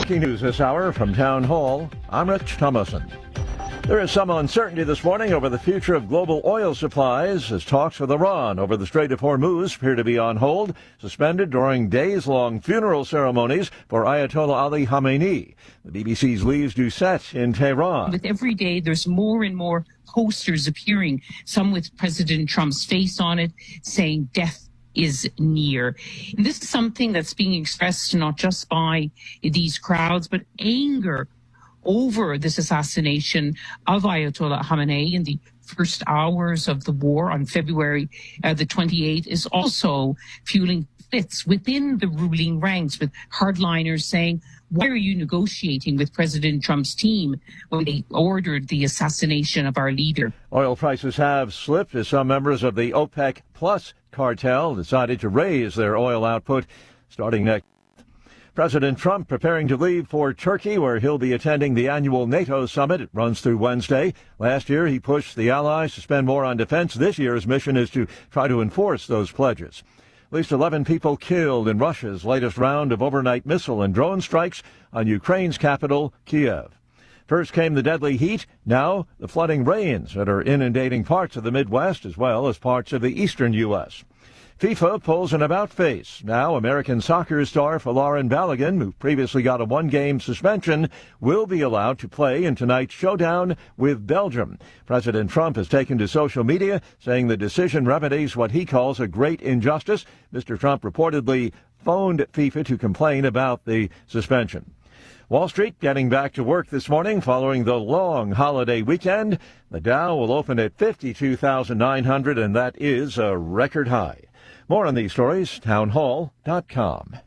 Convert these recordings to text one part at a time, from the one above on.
Breaking news this hour from Town Hall. I'm Rich Thomason. There is some uncertainty this morning over the future of global oil supplies as talks with Iran over the Strait of Hormuz appear to be on hold, suspended during days-long funeral ceremonies for Ayatollah Ali Khamenei. The BBC's Lise Doucette in Tehran. With every day, there's more and more posters appearing, some with President Trump's face on it, saying death is near. And this is something that's being expressed not just by these crowds, but anger over this assassination of Ayatollah Khamenei in the first hours of the war on February the 28th is also fueling splits within the ruling ranks, with hardliners saying, why are you negotiating with President Trump's team when they ordered the assassination of our leader? Oil prices have slipped as some members of the OPEC Plus cartel decided to raise their oil output starting next. President Trump preparing to leave for Turkey, where he'll be attending the annual NATO summit. It runs through Wednesday. Last year, he pushed the allies to spend more on defense. This year's mission is to try to enforce those pledges. At least 11 people killed in Russia's latest round of overnight missile and drone strikes on Ukraine's capital, Kiev. First came the deadly heat, now the flooding rains that are inundating parts of the Midwest as well as parts of the eastern U.S. FIFA pulls an about-face. Now American soccer star Folarin Balogun, who previously got a one-game suspension, will be allowed to play in tonight's showdown with Belgium. President Trump has taken to social media, saying the decision remedies what he calls a great injustice. Mr. Trump reportedly phoned FIFA to complain about the suspension. Wall Street getting back to work this morning following the long holiday weekend. The Dow will open at 52,900, and that is a record high. More on these stories, townhall.com.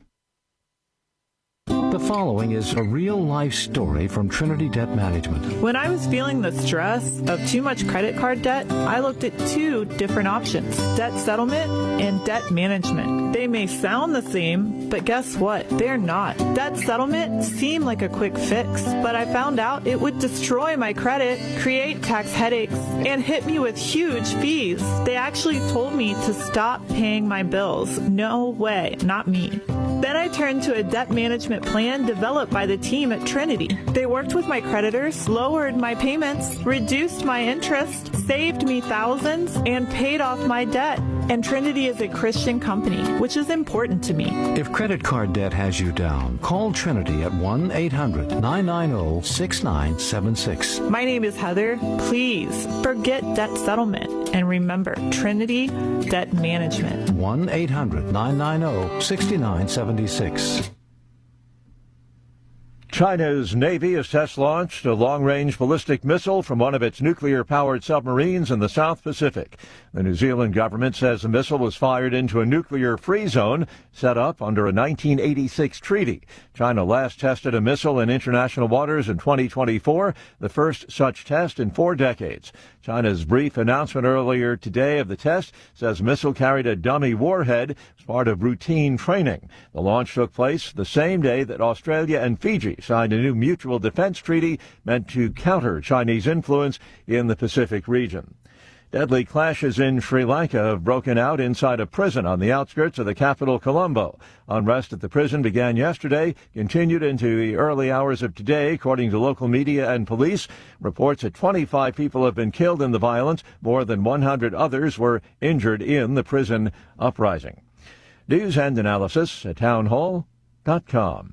The following is a real-life story from Trinity Debt Management. When I was feeling the stress of too much credit card debt, I looked at two different options: debt settlement and debt management. They may sound the same, but guess what? They're not. Debt settlement seemed like a quick fix, but I found out it would destroy my credit, create tax headaches, and hit me with huge fees. They actually told me to stop paying my bills. No way, not me. Then I turned to a debt management plan developed by the team at Trinity. They worked with my creditors, lowered my payments, reduced my interest, saved me thousands, and paid off my debt. And Trinity is a Christian company, which is important to me. If credit card debt has you down, call Trinity at 1-800-990-6976. My name is Heather. Please forget debt settlement. And remember, Trinity Debt Management. 1-800-990-6976. China's Navy has test-launched a long-range ballistic missile from one of its nuclear-powered submarines in the South Pacific. The New Zealand government says the missile was fired into a nuclear-free zone set up under a 1986 treaty. China last tested a missile in international waters in 2024, the first such test in 4 decades. China's brief announcement earlier today of the test says the missile carried a dummy warhead as part of routine training. The launch took place the same day that Australia and Fiji signed a new mutual defense treaty meant to counter Chinese influence in the Pacific region. Deadly clashes in Sri Lanka have broken out inside a prison on the outskirts of the capital, Colombo. Unrest at the prison began yesterday, continued into the early hours of today, according to local media and police. Reports that 25 people have been killed in the violence. More than 100 others were injured in the prison uprising. News and analysis at townhall.com.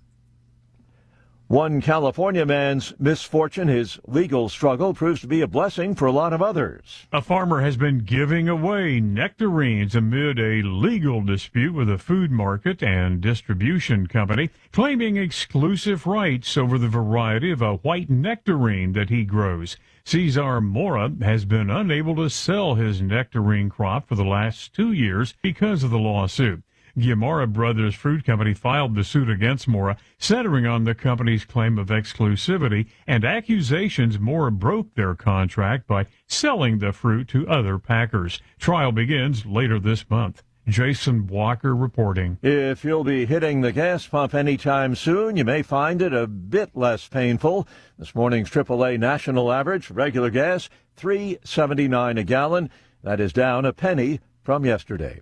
One California man's misfortune, his legal struggle, proves to be a blessing for a lot of others. A farmer has been giving away nectarines amid a legal dispute with a food market and distribution company, claiming exclusive rights over the variety of a white nectarine that he grows. Cesar Mora has been unable to sell his nectarine crop for the last 2 years because of the lawsuit. Guimara Brothers Fruit Company filed the suit against Mora, centering on the company's claim of exclusivity and accusations Mora broke their contract by selling the fruit to other packers. Trial begins later this month. Jason Walker reporting. If you'll be hitting the gas pump anytime soon, you may find it a bit less painful. This morning's AAA national average, regular gas, $3.79 a gallon. That is down a penny from yesterday.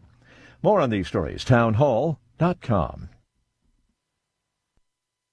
More on these stories, townhall.com.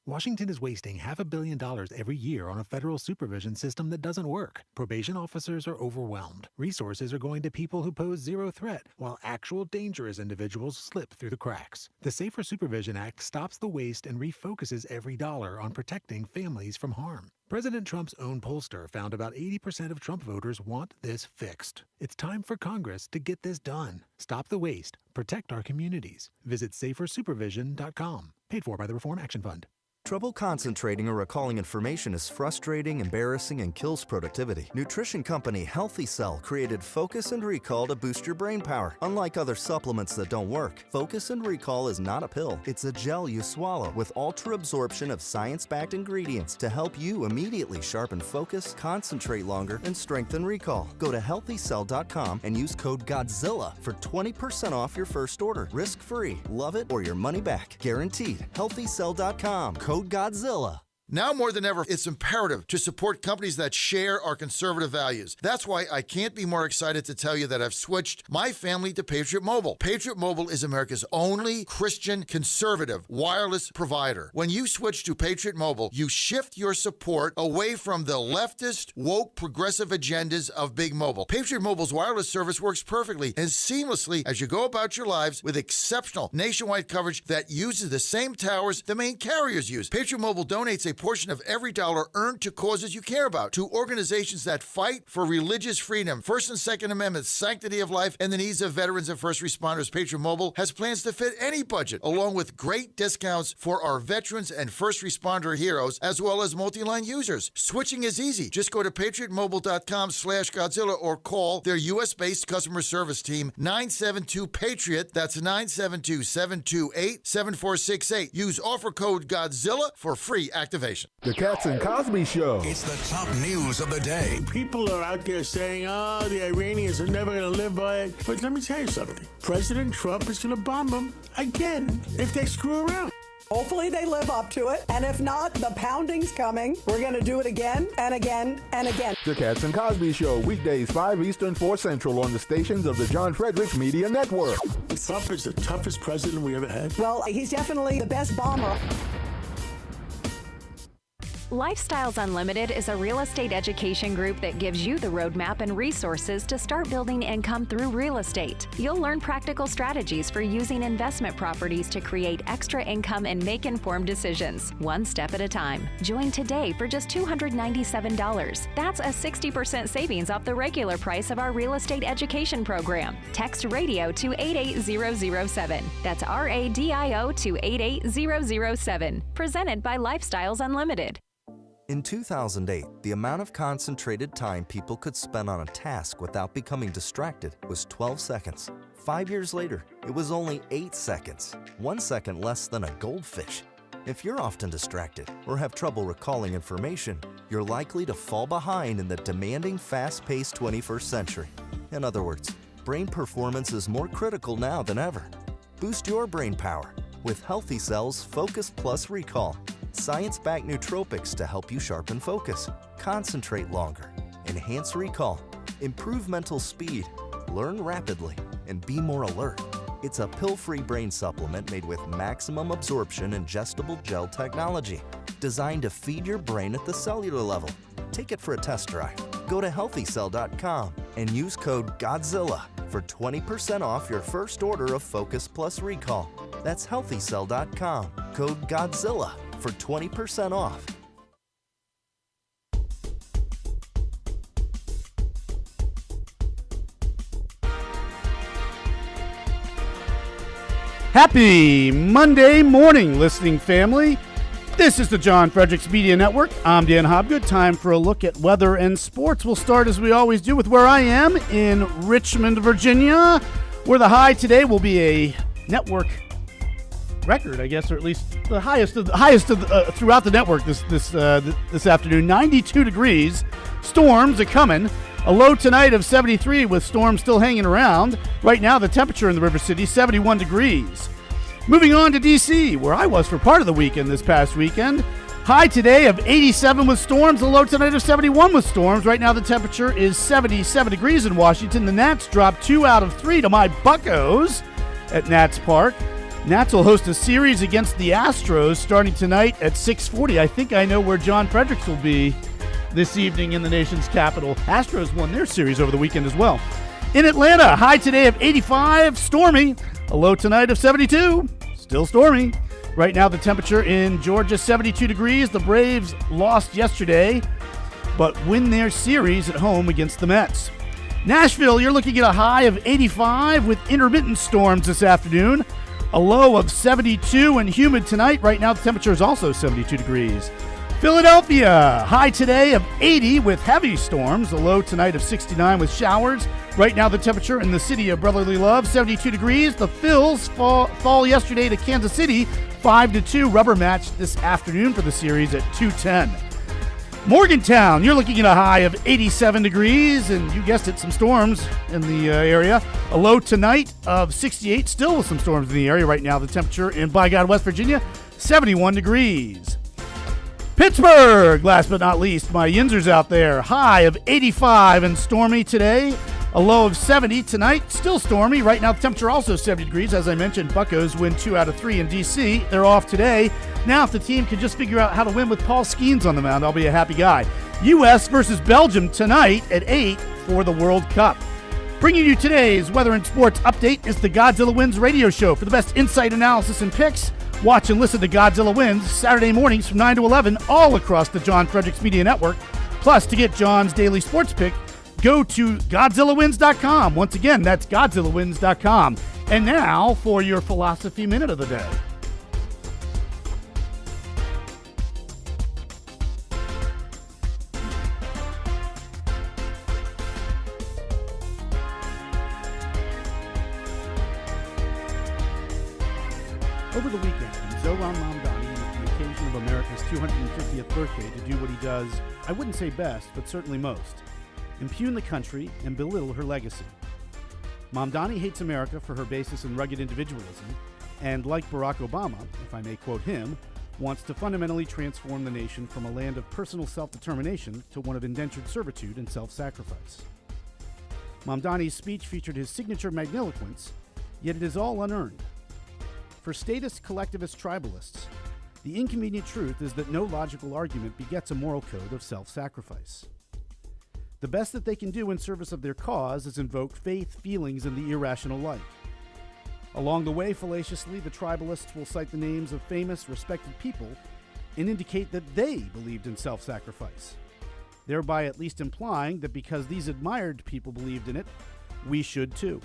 Washington is wasting $500 million every year on a federal supervision system that doesn't work. Probation officers are overwhelmed. Resources are going to people who pose zero threat, while actual dangerous individuals slip through the cracks. The Safer Supervision Act stops the waste and refocuses every dollar on protecting families from harm. President Trump's own pollster found about 80% of Trump voters want this fixed. It's time for Congress to get this done. Stop the waste. Protect our communities. Visit safersupervision.com. Paid for by the Reform Action Fund. Trouble concentrating or recalling information is frustrating, embarrassing, and kills productivity. Nutrition company Healthy Cell created Focus and Recall to boost your brain power. Unlike other supplements that don't work, Focus and Recall is not a pill. It's a gel you swallow with ultra absorption of science-backed ingredients to help you immediately sharpen focus, concentrate longer, and strengthen recall. Go to healthycell.com and use code GODZILLA for 20% off your first order. Risk-free. Love it or your money back. Guaranteed. Healthycell.com. Code GODZILLA. Now more than ever, it's imperative to support companies that share our conservative values. That's why I can't be more excited to tell you that I've switched my family to Patriot Mobile. Patriot Mobile is America's only Christian conservative wireless provider. When you switch to Patriot Mobile, you shift your support away from the leftist, woke, progressive agendas of Big Mobile. Patriot Mobile's wireless service works perfectly and seamlessly as you go about your lives with exceptional nationwide coverage that uses the same towers the main carriers use. Patriot Mobile donates a portion of every dollar earned to causes you care about, to organizations that fight for religious freedom, First and Second Amendments, sanctity of life, and the needs of veterans and first responders. Patriot Mobile has plans to fit any budget, along with great discounts for our veterans and first responder heroes, as well as multi-line users. Switching is easy. Just go to patriotmobile.com/Godzilla or call their U.S.-based customer service team, 972-PATRIOT. That's 972-728-7468. Use offer code Godzilla for free activation. The Cats and Cosby Show. It's the top news of the day. People are out there saying, the Iranians are never going to live by it. But let me tell you something. President Trump is going to bomb them again if they screw around. Hopefully they live up to it. And if not, the pounding's coming. We're going to do it again and again and again. The Cats and Cosby Show, weekdays 5 Eastern, 4 Central on the stations of the John Fredericks Media Network. Trump is the toughest president we ever had. Well, he's definitely the best bomber. Lifestyles Unlimited is a real estate education group that gives you the roadmap and resources to start building income through real estate. You'll learn practical strategies for using investment properties to create extra income and make informed decisions, one step at a time. Join today for just $297. That's a 60% savings off the regular price of our real estate education program. Text RADIO to 88007. That's RADIO to 88007. Presented by Lifestyles Unlimited. In 2008, the amount of concentrated time people could spend on a task without becoming distracted was 12 seconds. 5 years later, it was only 8 seconds, 1 second less than a goldfish. If you're often distracted or have trouble recalling information, you're likely to fall behind in the demanding, fast-paced 21st century. In other words, brain performance is more critical now than ever. Boost your brain power with Healthy Cell's Focus Plus Recall. Science-backed nootropics to help you sharpen focus, concentrate longer, enhance recall, improve mental speed, learn rapidly, and be more alert. It's a pill-free brain supplement made with maximum absorption ingestible gel technology, designed to feed your brain at the cellular level. Take it for a test drive. Go to healthycell.com and use code GODZILLA for 20% off your first order of Focus Plus Recall. That's healthycell.com, code GODZILLA for 20% off. Happy Monday morning, listening family. This is the John Fredericks Media Network. I'm Dan Hobgood. Time for a look at weather and sports. We'll start, as we always do, with where I am in Richmond, Virginia, where the high today will be a network record, I guess, or at least the highest throughout the network this afternoon. 92 degrees. Storms are coming. A low tonight of 73 with storms still hanging around. Right now, the temperature in the River City, 71 degrees. Moving on to D.C., where I was for part of the weekend this past weekend. High today of 87 with storms. A low tonight of 71 with storms. Right now, the temperature is 77 degrees in Washington. The Nats dropped 2 out of 3 to my Buccos at Nats Park. Nats will host a series against the Astros starting tonight at 6:40. I think I know where John Fredericks will be this evening in the nation's capital. Astros won their series over the weekend as well. In Atlanta, high today of 85, stormy. A low tonight of 72, still stormy. Right now the temperature in Georgia, 72 degrees. The Braves lost yesterday, but win their series at home against the Mets. Nashville, you're looking at a high of 85 with intermittent storms this afternoon. A low of 72 and humid tonight. Right now the temperature is also 72 degrees. Philadelphia, high today of 80 with heavy storms. A low tonight of 69 with showers. Right now the temperature in the city of brotherly love, 72 degrees. The Phils fall yesterday to Kansas City, 5-2. Rubber match this afternoon for the series at 2:10. Morgantown, you're looking at a high of 87 degrees, and you guessed it, some storms in the area. A low tonight of 68, still with some storms in the area. Right now the temperature in By God, West Virginia, 71 degrees. Pittsburgh, last but not least, my Yinzers out there. High of 85 and stormy today. A low of 70 tonight. Still stormy. Right now the temperature also 70 degrees. As I mentioned, Buccos win 2 out of 3 in D.C. They're off today. Now if the team could just figure out how to win with Paul Skeens on the mound, I'll be a happy guy. U.S. versus Belgium tonight at 8 for the World Cup. Bringing you today's weather and sports update is the Godzilla Wins radio show. For the best insight, analysis, and picks, watch and listen to Godzilla Wins Saturday mornings from 9 to 11 all across the John Fredericks Media Network. Plus, to get John's daily sports pick, go to GodzillaWins.com. Once again, that's GodzillaWins.com. And now for your Philosophy Minute of the Day. Over the weekend, Zohran Mamdani used the occasion of America's 250th birthday to do what he does, I wouldn't say best, but certainly most: impugn the country and belittle her legacy. Mamdani hates America for her basis in rugged individualism, and like Barack Obama, if I may quote him, wants to fundamentally transform the nation from a land of personal self-determination to one of indentured servitude and self-sacrifice. Mamdani's speech featured his signature magniloquence, yet it is all unearned. For statist collectivist tribalists, the inconvenient truth is that no logical argument begets a moral code of self-sacrifice. The best that they can do in service of their cause is invoke faith, feelings, and the irrational life. Along the way, fallaciously, the tribalists will cite the names of famous, respected people and indicate that they believed in self-sacrifice, thereby at least implying that because these admired people believed in it, we should too.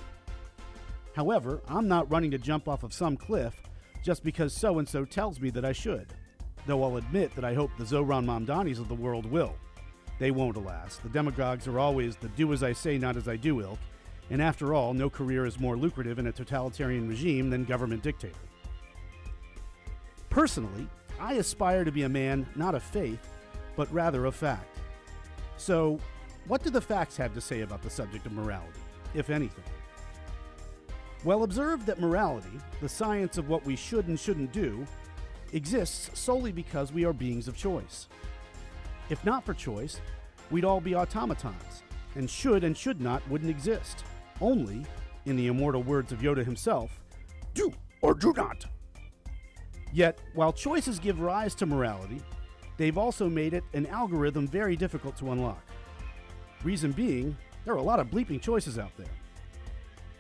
However, I'm not running to jump off of some cliff just because so-and-so tells me that I should, though I'll admit that I hope the Zohran Mamdanis of the world will. They won't, alas. The demagogues are always the do-as-I-say, not-as-I-do ilk, and after all, no career is more lucrative in a totalitarian regime than government dictator. Personally, I aspire to be a man not of faith, but rather of fact. So, what do the facts have to say about the subject of morality, if anything? Well, observe that morality, the science of what we should and shouldn't do, exists solely because we are beings of choice. If not for choice, we'd all be automatons, and should not wouldn't exist. Only, in the immortal words of Yoda himself, do or do not. Yet, while choices give rise to morality, they've also made it an algorithm very difficult to unlock. Reason being, there are a lot of bleeping choices out there.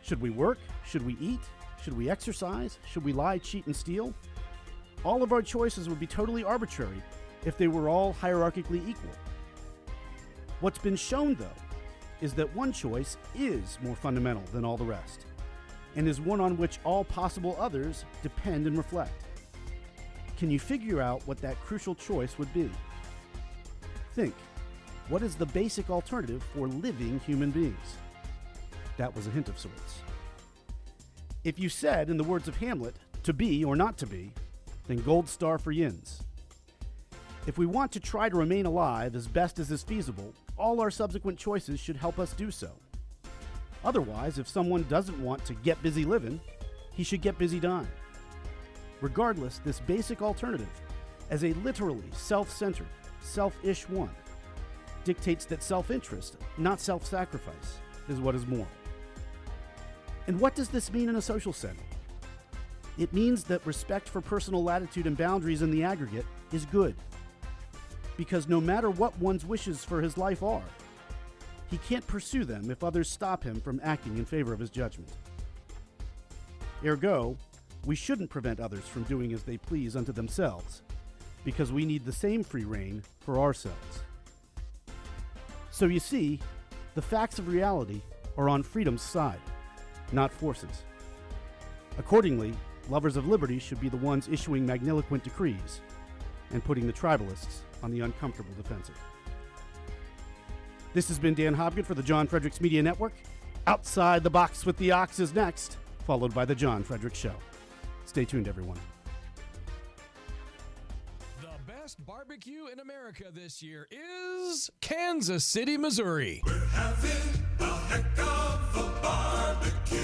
Should we work? Should we eat? Should we exercise? Should we lie, cheat, and steal? All of our choices would be totally arbitrary if they were all hierarchically equal. What's been shown, though, is that one choice is more fundamental than all the rest, and is one on which all possible others depend and reflect. Can you figure out what that crucial choice would be? Think, what is the basic alternative for living human beings? That was a hint of sorts. If you said, in the words of Hamlet, to be or not to be, then gold star for Yins. If we want to try to remain alive as best as is feasible, all our subsequent choices should help us do so. Otherwise, if someone doesn't want to get busy living, he should get busy dying. Regardless, this basic alternative, as a literally self-centered, selfish one, dictates that self-interest, not self-sacrifice, is what is moral. And what does this mean in a social setting? It means that respect for personal latitude and boundaries in the aggregate is good. Because no matter what one's wishes for his life are, he can't pursue them if others stop him from acting in favor of his judgment. Ergo, we shouldn't prevent others from doing as they please unto themselves, because we need the same free rein for ourselves. So you see, the facts of reality are on freedom's side, not force's. Accordingly, lovers of liberty should be the ones issuing magniloquent decrees and putting the tribalists on the uncomfortable defensive. This has been Dan Hobgood for the John Fredericks Media Network. Outside the Box with the Ox is next, followed by The John Fredericks Show. Stay tuned, everyone. The best barbecue in America this year is Kansas City, Missouri. We're having a heck of a barbecue.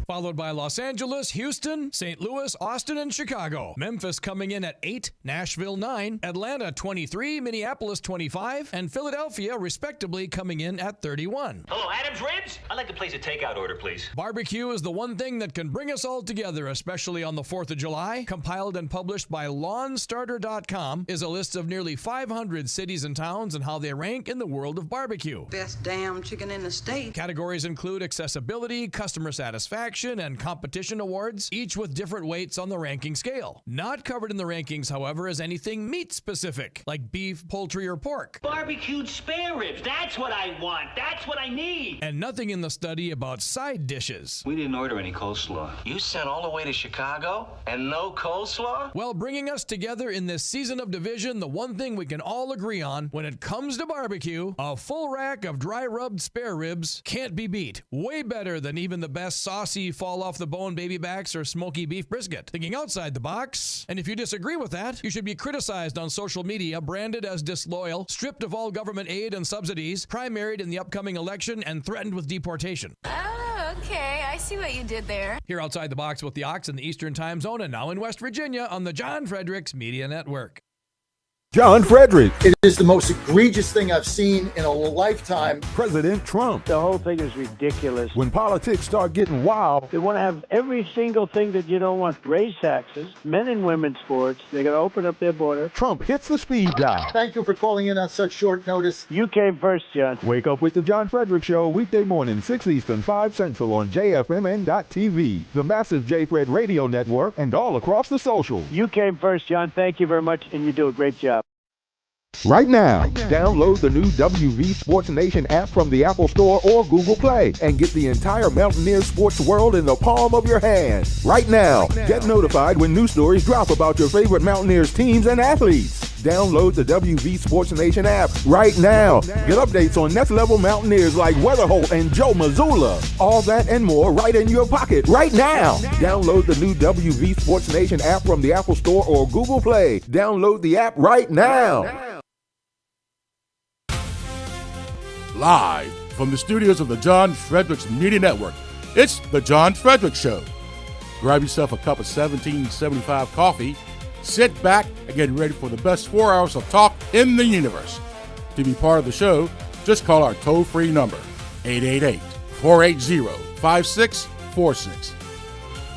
Followed by Los Angeles, Houston, St. Louis, Austin, and Chicago. Memphis coming in at 8, Nashville 9, Atlanta 23, Minneapolis 25, and Philadelphia respectively coming in at 31. Hello, Adam's Ribs? I'd like to place a takeout order, please. Barbecue is the one thing that can bring us all together, especially on the 4th of July. Compiled and published by LawnStarter.com is a list of nearly 500 cities and towns and how they rank in the world of barbecue. Best damn chicken in the state. Categories include accessibility, customer satisfaction, and competition awards, each with different weights on the ranking scale. Not covered in the rankings, however, is anything meat-specific, like beef, poultry, or pork. Barbecued spare ribs, that's what I want. That's what I need. And nothing in the study about side dishes. We didn't order any coleslaw. You sent all the way to Chicago and no coleslaw? Well, bringing us together in this season of division, the one thing we can all agree on when it comes to barbecue, a full rack of dry-rubbed spare ribs can't be beat. Way better than even the best saucy fall off the bone baby backs or smoky beef brisket. Thinking outside the box. And if you disagree with that, you should be criticized on social media, branded as disloyal, stripped of all government aid and subsidies, primaried in the upcoming election, and threatened with deportation. Oh, okay. I see what you did there. Here outside the box with the Ox in the Eastern Time Zone and now in West Virginia on the John Fredericks Media Network. John Fredericks. It is the most egregious thing I've seen in a lifetime. President Trump. The whole thing is ridiculous. When politics start getting wild. They want to have every single thing that you don't want. Raise taxes, men and women's sports. They're going to open up their border. Trump hits the speed dial. Thank you for calling in on such short notice. You came first, John. Wake up with the John Fredericks Show weekday morning, 6 Eastern, 5 Central on JFMN.TV, the massive J-Fred radio network, and all across the socials. You came first, John. Thank you very much, and you do a great job. Right now, download the new WV Sports Nation app from the Apple Store or Google Play and get the entire Mountaineer sports world in the palm of your hand. Right now, get notified when new stories drop about your favorite Mountaineers teams and athletes. Download the WV Sports Nation app right now. Get updates on next level Mountaineers like Weatherholt and Joe Mazzulla. All that and more right in your pocket right now. Download the new WV Sports Nation app from the Apple Store or Google Play. Download the app right now. Live from the studios of the John Fredericks Media Network, it's the John Fredericks Show. Grab yourself a cup of 1775 coffee, sit back, and get ready for the best 4 hours of talk in the universe. To be part of the show, just call our toll-free number, 888-480-5646.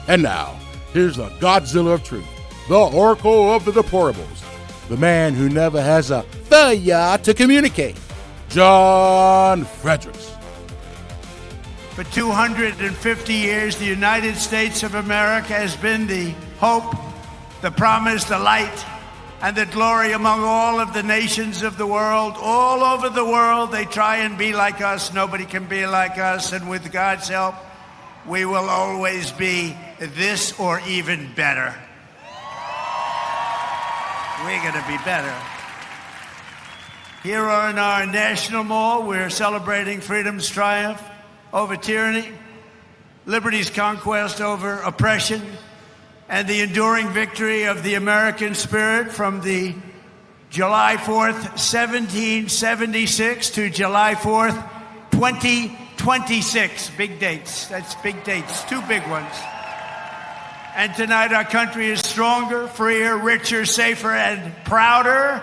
And now, here's the Godzilla of Truth, the Oracle of the Deplorables, the man who never has a failure to communicate, John Fredericks. For 250 years, the United States of America has been the hope, the promise, the light, and the glory among all of the nations of the world. All over the world, they try and be like us. Nobody can be like us. And with God's help, we will always be this or even better. We're going to be better. Here in our National Mall, we're celebrating freedom's triumph over tyranny, liberty's conquest over oppression, and the enduring victory of the American spirit from the July 4th, 1776 to July 4th, 2026. Big dates. That's big dates. Two big ones. And tonight our country is stronger, freer, richer, safer, and prouder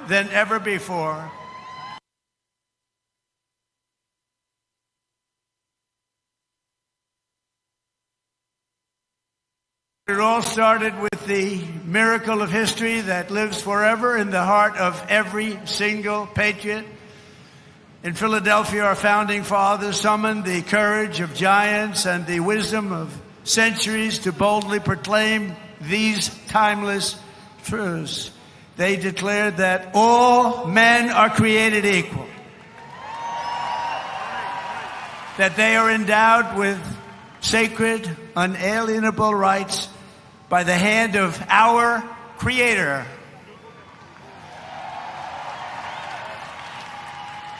than ever before. It all started with the miracle of history that lives forever in the heart of every single patriot. In Philadelphia, our founding fathers summoned the courage of giants and the wisdom of centuries to boldly proclaim these timeless truths. They declared that all men are created equal, that they are endowed with sacred, unalienable rights by the hand of our Creator,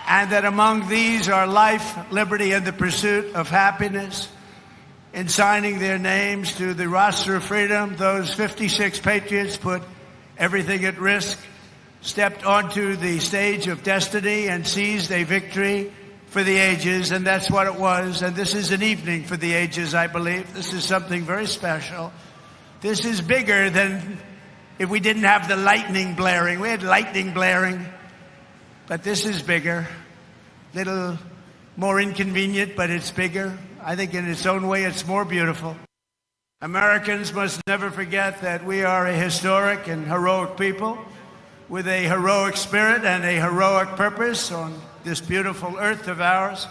and that among these are life, liberty, and the pursuit of happiness. In signing their names to the roster of freedom, those 56 patriots put everything at risk, stepped onto the stage of destiny, and seized a victory for the ages, and that's what it was. And this is an evening for the ages, I believe. This is something very special. This is bigger than if we didn't have the lightning blaring. We had lightning blaring, but this is bigger. Little more inconvenient, but it's bigger. I think in its own way, it's more beautiful. Americans must never forget that we are a historic and heroic people with a heroic spirit and a heroic purpose on this beautiful earth of ours.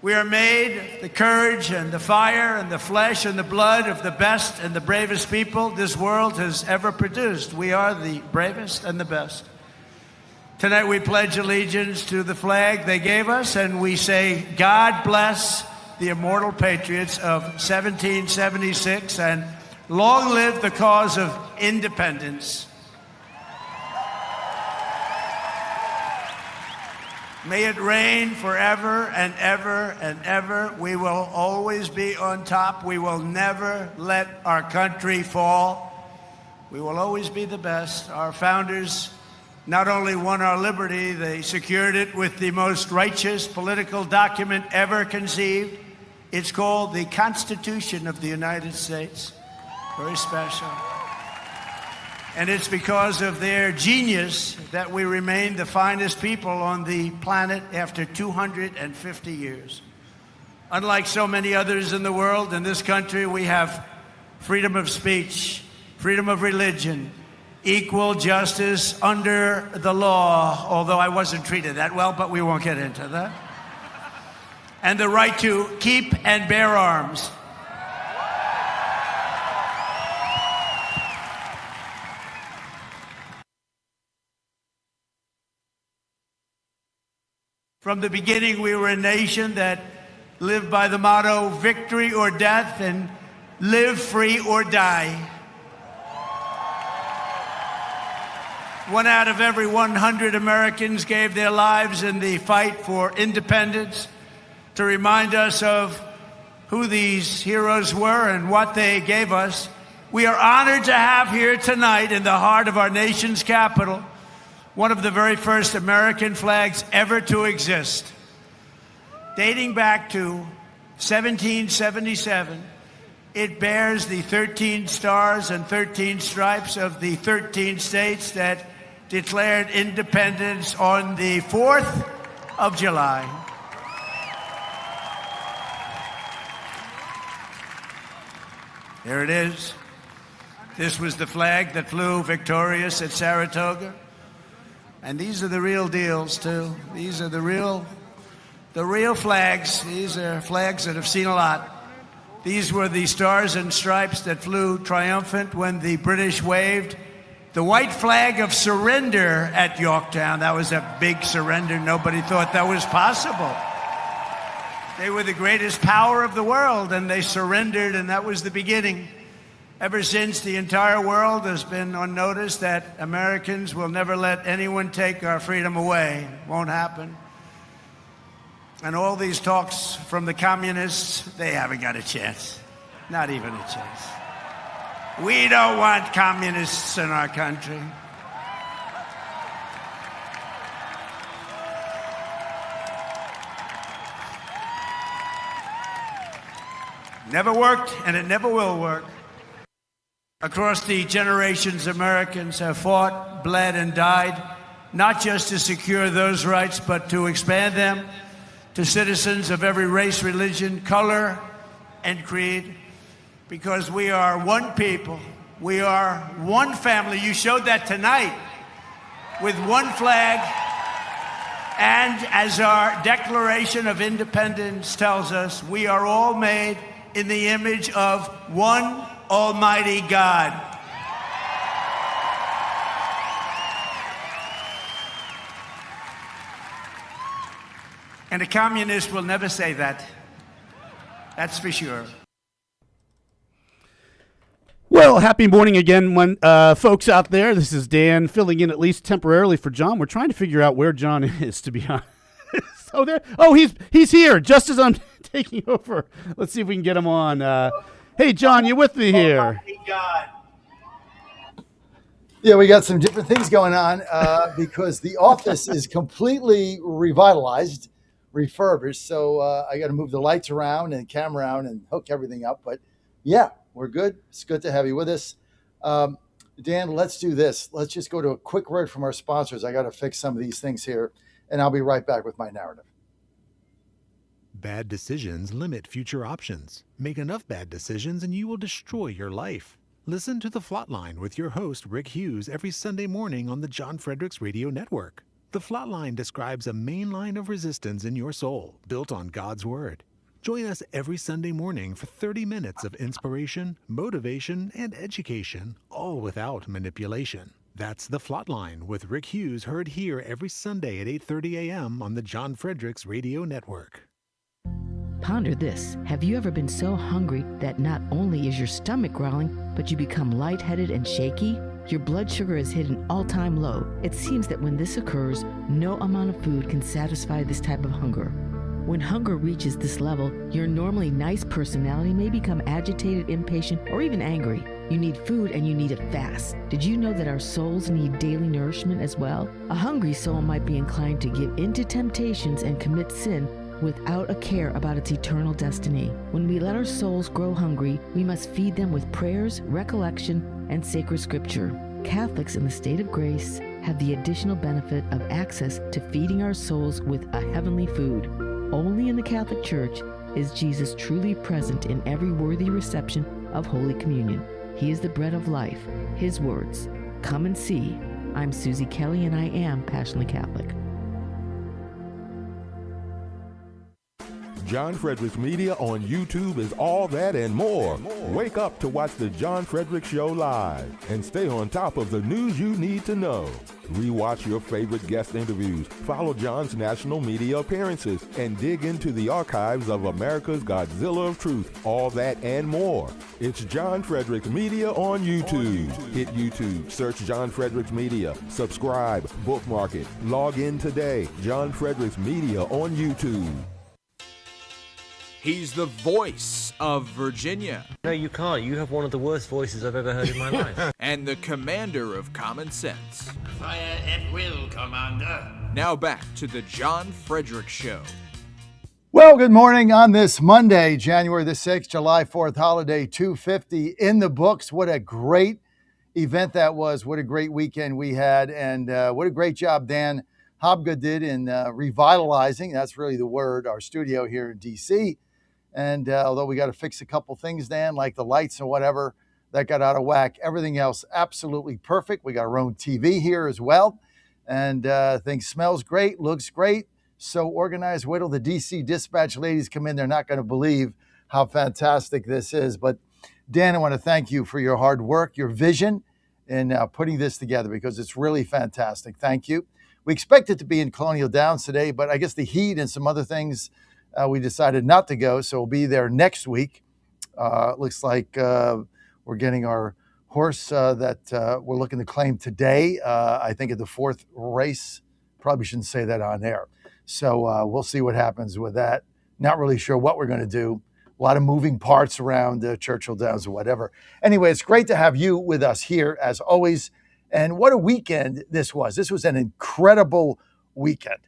We are made the courage and the fire and the flesh and the blood of the best and the bravest people this world has ever produced. We are the bravest and the best. Tonight we pledge allegiance to the flag they gave us, and we say, God bless the immortal patriots of 1776, and long live the cause of independence. May it reign forever and ever and ever. We will always be on top. We will never let our country fall. We will always be the best. Our founders not only won our liberty, they secured it with the most righteous political document ever conceived. It's called the Constitution of the United States. Very special. And it's because of their genius that we remain the finest people on the planet after 250 years. Unlike so many others in the world, in this country, we have freedom of speech, freedom of religion, equal justice under the law, although I wasn't treated that well, but we won't get into that. And the right to keep and bear arms. From the beginning, we were a nation that lived by the motto, victory or death, and live free or die. 1 out of every 100 Americans gave their lives in the fight for independence to remind us of who these heroes were and what they gave us. We are honored to have here tonight in the heart of our nation's capital one of the very first American flags ever to exist. Dating back to 1777, it bears the 13 stars and 13 stripes of the 13 states that declared independence on the 4th of July. There it is. This was the flag that flew victorious at Saratoga. And these are the real deals, too. These are the real flags. These are flags that have seen a lot. These were the stars and stripes that flew triumphant when the British waved the white flag of surrender at Yorktown. That was a big surrender. Nobody thought that was possible. They were the greatest power of the world, and they surrendered, and that was the beginning. Ever since, the entire world has been on notice that Americans will never let anyone take our freedom away. Won't happen. And all these talks from the communists, they haven't got a chance. Not even a chance. We don't want communists in our country. Never worked, and it never will work. Across the generations, Americans have fought, bled, and died, not just to secure those rights, but to expand them to citizens of every race, religion, color, and creed. because we are one people. We are one family. You showed that tonight with one flag. And as our Declaration of Independence tells us, we are all made in the image of one Almighty God. And a communist will never say that. That's for sure. Well, happy morning again, folks out there. This is Dan filling in at least temporarily for John. We're trying to figure out where John is, to be honest. He's here just as I'm taking over. Let's see if we can get him on. Hey, John, you with me here? God. Yeah, we got some different things going on because the office is completely revitalized, refurbished. So I got to move the lights around and camera around and hook everything up. But yeah, we're good. It's good to have you with us. Dan, let's do this. Let's just go to a quick word from our sponsors. I got to fix some of these things here, and I'll be right back with my narrative. Bad decisions limit future options. Make enough bad decisions and you will destroy your life. Listen to The Flatline with your host, Rick Hughes, every Sunday morning on the John Fredericks Radio Network. The Flatline describes a main line of resistance in your soul, built on God's Word. Join us every Sunday morning for 30 minutes of inspiration, motivation, and education, all without manipulation. That's The Flatline with Rick Hughes, heard here every Sunday at 8:30 a.m. on the John Fredericks Radio Network. Ponder this. Have you ever been so hungry that not only is your stomach growling, but you become lightheaded and shaky? Your blood sugar is hit an all-time low. It seems that when this occurs, no amount of food can satisfy this type of hunger. When hunger reaches this level, your normally nice personality may become agitated, impatient, or even angry. You need food and you need it fast. Did you know that our souls need daily nourishment as well? A hungry soul might be inclined to give into temptations and commit sin without a care about its eternal destiny. When we let our souls grow hungry, we must feed them with prayers, recollection, and sacred scripture. Catholics in the state of grace have the additional benefit of access to feeding our souls with a heavenly food. Only in the Catholic Church is Jesus truly present in every worthy reception of Holy Communion. He is the bread of life. His words, "Come and see." I'm Susie Kelly and I am passionately Catholic. John Fredericks Media on YouTube is all that and more. Wake up to watch the John Fredericks Show live and stay on top of the news you need to know. Rewatch your favorite guest interviews, follow John's national media appearances, and dig into the archives of America's Godzilla of Truth. All that and more. It's John Fredericks Media on YouTube. Hit YouTube, search John Fredericks Media, subscribe, bookmark it, log in today. John Fredericks Media on YouTube. He's the voice of Virginia. No, you can't. You have one of the worst voices I've ever heard in my life. And the commander of common sense. Fire at will, Commander. Now back to the John Fredericks Show. Well, good morning on this Monday, January the 6th, July 4th, holiday 250 in the books. What a great event that was. What a great weekend we had. And what a great job Dan Hobgood did in revitalizing, that's really the word, our studio here in D.C., and although we got to fix a couple things, Dan, like the lights and whatever, that got out of whack. Everything else absolutely perfect. We got our own TV here as well. And things smells great, looks great. So organized. Wait till the DC dispatch ladies come in. They're not going to believe how fantastic this is. But Dan, I want to thank you for your hard work, your vision in putting this together because it's really fantastic. Thank you. We expected to be in Colonial Downs today, but I guess the heat and some other things we decided not to go, so we'll be there next week. Looks like we're getting our horse that we're looking to claim today, I think at the fourth race. Probably shouldn't say that on air. So we'll see what happens with that. Not really sure what we're going to do. A lot of moving parts around Churchill Downs or whatever. Anyway, it's great to have you with us here, as always. And what a weekend this was. This was an incredible weekend.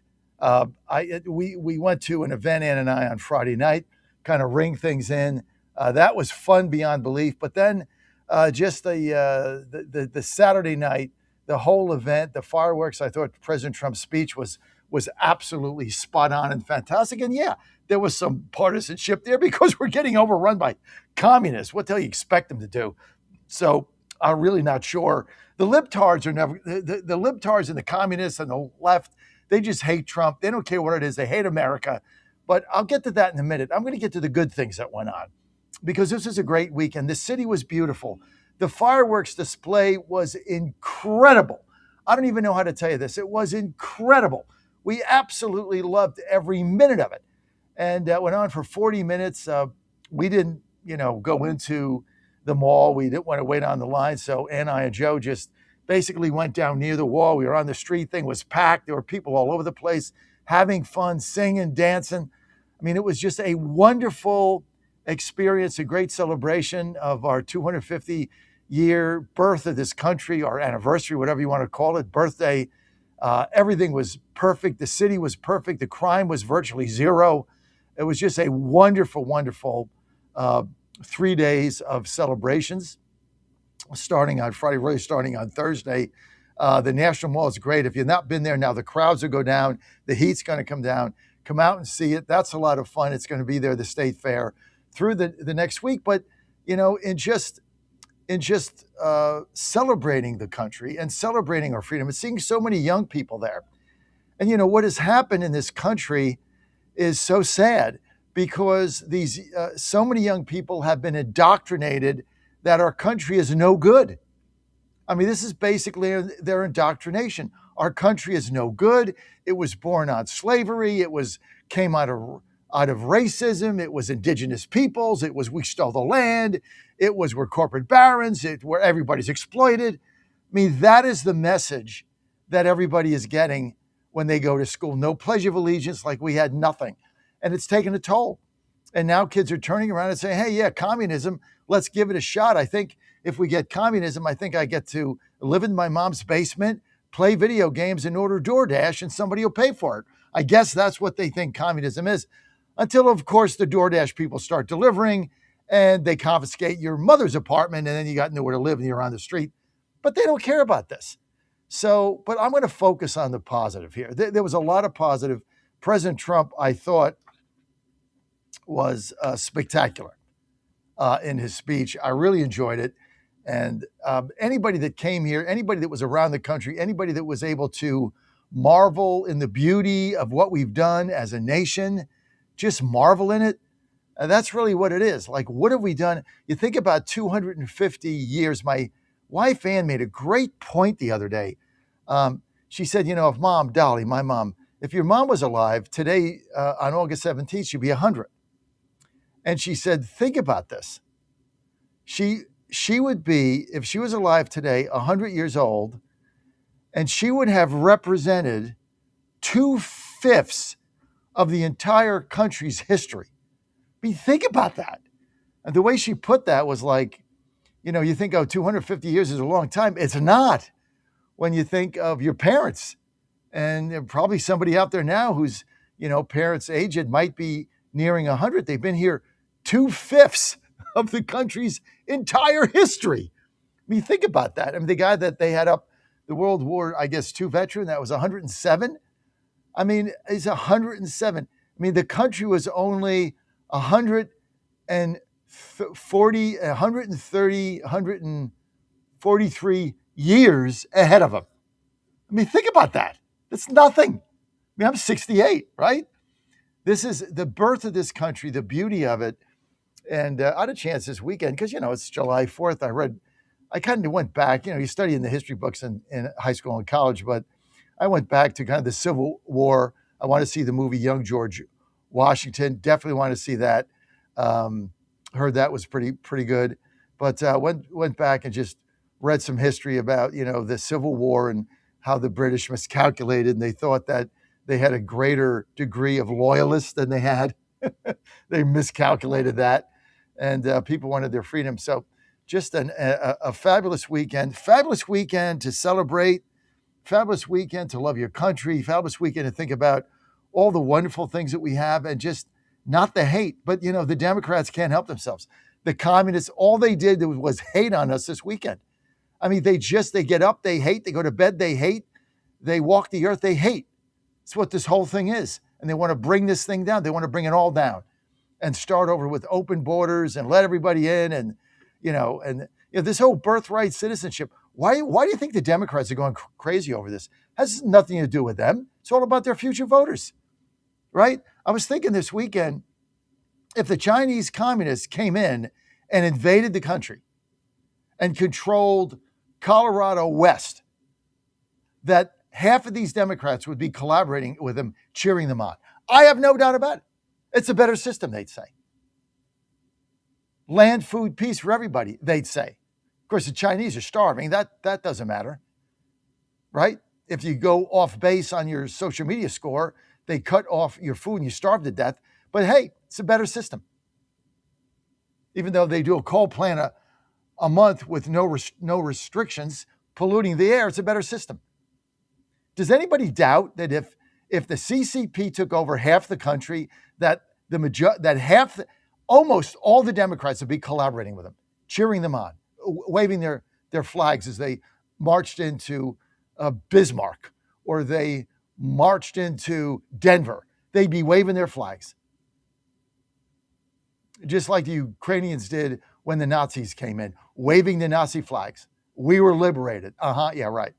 We went to an event, Ann and I, on Friday night, kind of ring things in. That was fun beyond belief. But then just the Saturday night, the whole event, the fireworks, I thought President Trump's speech was absolutely spot on and fantastic. And yeah, there was some partisanship there because we're getting overrun by communists. What the hell you expect them to do? So I'm really not sure. The libtards are never, the libtards and the communists and the left, they just hate Trump. They don't care what it is. They hate America. But I'll get to that in a minute. I'm going to get to the good things that went on because this was a great weekend. The city was beautiful. The fireworks display was incredible. I don't even know how to tell you this. It was incredible. We absolutely loved every minute of it. And went on for 40 minutes. We didn't, go into the mall. We didn't want to wait on the line. So Anna and Joe just basically went down near the wall. We were on the street. Thing was packed. There were people all over the place having fun, singing, dancing. I mean, it was just a wonderful experience, a great celebration of our 250-year birth of this country, our anniversary, whatever you want to call it, birthday. Everything was perfect. The city was perfect. The crime was virtually zero. It was just a wonderful, wonderful 3 days of celebrations, starting on Friday, really starting on Thursday. The National Mall is great. If you've not been there now, the crowds will go down. The heat's going to come down. Come out and see it. That's a lot of fun. It's going to be there, the State Fair, through the next week. But, in just celebrating the country and celebrating our freedom and seeing so many young people there. And, what has happened in this country is so sad because these so many young people have been indoctrinated that our country is no good. I mean, this is basically their indoctrination. Our country is no good. It was born on slavery. It came out of racism. It was indigenous peoples. It was we stole the land. It was we're corporate barons. Where everybody's exploited. I mean, that is the message that everybody is getting when they go to school. No Pledge of Allegiance, like we had nothing. And it's taken a toll. And now kids are turning around and saying, hey, yeah, communism, let's give it a shot. I think if we get communism, I think I get to live in my mom's basement, play video games and order DoorDash and somebody will pay for it. I guess that's what they think communism is. Until, of course, the DoorDash people start delivering and they confiscate your mother's apartment and then you got nowhere to live and you're on the street. But they don't care about this. So, but I'm going to focus on the positive here. There was a lot of positive. President Trump, I thought, was spectacular in his speech. I really enjoyed it. And anybody that came here, anybody that was around the country, anybody that was able to marvel in the beauty of what we've done as a nation, just marvel in it. And that's really what it is. Like, what have we done? You think about 250 years. My wife, Ann, made a great point the other day. She said, if Mom, Dolly, my mom, if your mom was alive today on August 17th, she'd be 100. And she said, think about this. She would be, if she was alive today, 100 years old, and she would have represented 2/5 of the entire country's history. I mean, think about that. And the way she put that was like, you think, 250 years is a long time. It's not when you think of your parents. And probably somebody out there now who's, parents' aged might be nearing 100. They've been here 2/5 of the country's entire history. I mean, think about that. I mean, the guy that they had up, the World War, I guess, II veteran, that was 107. I mean, he's 107. I mean, the country was only 143 years ahead of him. I mean, think about that. That's nothing. I mean, I'm 68, right? This is the birth of this country, the beauty of it. And I had a chance this weekend because, it's July 4th. I kind of went back, you study in the history books in high school and college, but I went back to kind of the Civil War. I want to see the movie Young George Washington. Definitely want to see that. Heard that was pretty good. But went back and just read some history about, the Civil War and how the British miscalculated and they thought that they had a greater degree of loyalists than they had. They miscalculated that. And people wanted their freedom. So just a fabulous weekend to celebrate, fabulous weekend to love your country, fabulous weekend to think about all the wonderful things that we have and just not the hate. But, the Democrats can't help themselves. The communists, all they did was hate on us this weekend. I mean, they get up, they hate, they go to bed, they hate, they walk the earth, they hate. It's what this whole thing is. and they want to bring this thing down. They want to bring it all down and start over with open borders and let everybody in, and this whole birthright citizenship. Why do you think the Democrats are going crazy over this? It has nothing to do with them. It's all about their future voters, right? I was thinking this weekend, if the Chinese communists came in and invaded the country and controlled Colorado West, that half of these Democrats would be collaborating with them, cheering them on. I have no doubt about it. It's a better system, they'd say. Land, food, peace for everybody, they'd say. Of course, the Chinese are starving. That doesn't matter, right? If you go off base on your social media score, they cut off your food and you starve to death. But hey, it's a better system. Even though they do a coal plant a month with no restrictions, polluting the air, it's a better system. Does anybody doubt that if the CCP took over half the country, that almost all the Democrats would be collaborating with them, cheering them on, waving their flags as they marched into Bismarck or they marched into Denver? They'd be waving their flags. Just like the Ukrainians did when the Nazis came in, waving the Nazi flags. We were liberated. Yeah, right.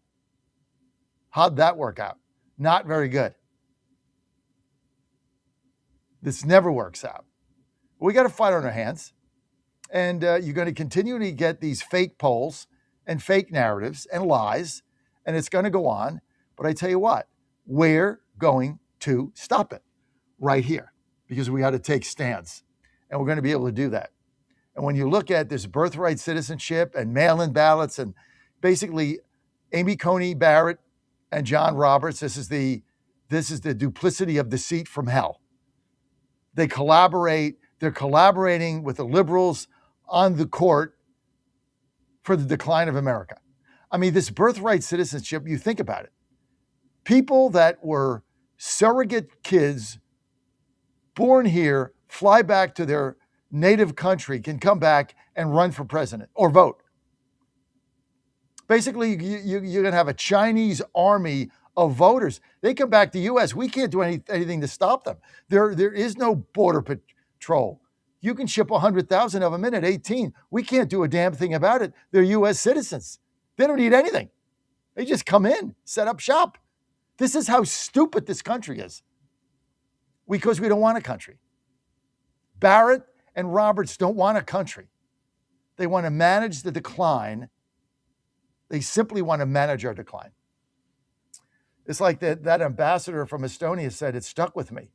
How'd that work out? Not very good. This never works out. We got to fight on our hands. And you're going to continually get these fake polls and fake narratives and lies, and it's going to go on. But I tell you what, we're going to stop it right here because we got to take stands, and we're going to be able to do that. And when you look at this birthright citizenship and mail-in ballots and basically Amy Coney Barrett and John Roberts, this is the duplicity of deceit from hell. They collaborate. They're collaborating with the liberals on the court for the decline of America. I mean, this birthright citizenship, you think about it. People that were surrogate kids born here, fly back to their native country, can come back and run for president or vote. Basically, you're going to have a Chinese army of voters. They come back to the U.S. We can't do anything to stop them. There is no border patrol. You can ship 100,000 of them in at 18. We can't do a damn thing about it. They're U.S. citizens. They don't need anything. They just come in, set up shop. This is how stupid this country is. Because we don't want a country. Barrett and Roberts don't want a country. They want to manage the decline. They simply want to manage our decline. It's like that ambassador from Estonia said, it stuck with me.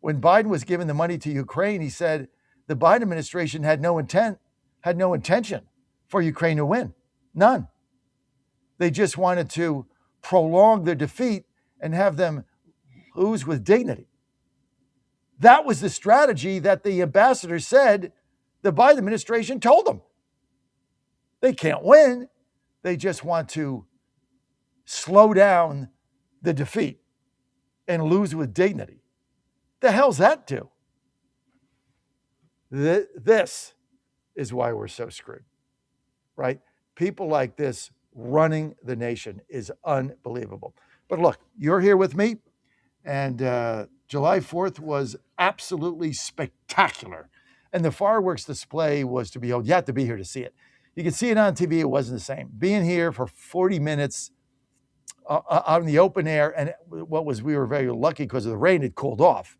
When Biden was giving the money to Ukraine, he said the Biden administration had no intention for Ukraine to win. None. They just wanted to prolong their defeat and have them lose with dignity. That was the strategy that the ambassador said the Biden administration told them. They can't win. They just want to slow down the defeat and lose with dignity. The hell's that do? This is why we're so screwed, right? People like this running the nation is unbelievable. But look, you're here with me, and July 4th was absolutely spectacular. And the fireworks display was to behold. You had to be here to see it. You could see it on TV. It wasn't the same. Being here for 40 minutes out in the open air, and we were very lucky because of the rain, it cooled off.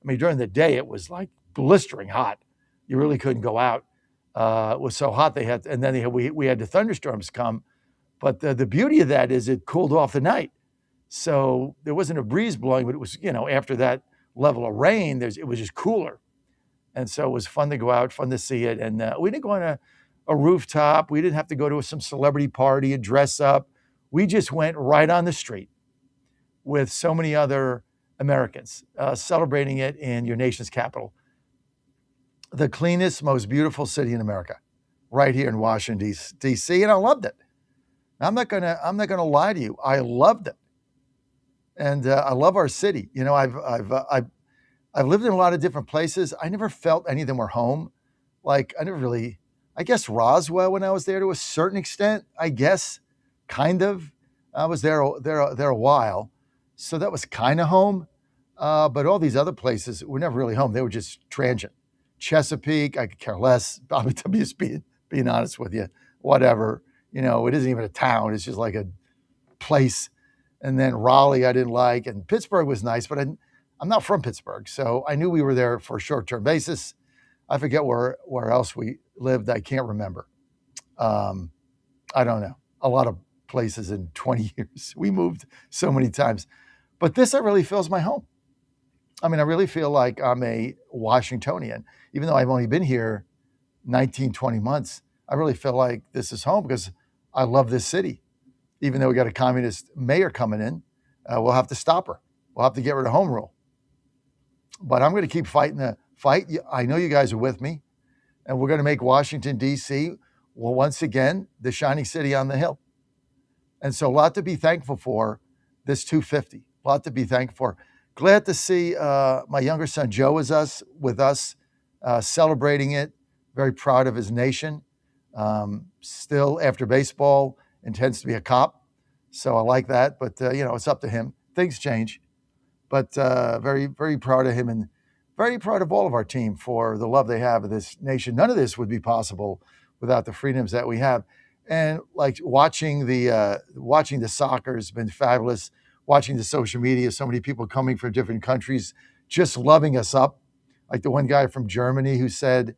I mean, during the day, it was like blistering hot. You really couldn't go out. It was so hot and then we had the thunderstorms come. But the beauty of that is it cooled off the night. So there wasn't a breeze blowing, but it was, after that level of rain, it was just cooler. And so it was fun to go out, fun to see it. And we didn't go on a rooftop. We didn't have to go to some celebrity party and dress up. We just went right on the street with so many other Americans celebrating it in your nation's capital. The cleanest, most beautiful city in America, right here in Washington, D.C., and I loved it. I'm not gonna lie to you. I loved it, and I love our city. I've lived in a lot of different places. I never felt any of them were home. Like I guess Roswell when I was there to a certain extent. I guess, kind of. I was there a while, so that was kind of home. But all these other places were never really home. They were just transient. Chesapeake, I could care less. Probably to be just being honest with you, whatever. You know, it isn't even a town. It's just like a place. And then Raleigh, I didn't like, and Pittsburgh was nice, but I'm not from Pittsburgh, so I knew we were there for a short-term basis. I forget where else we lived. I can't remember. I don't know. A lot of places in 20 years. We moved so many times, but this really feels my home. I mean, I really feel like I'm a Washingtonian, even though I've only been here 19, 20 months. I really feel like this is home because I love this city. Even though we got a communist mayor coming in, we'll have to stop her. We'll have to get rid of home rule. But I'm going to keep fighting the fight. I know you guys are with me, and we're going to make Washington, D.C., well, once again, the shining city on the hill. And so a lot to be thankful for this 250. A lot to be thankful for. Glad to see my younger son Joe is with us, celebrating it. Very proud of his nation. Still, after baseball, intends to be a cop. So I like that. But, it's up to him. Things change. But very, very proud of him and very proud of all of our team for the love they have of this nation. None of this would be possible without the freedoms that we have. And like watching the soccer has been fabulous. Watching the social media, so many people coming from different countries, just loving us up. Like the one guy from Germany who said,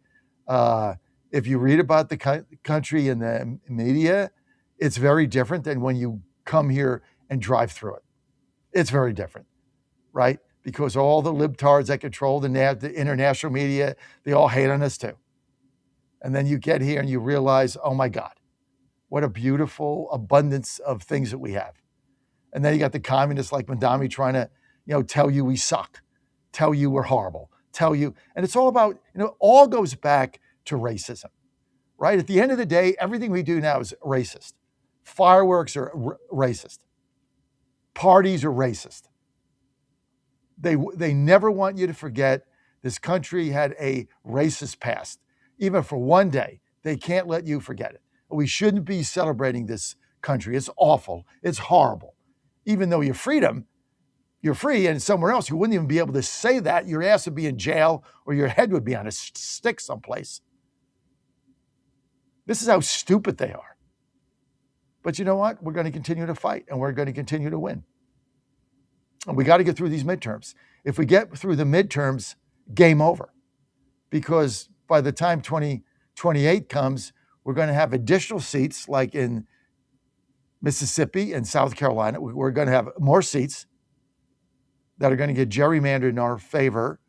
if you read about the country in the media, it's very different than when you come here and drive through it. It's very different, right? Because all the libtards that control the international media, they all hate on us too. And then you get here and you realize, oh my God, what a beautiful abundance of things that we have. And then you got the communists like Mandami trying to, tell you we suck, tell you we're horrible, tell you. And it's all about, all goes back to racism, right? At the end of the day, everything we do now is racist. Fireworks are racist. Parties are racist. They never want you to forget this country had a racist past. Even for one day, they can't let you forget it. We shouldn't be celebrating this country. It's awful. It's horrible. Even though you're free, and somewhere else, you wouldn't even be able to say that. Your ass would be in jail or your head would be on a stick someplace. This is how stupid they are. But you know what? We're going to continue to fight and we're going to continue to win. And we got to get through these midterms. If we get through the midterms, game over. Because by the time 2028 comes, we're going to have additional seats like in Mississippi and South Carolina. We're going to have more seats that are going to get gerrymandered in our favor,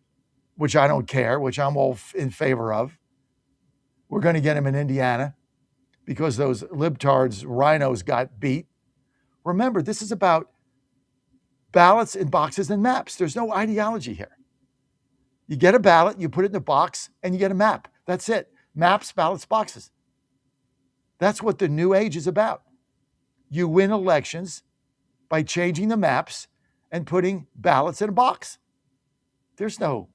which I don't care, which I'm all in favor of. We're going to get them in Indiana because those libtards, rhinos got beat. Remember, this is about ballots and boxes and maps. There's no ideology here. You get a ballot, you put it in a box, and you get a map. That's it. Maps, ballots, boxes. That's what the new age is about. You win elections by changing the maps and putting ballots in a box. There's no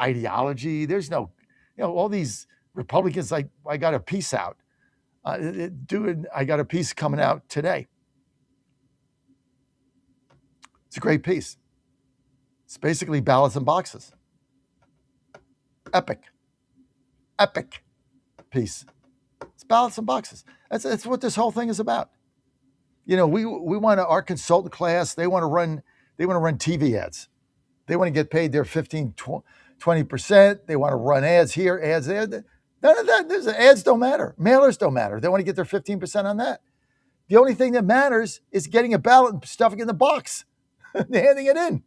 ideology. There's no, all these Republicans, I got a piece out. I got a piece coming out today. It's a great piece. It's basically ballots and boxes. Epic piece. It's ballots and boxes. That's what this whole thing is about. We want our consultant class, they want to run TV ads. They want to get paid their 15, 20%. They want to run ads here, ads there. None of that. The ads don't matter. Mailers don't matter. They want to get their 15% on that. The only thing that matters is getting a ballot and stuffing it in the box, and handing it in,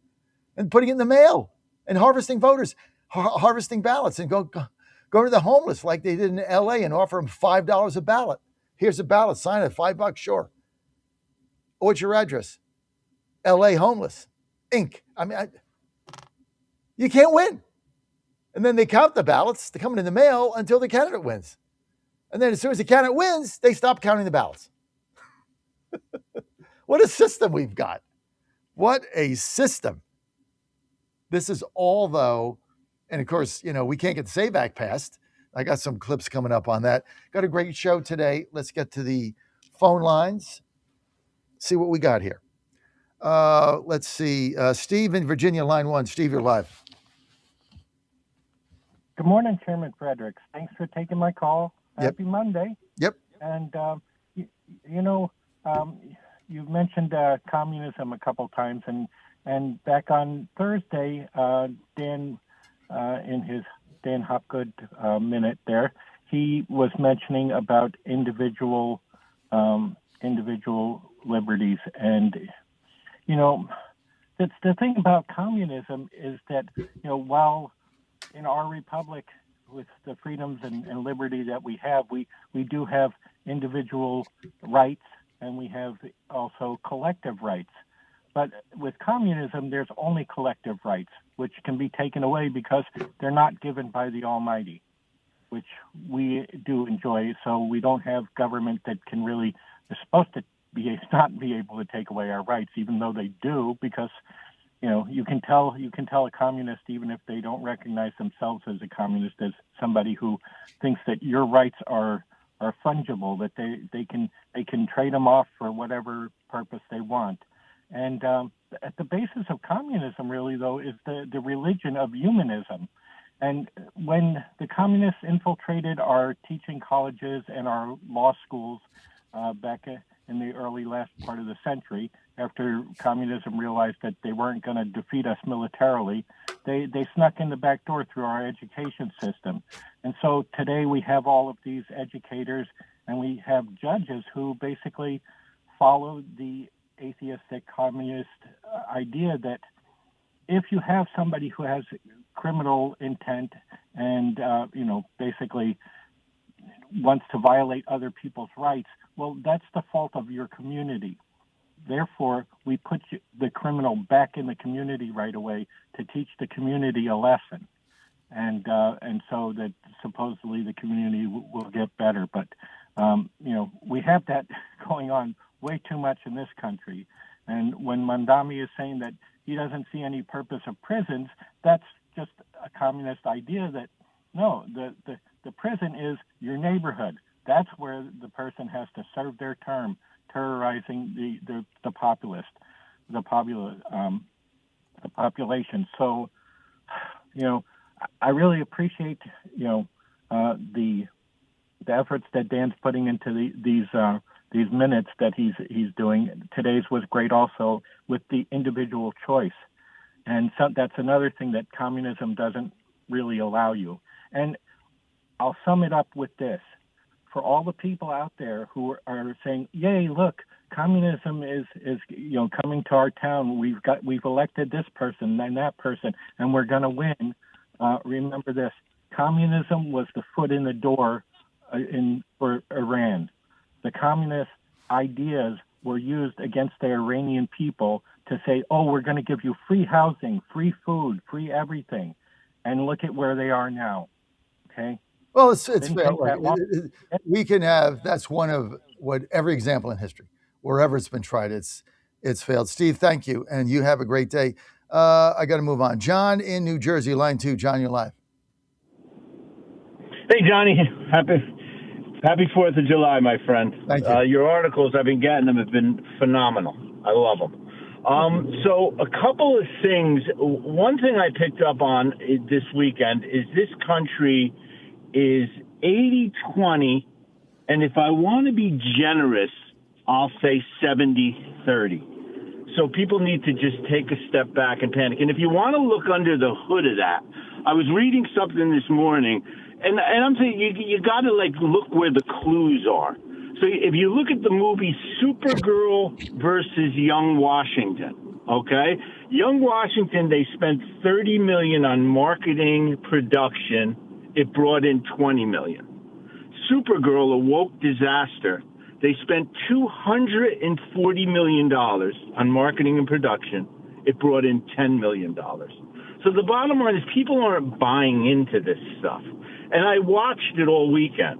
and putting it in the mail, and harvesting voters, harvesting ballots, and go to the homeless like they did in L.A. and offer them $5 a ballot. Here's a ballot, sign it, $5, sure. What's your address? L.A. Homeless, Inc. You can't win. And then they count the ballots, they're coming in the mail until the candidate wins. And then as soon as the candidate wins, they stop counting the ballots. What a system we've got. What a system. This is all, though, and of course, we can't get the Save Act passed. I got some clips coming up on that. Got a great show today. Let's get to the phone lines. See what we got here. Let's see. Steve in Virginia, line 1. Steve, you're live. Good morning, Chairman Fredericks. Thanks for taking my call. Happy Monday. Yep. And, you've mentioned communism a couple times, and back on Thursday, Dan, in his Dan Hopgood minute there, he was mentioning about individual liberties. And, the thing about communism is that, while in our republic, with the freedoms and liberty that we have, we do have individual rights, and we have also collective rights. But with communism, there's only collective rights, which can be taken away because they're not given by the Almighty, which we do enjoy. So we don't have government that can really, is supposed to not be able to take away our rights, even though they do, because you can tell a communist, even if they don't recognize themselves as a communist, as somebody who thinks that your rights are fungible, that they can trade them off for whatever purpose they want. And at the basis of communism, really, though, is the religion of humanism. And when the communists infiltrated our teaching colleges and our law schools back in the early last part of the century, after communism realized that they weren't going to defeat us militarily, they snuck in the back door through our education system. And so today we have all of these educators, and we have judges who basically follow the atheistic communist idea that if you have somebody who has criminal intent and, basically wants to violate other people's rights, well, that's the fault of your community. Therefore, we put the criminal back in the community right away to teach the community a lesson, and so that supposedly the community will get better. But we have that going on way too much in this country. And when Mandami is saying that he doesn't see any purpose of prisons, that's just a communist idea that no, the prison is your neighborhood. That's where the person has to serve their term, terrorizing the population. So, I really appreciate the efforts that Dan's putting into these minutes that he's doing. Today's was great also with the individual choice, and so that's another thing that communism doesn't really allow you. And I'll sum it up with this. For all the people out there who are saying, "Yay, look, communism is coming to our town. We've elected this person and that person, and we're going to win." Remember this: communism was the foot in the door for Iran. The communist ideas were used against the Iranian people to say, "Oh, we're going to give you free housing, free food, free everything," and look at where they are now. Okay. Well, it's failed. We can have, that's one of every example in history, wherever it's been tried, it's failed. Steve, thank you, and you have a great day. I got to move on. John in New Jersey, line 2. John, you're live. Hey, Johnny, happy 4th of July, my friend. Thank you. Your articles, I've been getting them, have been phenomenal. I love them. So a couple of things. One thing I picked up on this weekend is this country is 80-20, and if I want to be generous, I'll say 70-30. So people need to just take a step back and panic. And if you want to look under the hood of that, I was reading something this morning, and I'm saying you got to look where the clues are. So if you look at the movie Supergirl versus Young Washington, okay? Young Washington, they spent $30 million on marketing, production. It brought in $20 million. Supergirl, a woke disaster, they spent $240 million on marketing and production. It brought in $10 million. So the bottom line is people aren't buying into this stuff. And I watched it all weekend.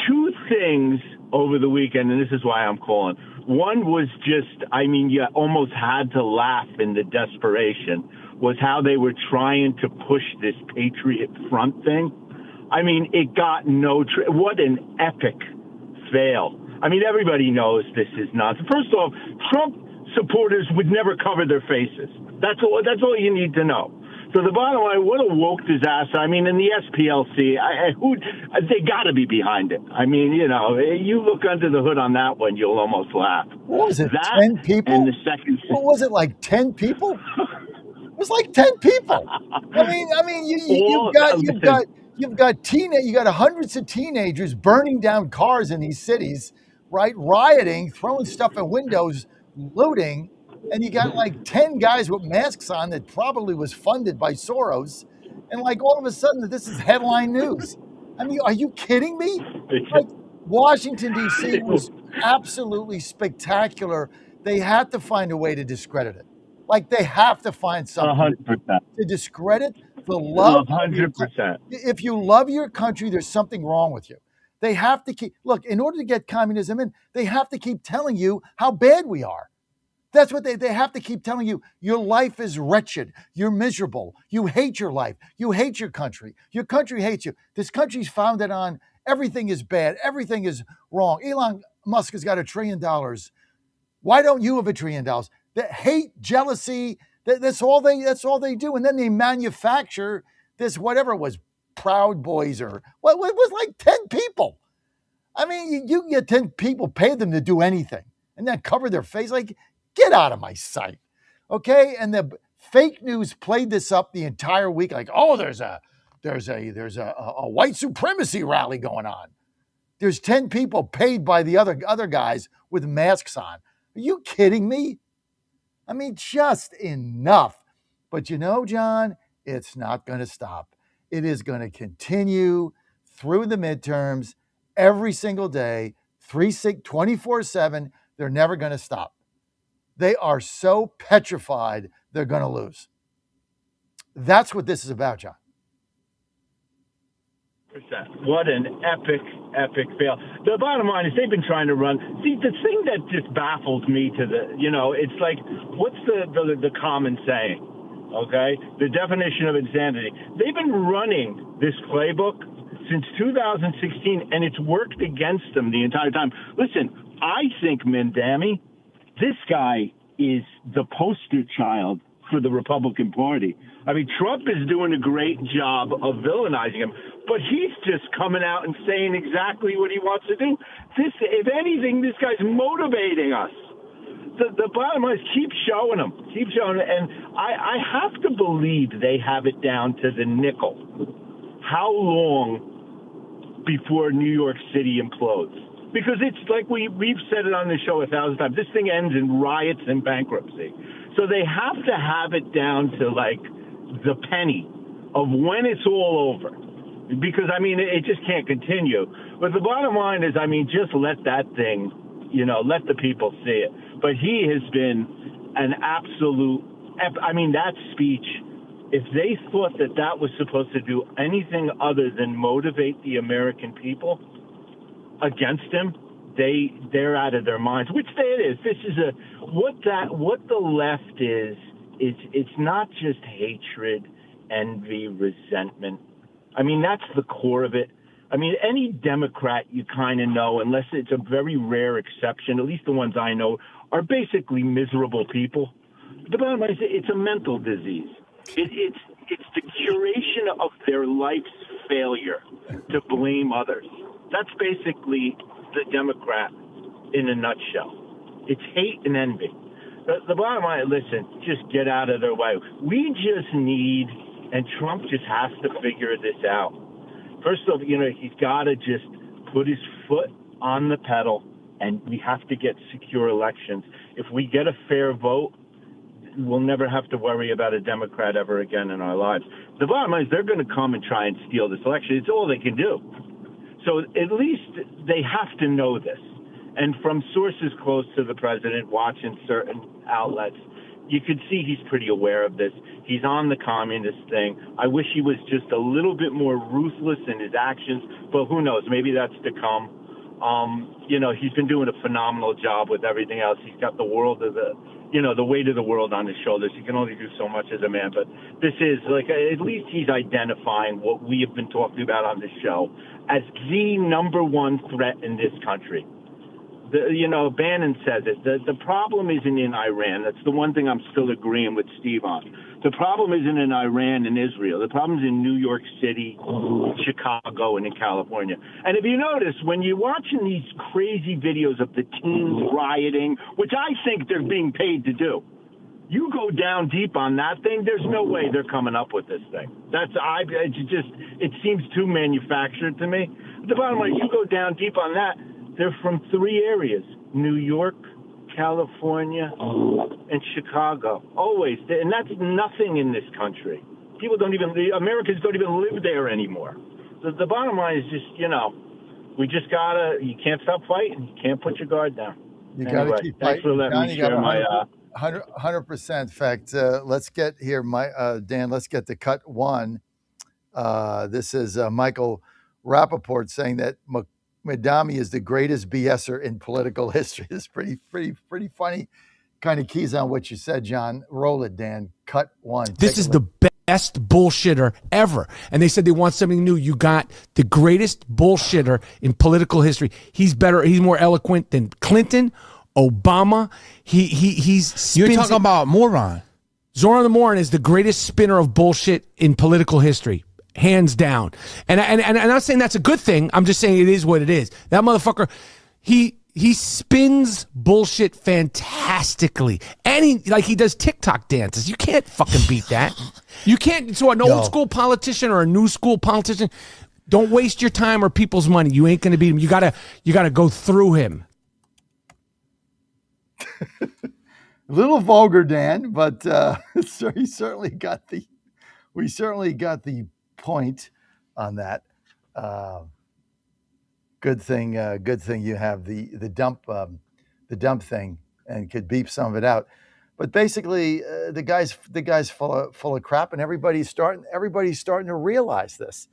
Two things over the weekend, and this is why I'm calling. One was you almost had to laugh in the desperation, was how they were trying to push this Patriot Front thing. It got what an epic fail. Everybody knows this is nonsense. First off, Trump supporters would never cover their faces. That's all you need to know. So the bottom line, what a woke disaster. I mean, in the SPLC, they got to be behind it. I mean, you look under the hood on that one, you'll almost laugh. What was it, that 10 people? And the second... What was it, like 10 people? It was like 10 people. I mean, you've got hundreds of teenagers burning down cars in these cities, right? Rioting, throwing stuff at windows, looting. And you got like 10 guys with masks on that probably was funded by Soros. And like all of a sudden, this is headline news. I mean, are you kidding me? Like Washington, D.C. was absolutely spectacular. They had to find a way to discredit it. Like they have to find something 100%. to discredit the love. 100%. If you love your country, there's something wrong with you. They have to look, in order to get communism in, they have to keep telling you how bad we are. That's what they have to keep telling you. Your life is wretched. You're miserable. You hate your life. You hate your country. Your country hates you. This country's founded on everything is bad. Everything is wrong. Elon Musk has got $1 trillion. Why don't you have $1 trillion? That hate, jealousy, that's all they do. And then they manufacture this, whatever it was, Proud Boys or what it was, like 10 people. I mean, you can get 10 people, pay them to do anything and then cover their face. Like, get out of my sight. Okay. And the fake news played this up the entire week. Like, oh, there's a white supremacy rally going on. There's 10 people paid by the other guys with masks on. Are you kidding me? I mean, just enough. But John, it's not going to stop. It is going to continue through the midterms every single day, 24/7. They're never going to stop. They are so petrified they're going to lose. That's what this is about, John. What an epic fail. The bottom line is they've been trying to run. See, the thing that just baffles me it's like, what's the common saying? Okay? The definition of insanity. They've been running this playbook since 2016, and it's worked against them the entire time. Listen, I think, Mindami, this guy is the poster child for the Republican Party. I mean, Trump is doing a great job of villainizing him, but he's just coming out and saying exactly what he wants to do. If anything, this guy's motivating us. The bottom line is keep showing them. And I have to believe they have it down to the nickel. How long before New York City implodes? Because it's like we've said it on the show 1,000 times. This thing ends in riots and bankruptcy. So they have to have it down to like the penny of when it's all over. Because, I mean, it just can't continue. But the bottom line is, I mean, just let that thing, let the people see it. But he has been an absolute, that speech, if they thought that was supposed to do anything other than motivate the American people against him, they're out of their minds, which it is. This is what the left is it's not just hatred, envy, resentment. I mean, that's the core of it. I mean, any Democrat you kind of know, unless it's a very rare exception, at least the ones I know, are basically miserable people. The bottom line is it's a mental disease. It's the curation of their life's failure to blame others. That's basically the Democrat in a nutshell. It's hate and envy. The bottom line, listen, just get out of their way. We just need, and Trump just has to figure this out. First off, he's got to just put his foot on the pedal, and we have to get secure elections. If we get a fair vote, we'll never have to worry about a Democrat ever again in our lives. The bottom line is they're going to come and try and steal this election. It's all they can do. So at least they have to know this. And from sources close to the president, watching certain outlets, you could see he's pretty aware of this. He's on the communist thing. I wish he was just a little bit more ruthless in his actions, but who knows? Maybe that's to come. He's been doing a phenomenal job with everything else. He's got the weight of the world on his shoulders. He can only do so much as a man, but this is at least he's identifying what we have been talking about on this show as the number one threat in this country. Bannon says it. The problem isn't in Iran. That's the one thing I'm still agreeing with Steve on. The problem isn't in Iran and Israel. The problem is in New York City, Chicago, and in California. And if you notice, when you're watching these crazy videos of the teens rioting, which I think they're being paid to do, you go down deep on that thing, there's no way they're coming up with this thing. It seems too manufactured to me. The bottom line, you go down deep on that, they're from 3 areas: New York, California, and Chicago. Always. And that's nothing in this country. Americans don't even live there anymore. The bottom line is just, you can't stop fighting. You can't put your guard down. You got to keep thanks fighting. for letting me share my... 100%. In fact, let's get here, Dan, let's get to cut one. This is Michael Rappaport saying that Madami is the greatest BSer in political history. This is pretty funny. Kind of keys on what you said, John. Roll it, Dan. Cut one. This is the best bullshitter ever. And they said they want something new. You got the greatest bullshitter in political history. He's better. He's more eloquent than Clinton, Obama. You're talking about moron. Zoran the Moron is the greatest spinner of bullshit in political history. Hands down. And I'm not saying that's a good thing. I'm just saying it is what it is. That motherfucker, he spins bullshit fantastically. And he does TikTok dances. You can't fucking beat that. You can't. So an old school politician or a new school politician, don't waste your time or people's money. You ain't going to beat him. You gotta go through him. A little vulgar, Dan, but we certainly got the point on that. Good thing you have the dump thing and could beep some of it out. But basically, the guy's full of crap, and everybody's starting to realize this.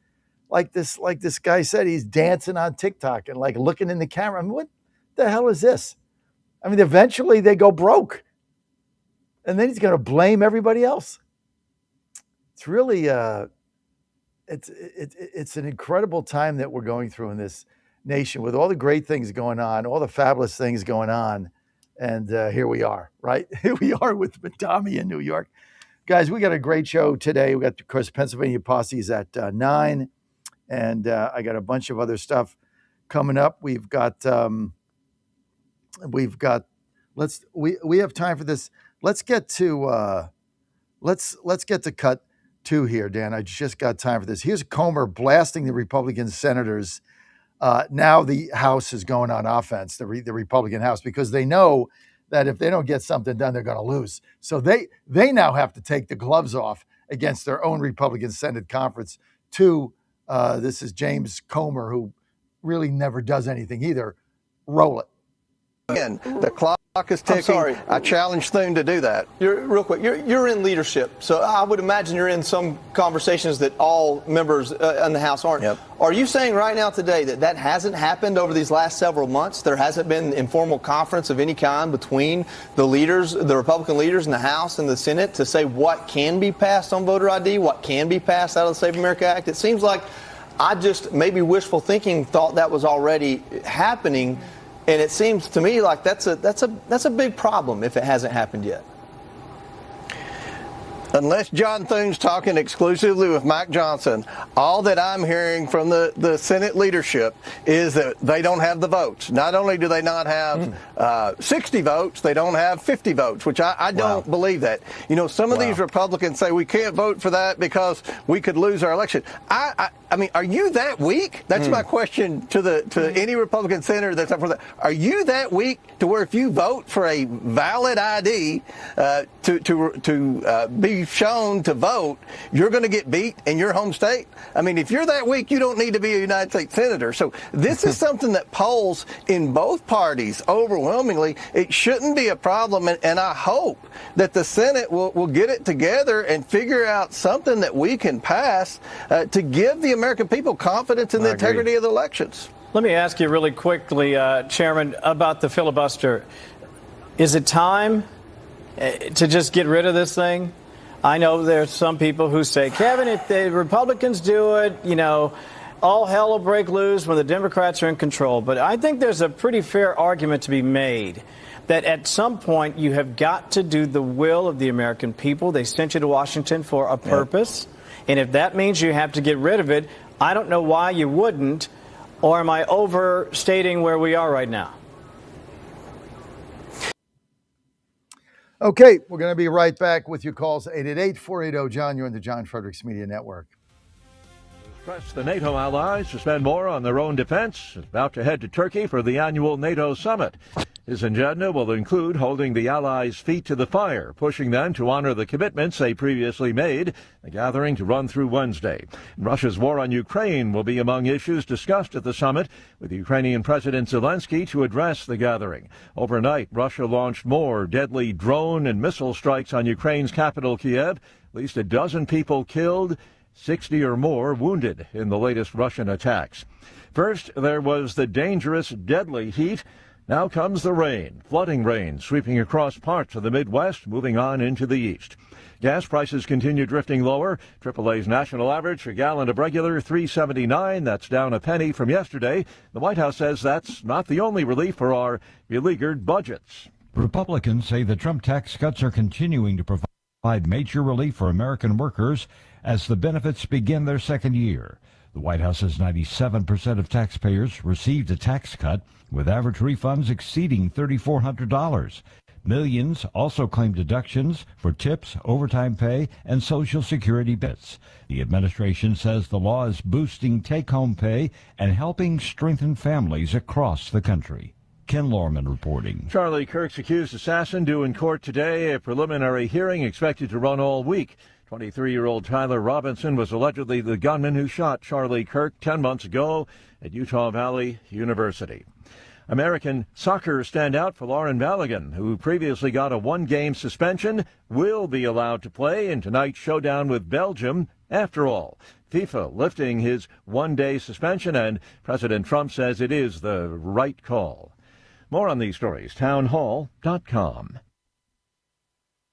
Like this guy said, he's dancing on TikTok and like looking in the camera. I mean, what the hell is this? I mean, eventually they go broke, and then he's going to blame everybody else. It's really it's an incredible time that we're going through in this nation with all the great things going on, all the fabulous things going on, and here we are, right? Here we are with Madami in New York. Guys, we got a great show today. We got, of course, Pennsylvania Posse's at 9, and I got a bunch of other stuff coming up. We have time for this. Let's get to cut 2 here, Dan. I just got time for this. Here's Comer blasting the Republican senators. Now the House is going on offense, the Republican House, because they know that if they don't get something done, they're going to lose. So they now have to take the gloves off against their own Republican Senate conference. This is James Comer, who really never does anything either. Roll it. Again, the clock is ticking. I'm sorry. I challenge Thune to do that. Real quick, you're in leadership, so I would imagine you're in some conversations that all members in the House aren't. Yep. Are you saying right now today that hasn't happened over these last several months? There hasn't been informal conference of any kind between the leaders, the Republican leaders in the House and the Senate to say what can be passed on voter ID, what can be passed out of the Save America Act? It seems like I just maybe wishful thinking thought that was already happening. And it seems to me like that's a big problem if it hasn't happened yet. Unless John Thune's talking exclusively with Mike Johnson, all that I'm hearing from the Senate leadership is that they don't have the votes. Not only do they not have 60 votes, they don't have 50 votes, which I don't believe that. You know, some of these Republicans say we can't vote for that because we could lose our election. I mean, are you that weak? That's my question to any Republican senator that's up for that. Are you that weak to where if you vote for a valid ID to be shown to vote, you're going to get beat in your home state? I mean, if you're that weak, you don't need to be a United States senator. So this is something that polls in both parties overwhelmingly. It shouldn't be a problem, and I hope that the Senate will get it together and figure out something that we can pass to give the American people confidence in the integrity of the elections. Let me ask you really quickly, Chairman, about the filibuster. Is it time to just get rid of this thing? I know there's some people who say, Kevin, if the Republicans do it, you know, all hell will break loose when the Democrats are in control. But I think there's a pretty fair argument to be made that at some point you have got to do the will of the American people. They sent you to Washington for a purpose. And if that means you have to get rid of it, I don't know why you wouldn't. Or am I overstating where we are right now? Okay, we're going to be right back with your calls. 888-480-JOHN. You're in the John Fredericks Media Network. Press the NATO allies to spend more on their own defense. About to head to Turkey for the annual NATO summit. His agenda will include holding the allies' feet to the fire, pushing them to honor the commitments they previously made, the gathering to run through Wednesday. Russia's war on Ukraine will be among issues discussed at the summit, with Ukrainian President Zelensky to address the gathering. Overnight, Russia launched more deadly drone and missile strikes on Ukraine's capital, Kiev. At least a dozen people killed, 60 or more wounded in the latest Russian attacks. First, there was the dangerous, deadly heat. Now comes the rain, flooding rain sweeping across parts of the Midwest, moving on into the east. Gas prices continue drifting lower. AAA's national average, a gallon of regular, $3.79. That's down a penny from yesterday. The White House says that's not the only relief for our beleaguered budgets. Republicans say the Trump tax cuts are continuing to provide major relief for American workers as the benefits begin their second year. The White House says 97% of taxpayers received a tax cut, with average refunds exceeding $3,400. Millions also claim deductions for tips, overtime pay, and Social Security benefits. The administration says the law is boosting take-home pay and helping strengthen families across the country. Ken Lorman reporting. Charlie Kirk's accused assassin due in court today. A preliminary hearing expected to run all week. 23-year-old Tyler Robinson was allegedly the gunman who shot Charlie Kirk 10 months ago at Utah Valley University. American soccer standout for Lauren Balogun, who previously got a one-game suspension, will be allowed to play in tonight's showdown with Belgium. After all, FIFA lifting his one-day suspension, and President Trump says it is the right call. More on these stories, townhall.com.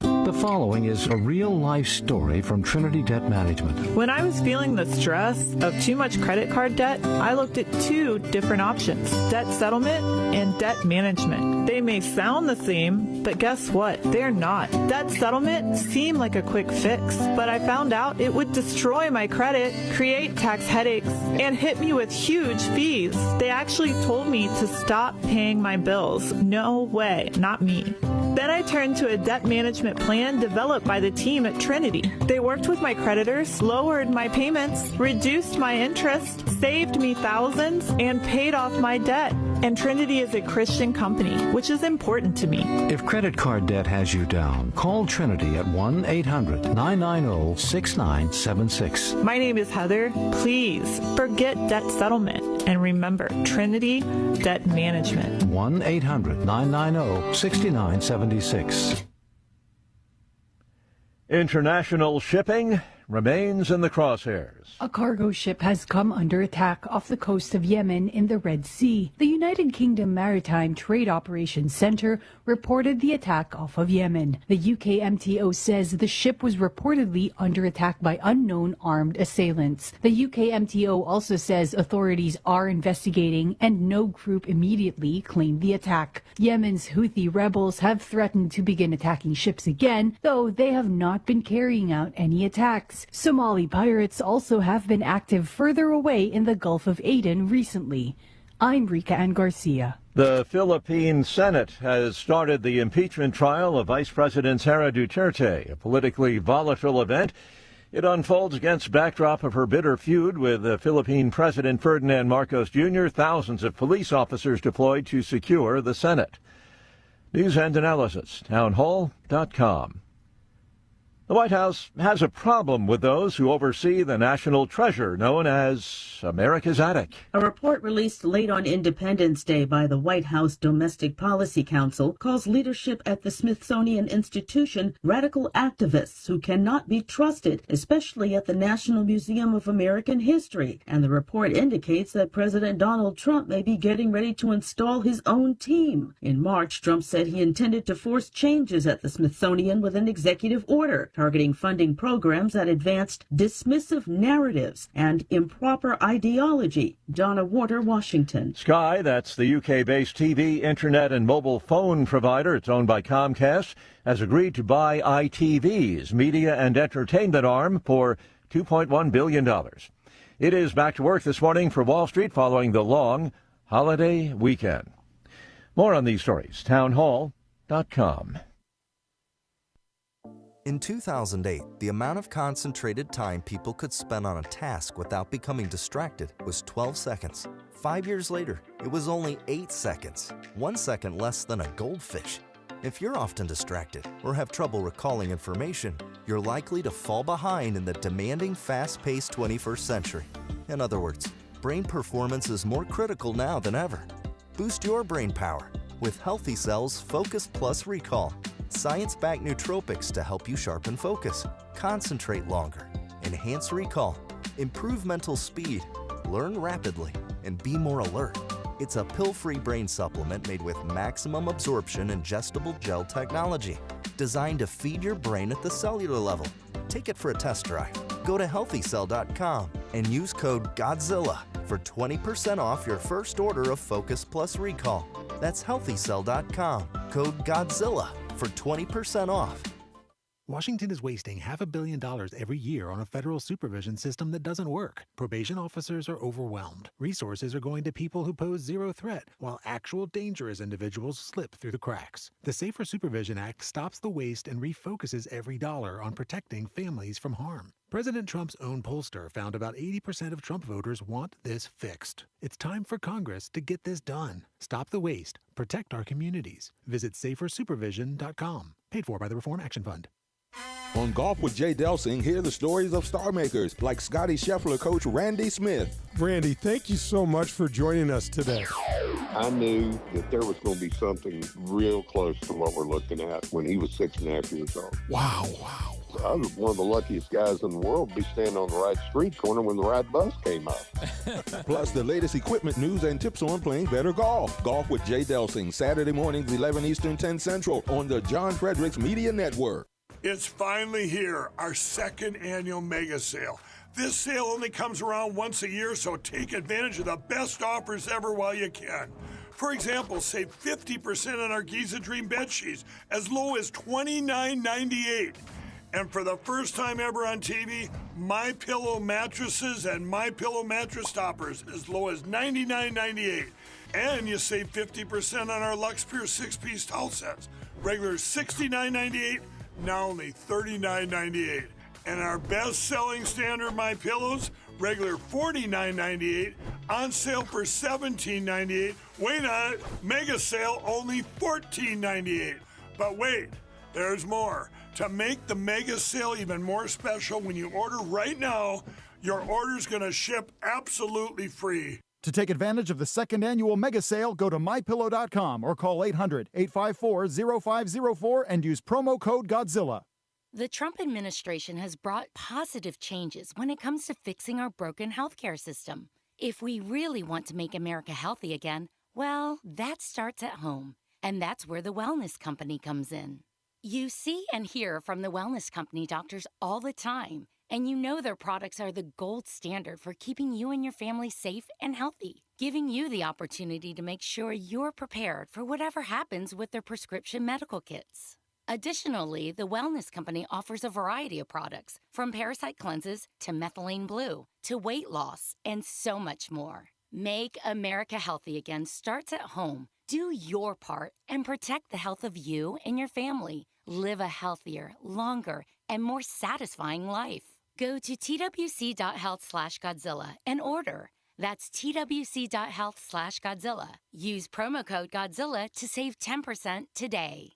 The following is a real-life story from Trinity Debt Management. When I was feeling the stress of too much credit card debt, I looked at two different options: debt settlement and debt management. They may sound the same, but guess what? They're not. Debt settlement seemed like a quick fix, but I found out it would destroy my credit, create tax headaches, and hit me with huge fees. They actually told me to stop paying my bills. No way, not me. Then I turned to a debt management plan developed by the team at Trinity. They worked with my creditors, lowered my payments, reduced my interest, saved me thousands, and paid off my debt. And Trinity is a Christian company, which is important to me. If credit card debt has you down, call Trinity at 1-800-990-6976. My name is Heather. Please forget debt settlement. And remember, Trinity Debt Management. 1-800-990-6976. International shipping remains in the crosshairs. A cargo ship has come under attack off the coast of Yemen in the Red Sea. The United Kingdom Maritime Trade Operations Center reported the attack off of Yemen. The UK MTO says the ship was reportedly under attack by unknown armed assailants. The UK MTO also says authorities are investigating and no group immediately claimed the attack. Yemen's Houthi rebels have threatened to begin attacking ships again, though they have not been carrying out any attacks. Somali pirates also have been active further away in the Gulf of Aden recently. I'm Rika Ann Garcia. The Philippine Senate has started the impeachment trial of Vice President Sara Duterte, a politically volatile event. It unfolds against backdrop of her bitter feud with Philippine President Ferdinand Marcos Jr., thousands of police officers deployed to secure the Senate. News and analysis, townhall.com. The White House has a problem with those who oversee the national treasure known as America's Attic. A report released late on Independence Day by the White House Domestic Policy Council calls leadership at the Smithsonian Institution radical activists who cannot be trusted, especially at the National Museum of American History. And the report indicates that President Donald Trump may be getting ready to install his own team. In March, Trump said he intended to force changes at the Smithsonian with an executive order. targeting funding programs that advanced dismissive narratives and improper ideology. Donna Warder, Washington. Sky, that's the UK-based TV, internet, and mobile phone provider. It's owned by Comcast, has agreed to buy ITV's media and entertainment arm for $2.1 billion. It is back to work this morning for Wall Street following the long holiday weekend. More on these stories, townhall.com. In 2008, the amount of concentrated time people could spend on a task without becoming distracted was 12 seconds. 5 years later, it was only 8 seconds, 1 second less than a goldfish. If you're often distracted or have trouble recalling information, you're likely to fall behind in the demanding, fast-paced 21st century. In other words, brain performance is more critical now than ever. Boost your brain power with Healthy Cell's Focus Plus Recall. Science-backed nootropics to help you sharpen focus, concentrate longer, enhance recall, improve mental speed, learn rapidly, and be more alert. It's a pill-free brain supplement made with maximum absorption ingestible gel technology, designed to feed your brain at the cellular level. Take it for a test drive. Go to healthycell.com and use code GODZILLA for 20% off your first order of Focus Plus Recall. That's healthycell.com, code GODZILLA for 20% off. Washington is wasting $500 million every year on a federal supervision system that doesn't work. Probation officers are overwhelmed. Resources are going to people who pose zero threat, while actual dangerous individuals slip through the cracks. The Safer Supervision Act stops the waste and refocuses every dollar on protecting families from harm. President Trump's own pollster found about 80% of Trump voters want this fixed. It's time for Congress to get this done. Stop the waste. Protect our communities. Visit safersupervision.com. Paid for by the Reform Action Fund. On Golf with Jay Delsing, hear the stories of star makers like Scotty Scheffler coach Randy Smith. Randy, thank you so much for joining us today. I knew that there was going to be something real close to what we're looking at when he was 6.5 years old. Wow. I was one of the luckiest guys in the world to be standing on the right street corner when the right bus came up. Plus the latest equipment news and tips on playing better golf. Golf with Jay Delsing, Saturday mornings, 11 Eastern, 10 Central on the John Fredericks Media Network. It's finally here, our second annual mega sale. This sale only comes around once a year, so take advantage of the best offers ever while you can. For example, save 50% on our Giza Dream bed sheets, as low as $29.98. And for the first time ever on TV, MyPillow mattresses and MyPillow mattress toppers as low as $99.98. And you save 50% on our Lux Pure 6-piece towel sets. Regular $69.98, now only $39.98. And our best-selling standard MyPillows, regular $49.98, on sale for $17.98. Wait on it, mega sale only $14.98. But wait, there's more. To make the mega sale even more special, when you order right now, your order's going to ship absolutely free. To take advantage of the second annual mega sale, go to MyPillow.com or call 800-854-0504 and use promo code GODZILLA. The Trump administration has brought positive changes when it comes to fixing our broken healthcare system. If we really want to make America healthy again, well, that starts at home. And that's where the Wellness Company comes in. You see and hear from the Wellness Company doctors all the time, and you know their products are the gold standard for keeping you and your family safe and healthy, giving you the opportunity to make sure you're prepared for whatever happens with their prescription medical kits. Additionally, the Wellness Company offers a variety of products, from parasite cleanses to methylene blue to weight loss and so much more. Make America healthy again starts at home. Do your part and protect the health of you and your family. Live a healthier, longer, and more satisfying life. Go to twc.health/Godzilla and order. That's twc.health/Godzilla. Use promo code Godzilla to save 10% today.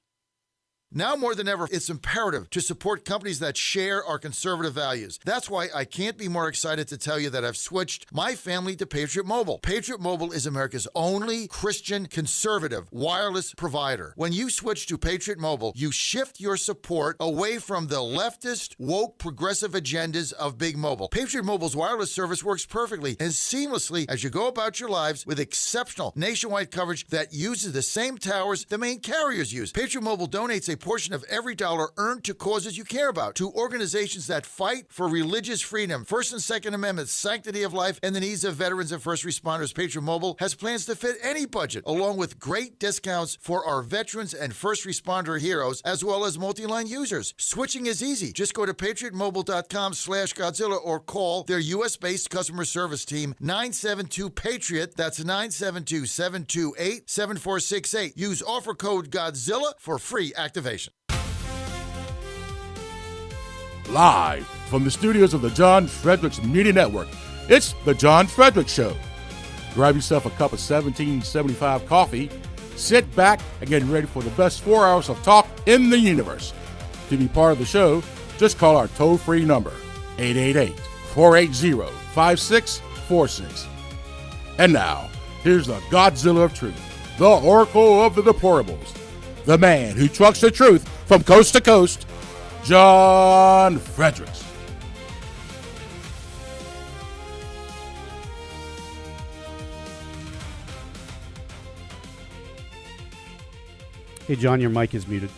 Now more than ever, it's imperative to support companies that share our conservative values. That's why I can't be more excited to tell you that I've switched my family to Patriot Mobile. Patriot Mobile is America's only Christian conservative wireless provider. When you switch to Patriot Mobile, you shift your support away from the leftist, woke, progressive agendas of Big Mobile. Patriot Mobile's wireless service works perfectly and seamlessly as you go about your lives with exceptional nationwide coverage that uses the same towers the main carriers use. Patriot Mobile donates a portion of every dollar earned to causes you care about, to organizations that fight for religious freedom, First and Second Amendments, sanctity of life, and the needs of veterans and first responders. Patriot Mobile has plans to fit any budget, along with great discounts for our veterans and first responder heroes, as well as multi-line users. Switching is easy. Just go to patriotmobile.com/Godzilla or call their U.S.-based customer service team, 972-PATRIOT. That's 972-728-7468. Use offer code Godzilla for free activation. Live from the studios of the John Fredericks Media Network, it's The John Fredericks Show. Grab yourself a cup of 1775 coffee, sit back, and get ready for the best 4 hours of talk in the universe. To be part of the show, just call our toll-free number, 888-480-5646. And now, here's the Godzilla of Truth, the Oracle of the Deplorables, the man who trucks the truth from coast to coast, John Fredericks. Hey, John, your mic is muted.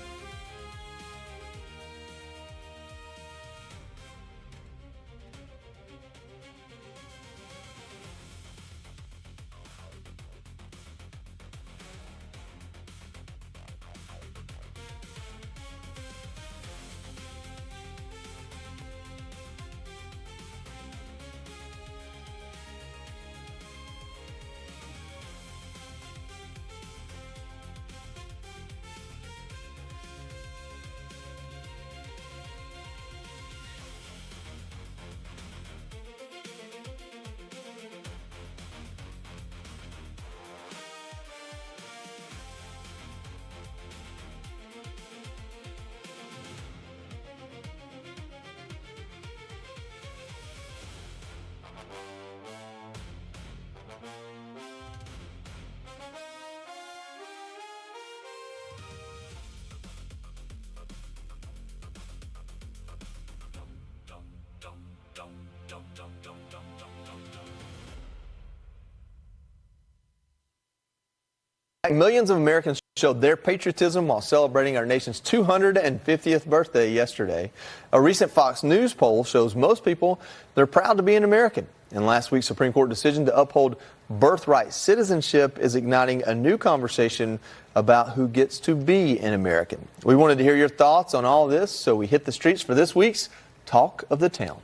Millions of Americans showed their patriotism while celebrating our nation's 250th birthday yesterday. A recent Fox News poll shows most people they're proud to be an American. And last week's Supreme Court decision to uphold birthright citizenship is igniting a new conversation about who gets to be an American. We wanted to hear your thoughts on all of this, so we hit the streets for this week's Talk of the Town.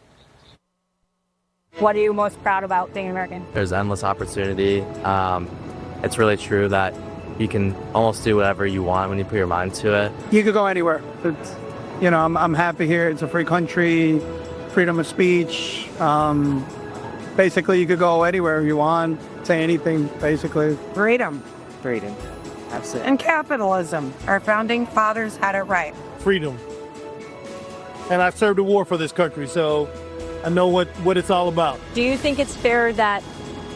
What are you most proud about being American? There's endless opportunity. It's really true that you can almost do whatever you want when you put your mind to it. You could go anywhere. It's, I'm happy here. It's a free country, freedom of speech. Basically, you could go anywhere you want, say anything, basically. Freedom. Absolutely. And capitalism. Our founding fathers had it right. Freedom. And I've served a war for this country, so I know what it's all about. Do you think it's fair that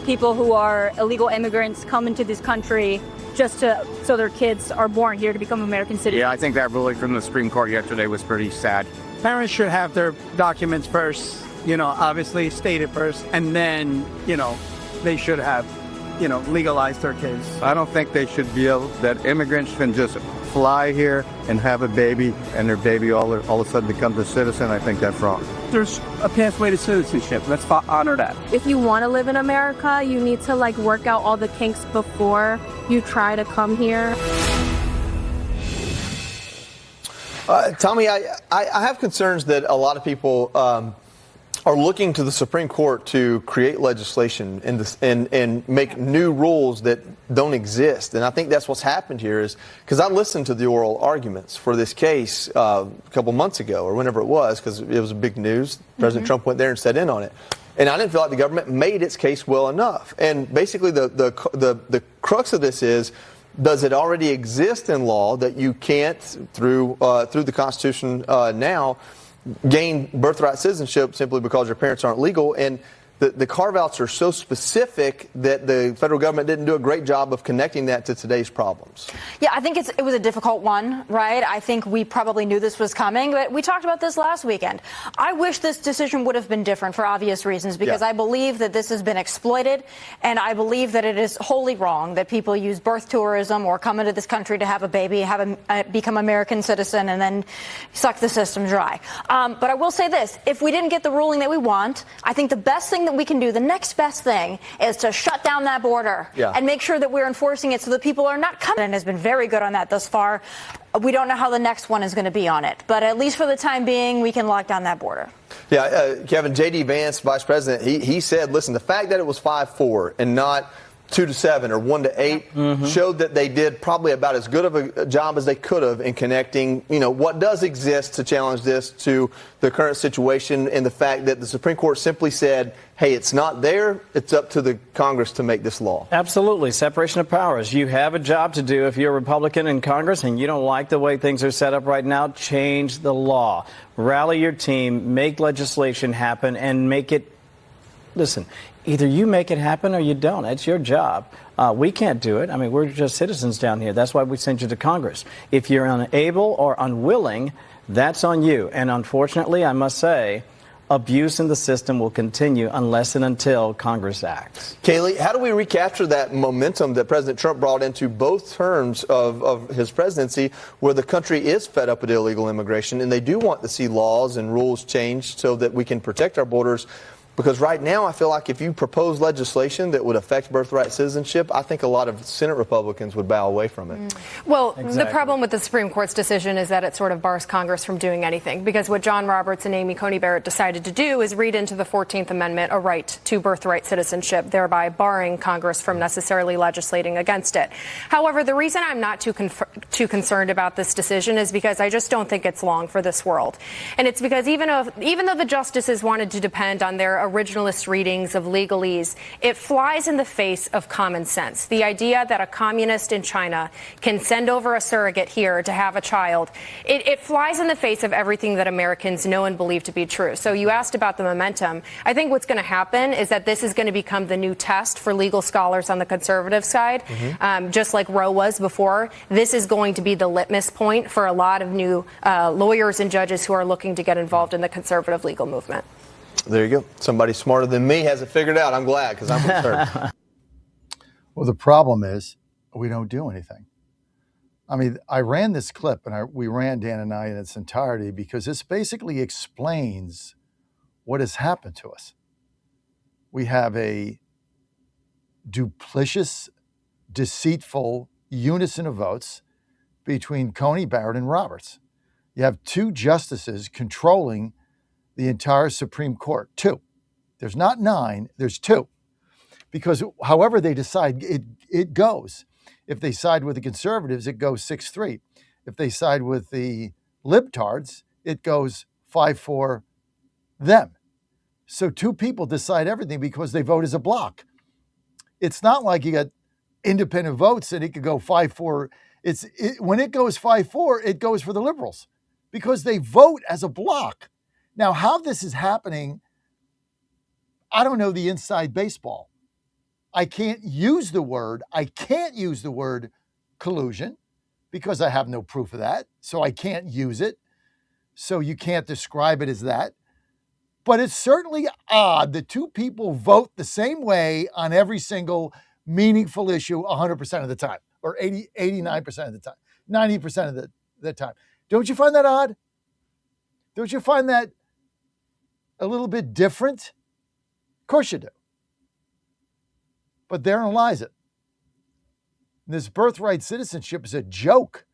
people who are illegal immigrants come into this country just so their kids are born here to become American citizens? Yeah, I think that ruling from the Supreme Court yesterday was pretty sad. Parents should have their documents first, obviously stated first, and then, they should have, legalized their kids. I don't think they should be able, that immigrants can just fly here and have a baby, and their baby all of a sudden becomes a citizen. I think that's wrong. There's a pathway to citizenship. Let's honor that. If you want to live in America, you need to work out all the kinks before you try to come here. Tommy, I have concerns that a lot of people are looking to the Supreme Court to create legislation and make new rules that don't exist. And I think that's what's happened here is because I listened to the oral arguments for this case a couple months ago or whenever it was, because it was big news. President Trump went there and sat in on it. And I didn't feel like the government made its case well enough. And basically the crux of this is, does it already exist in law that you can't, through the Constitution now, gain birthright citizenship simply because your parents aren't legal? And the carve-outs are so specific that the federal government didn't do a great job of connecting that to today's problems. Yeah, I think it was a difficult one, right? I think we probably knew this was coming, but we talked about this last weekend. I wish this decision would have been different for obvious reasons, because I believe that this has been exploited, and I believe that it is wholly wrong that people use birth tourism or come into this country to have a baby, become American citizen, and then suck the system dry. But I will say this, if we didn't get the ruling that we want, I think the best thing that we can do, the next best thing, is to shut down that border and make sure that we're enforcing it so that people are not coming. And has been very good on that thus far. We don't know how the next one is going to be on it, but at least for the time being, we can lock down that border. Yeah, Kevin, J.D. Vance, Vice President, he said, listen, the fact that it was 5-4 and not 2-7 or 1-8 showed that they did probably about as good of a job as they could have in connecting, what does exist to challenge this to the current situation, and the fact that the Supreme Court simply said, hey, it's not there. It's up to the Congress to make this law. Absolutely. Separation of powers. You have a job to do if you're a Republican in Congress and you don't like the way things are set up right now. Change the law. Rally your team, make legislation happen, and make it. Listen, either you make it happen or you don't. It's your job. We can't do it. I mean, we're just citizens down here. That's why we sent you to Congress. If you're unable or unwilling, that's on you. And unfortunately, I must say, abuse in the system will continue unless and until Congress acts. Kaylee, how do we recapture that momentum that President Trump brought into both terms of his presidency, where the country is fed up with illegal immigration and they do want to see laws and rules changed so that we can protect our borders? Because right now, I feel like if you propose legislation that would affect birthright citizenship, I think a lot of Senate Republicans would bow away from it. Well, the problem with the Supreme Court's decision is that it sort of bars Congress from doing anything, because what John Roberts and Amy Coney Barrett decided to do is read into the 14th Amendment a right to birthright citizenship, thereby barring Congress from necessarily legislating against it. However, the reason I'm not too concerned about this decision is because I just don't think it's long for this world. And it's because even though the justices wanted to depend on their originalist readings of legalese, it flies in the face of common sense. The idea that a communist in China can send over a surrogate here to have a child, it flies in the face of everything that Americans know and believe to be true. So you asked about the momentum. I think what's going to happen is that this is going to become the new test for legal scholars on the conservative side, just like Roe was before. This is going to be the litmus point for a lot of new lawyers and judges who are looking to get involved in the conservative legal movement. There you go. Somebody smarter than me has it figured out. I'm glad, because I'm concerned. Well, the problem is we don't do anything. I mean, I ran this clip, and we ran, Dan and I, in its entirety, because this basically explains what has happened to us. We have a duplicitous, deceitful unison of votes between Coney Barrett and Roberts. You have two justices controlling the entire Supreme Court. Two. There's not 9, there's 2. Because however they decide, it goes. If they side with the conservatives, it goes 6-3. If they side with the libtards, it goes 5-4 them. So 2 people decide everything because they vote as a block. It's not like you got independent votes and it could go 5-4. When it goes 5-4, it goes for the liberals because they vote as a block. Now, how this is happening, I don't know the inside baseball. I can't use the word collusion because I have no proof of that. So I can't use it. So you can't describe it as that. But it's certainly odd that 2 people vote the same way on every single meaningful issue 100% of the time, or 89% of the time, 90% of the time. Don't you find that odd? Don't you find that a little bit different? Of course you do. But therein lies it. This birthright citizenship is a joke.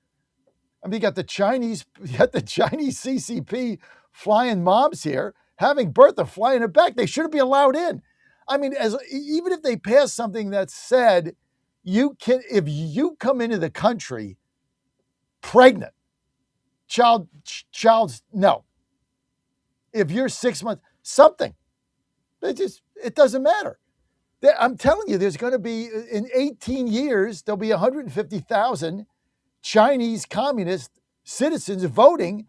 I mean, you got the Chinese CCP flying mobs here, having birth flying it back. They shouldn't be allowed in. I mean, even if they pass something that said if you come into the country pregnant, child's no. If you're 6 months, something. It doesn't matter. I'm telling you, there's going to be, in 18 years, there'll be 150,000 Chinese communist citizens voting,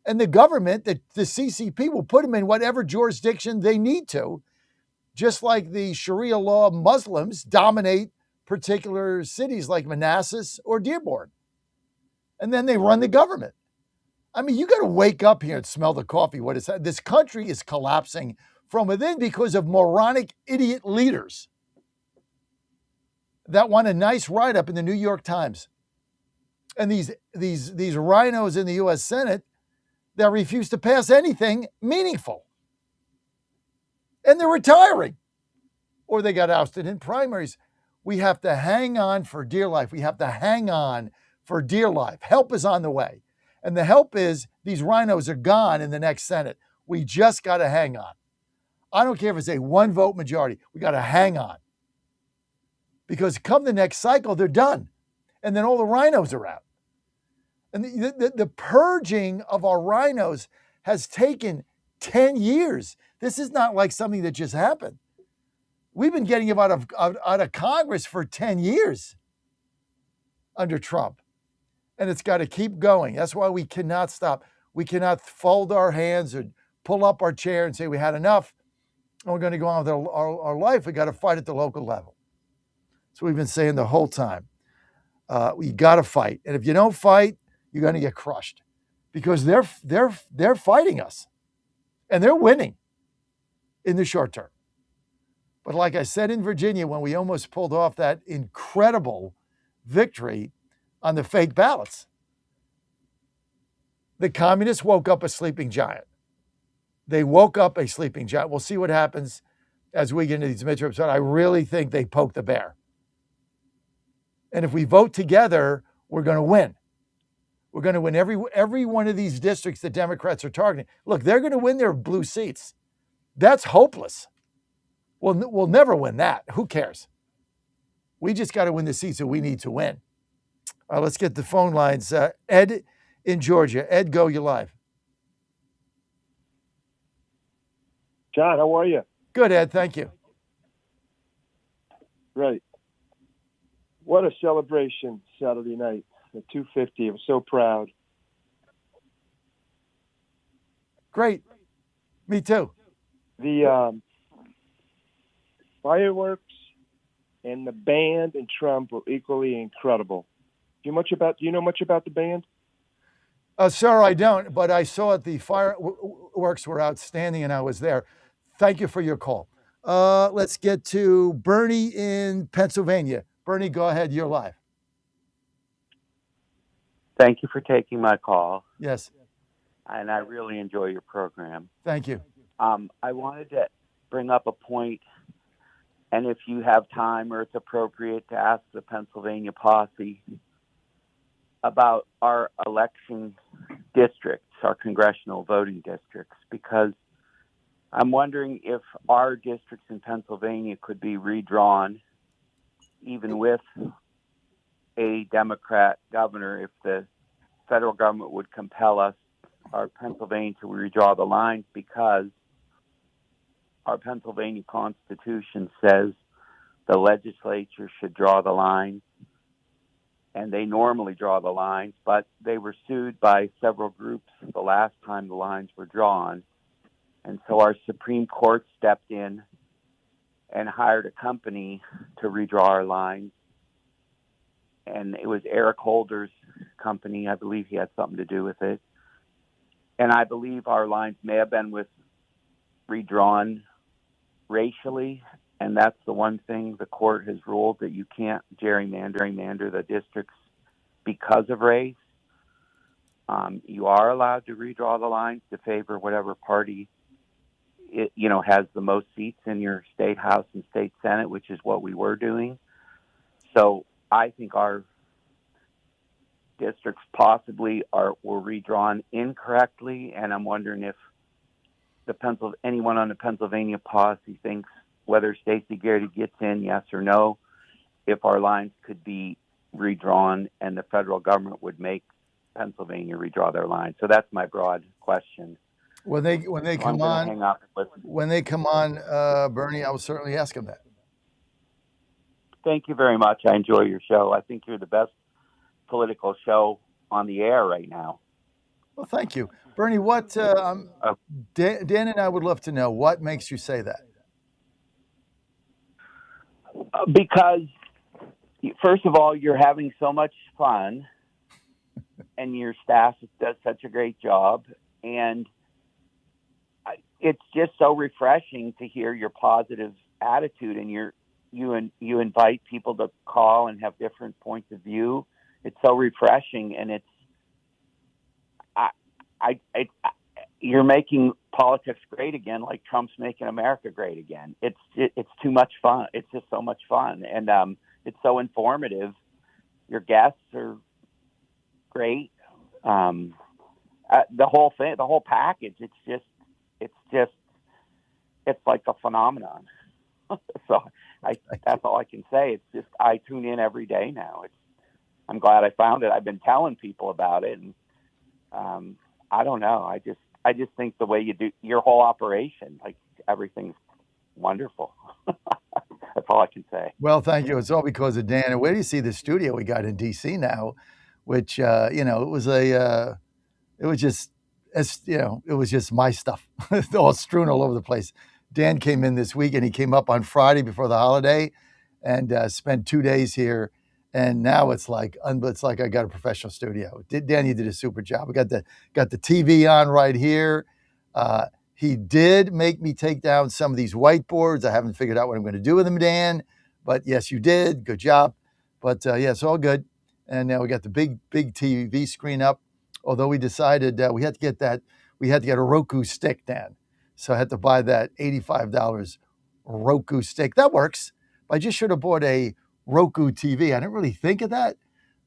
and the government, the CCP, will put them in whatever jurisdiction they need to. just like the Sharia law Muslims dominate particular cities like Manassas or Dearborn. And then they run the government. I mean, you got to wake up here and smell the coffee. What is that? This country is collapsing from within because of moronic idiot leaders that want a nice write-up in the New York Times. And these rhinos in the U.S. Senate that refuse to pass anything meaningful. And they're retiring. Or they got ousted in primaries. We have to hang on for dear life. We have to hang on for dear life. Help is on the way. And the help is these rhinos are gone in the next Senate. We just got to hang on. I don't care if it's a one-vote majority. We got to hang on. Because come the next cycle, they're done. And then all the rhinos are out. And the purging of our rhinos has taken 10 years. This is not like something that just happened. We've been getting them out of Congress for 10 years under Trump. And it's got to keep going. That's why we cannot stop. We cannot fold our hands or pull up our chair and say we had enough and we're going to go on with our life. We got to fight at the local level. So we've been saying the whole time. We got to fight. And if you don't fight, you're going to get crushed because they're fighting us and they're winning in the short term. But like I said in Virginia, when we almost pulled off that incredible victory on the fake ballots, the communists woke up a sleeping giant. They woke up a sleeping giant. We'll see what happens as we get into these midterms, but I really think they poked the bear. And if we vote together, we're going to win. We're going to win every one of these districts that Democrats are targeting. Look, they're going to win their blue seats. That's hopeless. We'll never win that. Who cares? We just got to win the seats that we need to win. Let's get the phone lines. Ed in Georgia. Ed, go, you're live. John, how are you? Good, Ed. Thank you. Right. What a celebration Saturday night at 2:50. I'm so proud. Great. Me too. The fireworks and the band and Trump were equally incredible. Do you know much about the band? Sir, I don't, but I saw it. The fireworks were outstanding and I was there. Thank you for your call. Let's get to Bernie in Pennsylvania. Bernie, go ahead. You're live. Thank you for taking my call. Yes. And I really enjoy your program. Thank you. I wanted to bring up a point, and if you have time or it's appropriate to ask the Pennsylvania posse about our election districts, our congressional voting districts, because I'm wondering if our districts in Pennsylvania could be redrawn even with a Democrat governor if the federal government would compel us, our Pennsylvania, to redraw the lines, because our Pennsylvania Constitution says the legislature should draw the lines, and they normally draw the lines, but they were sued by several groups the last time the lines were drawn. And so our Supreme Court stepped in and hired a company to redraw our lines. And it was Eric Holder's company. I believe he had something to do with it. And I believe our lines may have been redrawn racially. And that's the one thing the court has ruled, that you can't gerrymander the districts because of race. You are allowed to redraw the lines to favor whatever party has the most seats in your state house and state senate, which is what we were doing. So I think our districts possibly were redrawn incorrectly, and I'm wondering if anyone on the Pennsylvania policy thinks whether Stacey Garrity gets in, yes or no, if our lines could be redrawn and the federal government would make Pennsylvania redraw their lines. So that's my broad question. When they come on, Bernie, I will certainly ask him that. Thank you very much. I enjoy your show. I think you're the best political show on the air right now. Well, thank you, Bernie. What Dan and I would love to know, what makes you say that? Because, first of all, you're having so much fun, and your staff does such a great job, and it's just so refreshing to hear your positive attitude, and you invite people to call and have different points of view. It's so refreshing, and you're making politics great again, like Trump's making America great again. It's too much fun. It's just so much fun, and it's so informative. Your guests are great. The whole thing, the whole package. It's like a phenomenon. So that's all I can say. It's just I tune in every day now. I'm glad I found it. I've been telling people about it, and I don't know. I just think the way you do your whole operation, like everything's wonderful. That's all I can say. Well, thank you. It's all because of Dan. And where do you see the studio we got in DC now, which it was just my stuff, all strewn all over the place. Dan came in this week, and he came up on Friday before the holiday, and spent 2 days here. And now it's like I got a professional studio. Danny did a super job. We got the TV on right here. He did make me take down some of these whiteboards. I haven't figured out what I'm going to do with them, Dan. But yes, you did. Good job. But yeah, it's all good. And now we got the big TV screen up. Although we decided we had to get a Roku stick, Dan. So I had to buy that $85 Roku stick. That works. But I just should have bought a Roku TV. I didn't really think of that,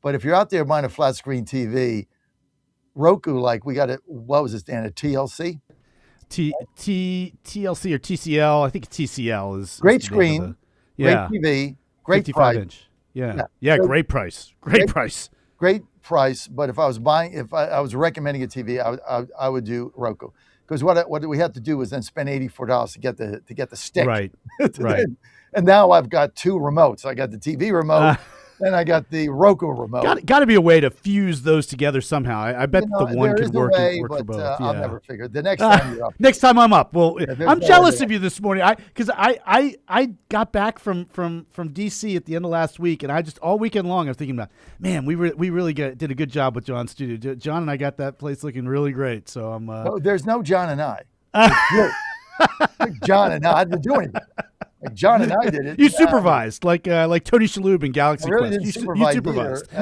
but if you're out there buying a flat screen TV, Roku, like we got it. What was this, Dan? A TLC? TLC or TCL? I think TCL is great screen, great TV, great 55 price. inch. Yeah, great price. Great price. But if I was recommending a TV, I would do Roku, because what we had to do was then spend $84 to get the stick. Right. Right. And now I've got two remotes. I got the TV remote, and I got the Roku remote. Got to be a way to fuse those together somehow. I bet the one could work for both. I'll never figure it. The next time you're up. Next time I'm up. Well, I'm jealous of you this morning. Because I got back from DC at the end of last week, and I just all weekend long I was thinking about, man, we really did a good job with John's studio. John and I got that place looking really great. So I'm. No, there's no John and I. John and I didn't do anything. Like John and I did it. You supervised, like Tony Shalhoub in Galaxy I really Quest. Didn't You supervised.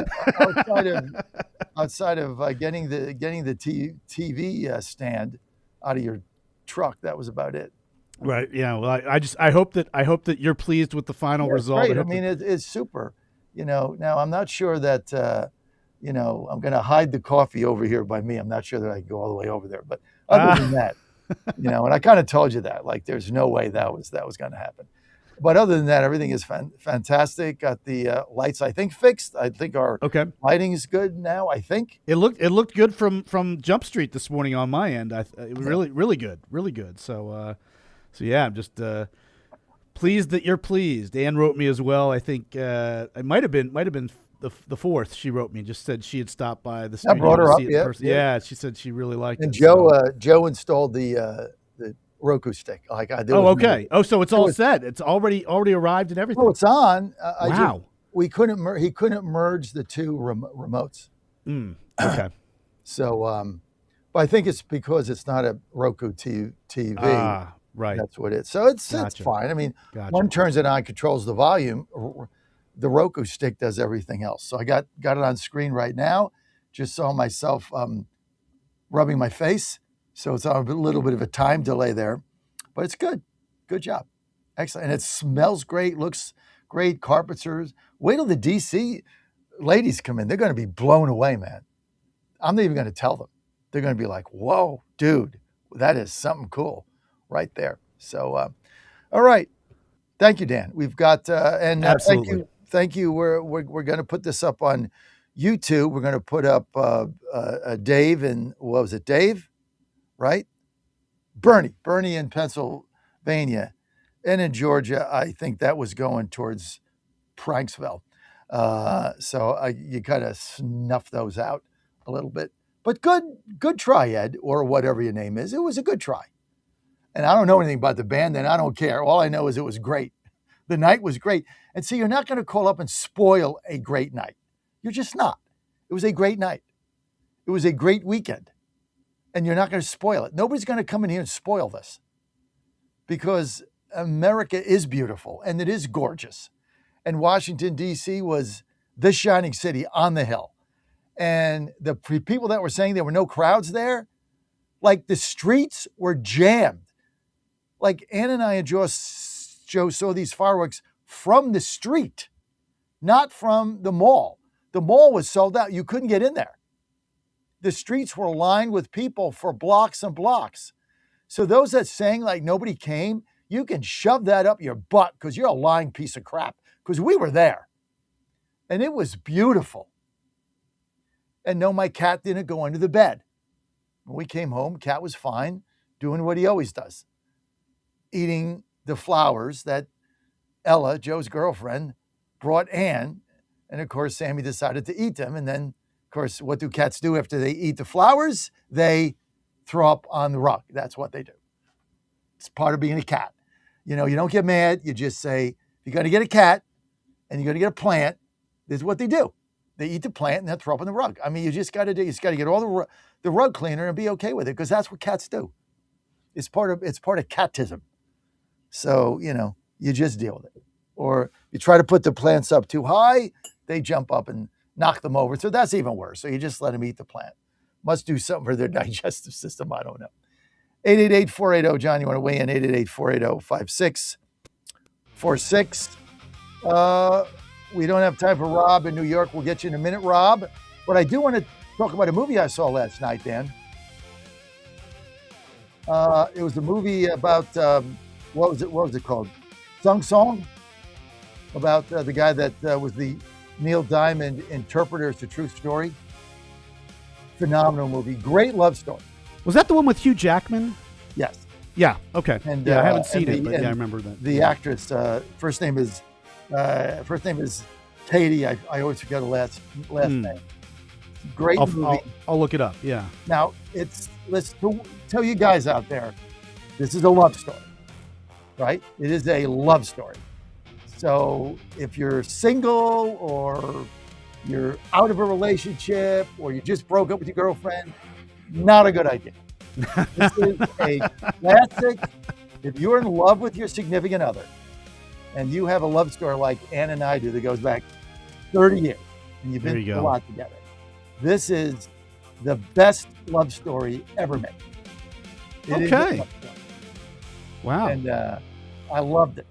outside of getting the TV stand out of your truck. That was about it. Right. Yeah. Well, I hope that you're pleased with the final result. Great. I mean, it's super. Now I'm not sure that I'm going to hide the coffee over here by me. I'm not sure that I can go all the way over there. But other than that. And I kind of told you that, like, there's no way that was going to happen. But other than that, everything is fantastic. Got the lights, I think, fixed. I think our lighting is good now. I think it looked good from Jump Street this morning on my end. It was really good. So yeah, I'm just pleased that you're pleased. Ann wrote me as well. I think it might have been the fourth. She wrote me and just said she had stopped by the studio. I brought her up. Yeah, she said she really liked it. And Joe installed the Roku stick like I did. Oh, okay. So it's all set. It's already arrived and everything. Oh, it's on. Wow. He couldn't merge the two remotes. Okay. So, but I think it's because it's not a Roku TV. Right. That's what it is. So it's fine. I mean, one turns it on, controls the volume. The Roku stick does everything else. So I got it on screen right now. Just saw myself rubbing my face. So it's on a little bit of a time delay there. But it's good. Good job. Excellent. And it smells great, looks great. Carpets are. Wait till the DC ladies come in. They're going to be blown away, man. I'm not even going to tell them. They're going to be like, whoa, dude, that is something cool right there. So, all right. Thank you, Dan. We've got, thank you. We're going to put this up on YouTube. We're going to put up Dave and what was it? Dave, right? Bernie in Pennsylvania, and in Georgia. I think that was going towards Pranksville. So you kind of snuff those out a little bit. But good try, Ed, or whatever your name is. It was a good try. And I don't know anything about the band, and I don't care. All I know is it was great. The night was great. And see, you're not going to call up and spoil a great night. You're just not. It was a great night. It was a great weekend. And you're not going to spoil it. Nobody's going to come in here and spoil this because America is beautiful and it is gorgeous. And Washington, D.C. was the shining city on the hill. And the people that were saying there were no crowds there, like the streets were jammed. Like Ann and I and Joe saw these fireworks from the street, not from the mall. The mall was sold out. You couldn't get in there. The streets were lined with people for blocks and blocks. So those that saying like nobody came, you can shove that up your butt because you're a lying piece of crap, because we were there. And it was beautiful. And no, my cat didn't go under the bed. When we came home, cat was fine, doing what he always does, eating the flowers that Ella, Joe's girlfriend, brought Ann. And of course, Sammy decided to eat them. And then, of course, what do cats do after they eat the flowers? They throw up on the rug. That's what they do. It's part of being a cat. You know, you don't get mad. You just say, if you're going to get a cat and you're going to get a plant, this is what they do. They eat the plant and then throw up on the rug. I mean, you just got to get all the rug cleaner and be okay with it, because that's what cats do. It's part of catism. So, you know, you just deal with it. Or you try to put the plants up too high, they jump up and knock them over. So that's even worse. So you just let them eat the plant. Must do something for their digestive system. I don't know. 888-480, John, you want to weigh in? 888-480-5646. We don't have time for Rob in New York. We'll get you in a minute, Rob. But I do want to talk about a movie I saw last night, Dan. It was a movie about, what was it called? Song? About the guy that was the Neil Diamond interpreter. It's a true story. Phenomenal movie. Great love story. Was that the one with Hugh Jackman? Yes. Yeah, okay. And I haven't seen it, but yeah, I remember that. The actress, first name is Katie. I always forget her last name. Great movie. I'll look it up. Yeah. Now let's tell you guys out there, this is a love story, right? It is a love story. So if you're single or you're out of a relationship or you just broke up with your girlfriend, not a good idea. This is a classic. If you're in love with your significant other and you have a love story like Ann and I do that goes back 30 years and you've been through a lot together, this is the best love story ever made. It is a love story. Wow. And I loved it.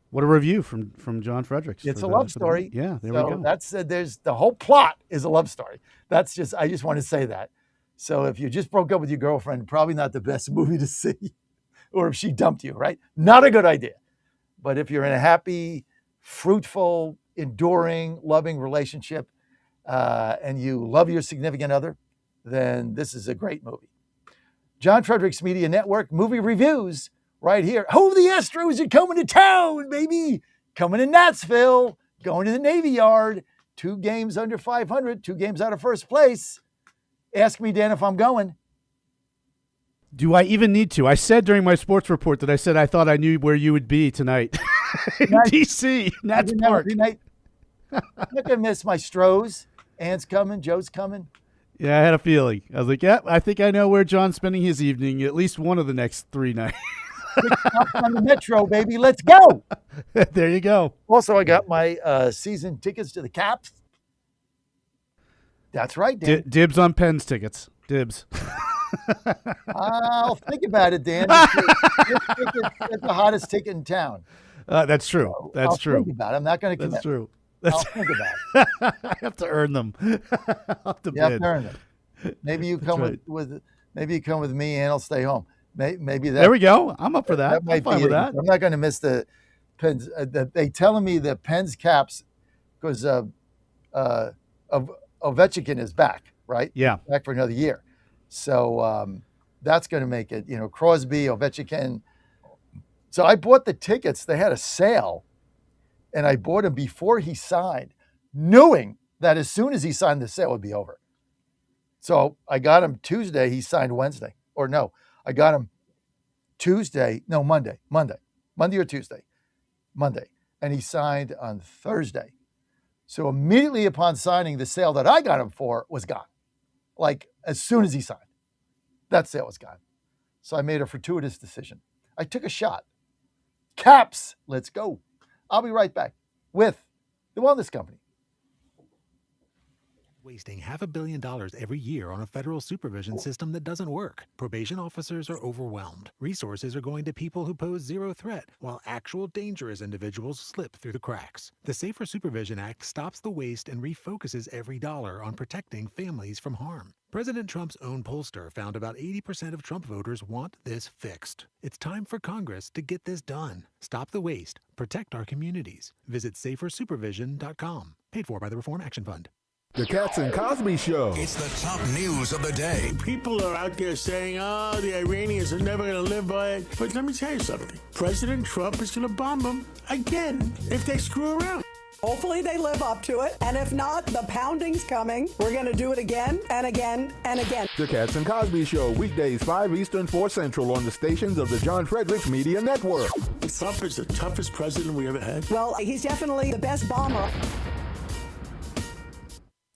What a review from John Fredericks. It's a love story. Yeah, there we go. That's there's the whole plot is a love story. I just want to say that. So if you just broke up with your girlfriend, probably not the best movie to see. Or if she dumped you, right? Not a good idea. But if you're in a happy, fruitful, enduring, loving relationship, and you love your significant other, then this is a great movie. John Fredericks Media Network movie reviews right here. Oh, the Astros are coming to town, baby. Coming to Knoxville, going to the Navy Yard. 2 games under 500, 2 games out of first place. Ask me, Dan, if I'm going. Do I even need to? I said during my sports report that I thought I knew where you would be tonight. In D.C., Nats Park. I'm not going to miss my Stros. Ann's coming. Joe's coming. Yeah, I had a feeling. I was like, yeah, I think I know where John's spending his evening, at least one of the next 3 nights. On the Metro, baby. Let's go. There you go. Also, I got my season tickets to the Caps. That's right, Dan. Dibs on Pens tickets. Dibs. I'll think about it, Dan. It's the hottest ticket in town. That's true. So That's true. I'll think about it. I'm not going to commit. That's true. I'll think about it. I have to earn them. You have to earn them. Maybe you come maybe you come with me and I'll stay home. Maybe that. There we go. I'm up for that. That might I'm fine be with it. that. I'm not going to miss the Pens. They telling me the Pens Caps because Ovechkin is back, right? Yeah, back for another year. So that's going to make it. Crosby, Ovechkin. So I bought the tickets. They had a sale, and I bought them before he signed, knowing that as soon as he signed, the sale would be over. So I got him Tuesday. He signed Wednesday. Or no, I got him Monday or Tuesday. Monday, and he signed on Thursday. So immediately upon signing, the sale that I got him for was gone. Like as soon as he signed, that sale was gone. So I made a fortuitous decision. I took a shot. Caps, let's go. I'll be right back with the Wellness Company. Wasting $500 million every year on a federal supervision system that doesn't work. Probation officers are overwhelmed. Resources are going to people who pose zero threat, while actual dangerous individuals slip through the cracks. The Safer Supervision Act stops the waste and refocuses every dollar on protecting families from harm. President Trump's own pollster found about 80% of Trump voters want this fixed. It's time for Congress to get this done. Stop the waste. Protect our communities. Visit safersupervision.com. Paid for by the Reform Action Fund. The Cats and Cosby Show. It's the top news of the day. People are out there saying, the Iranians are never going to live by it. But let me tell you something. President Trump is going to bomb them again if they screw around. Hopefully they live up to it. And if not, the pounding's coming. We're going to do it again and again and again. The Cats and Cosby Show, weekdays 5 Eastern, 4 Central on the stations of the John Fredericks Media Network. Trump is the toughest president we ever had. Well, he's definitely the best bomber.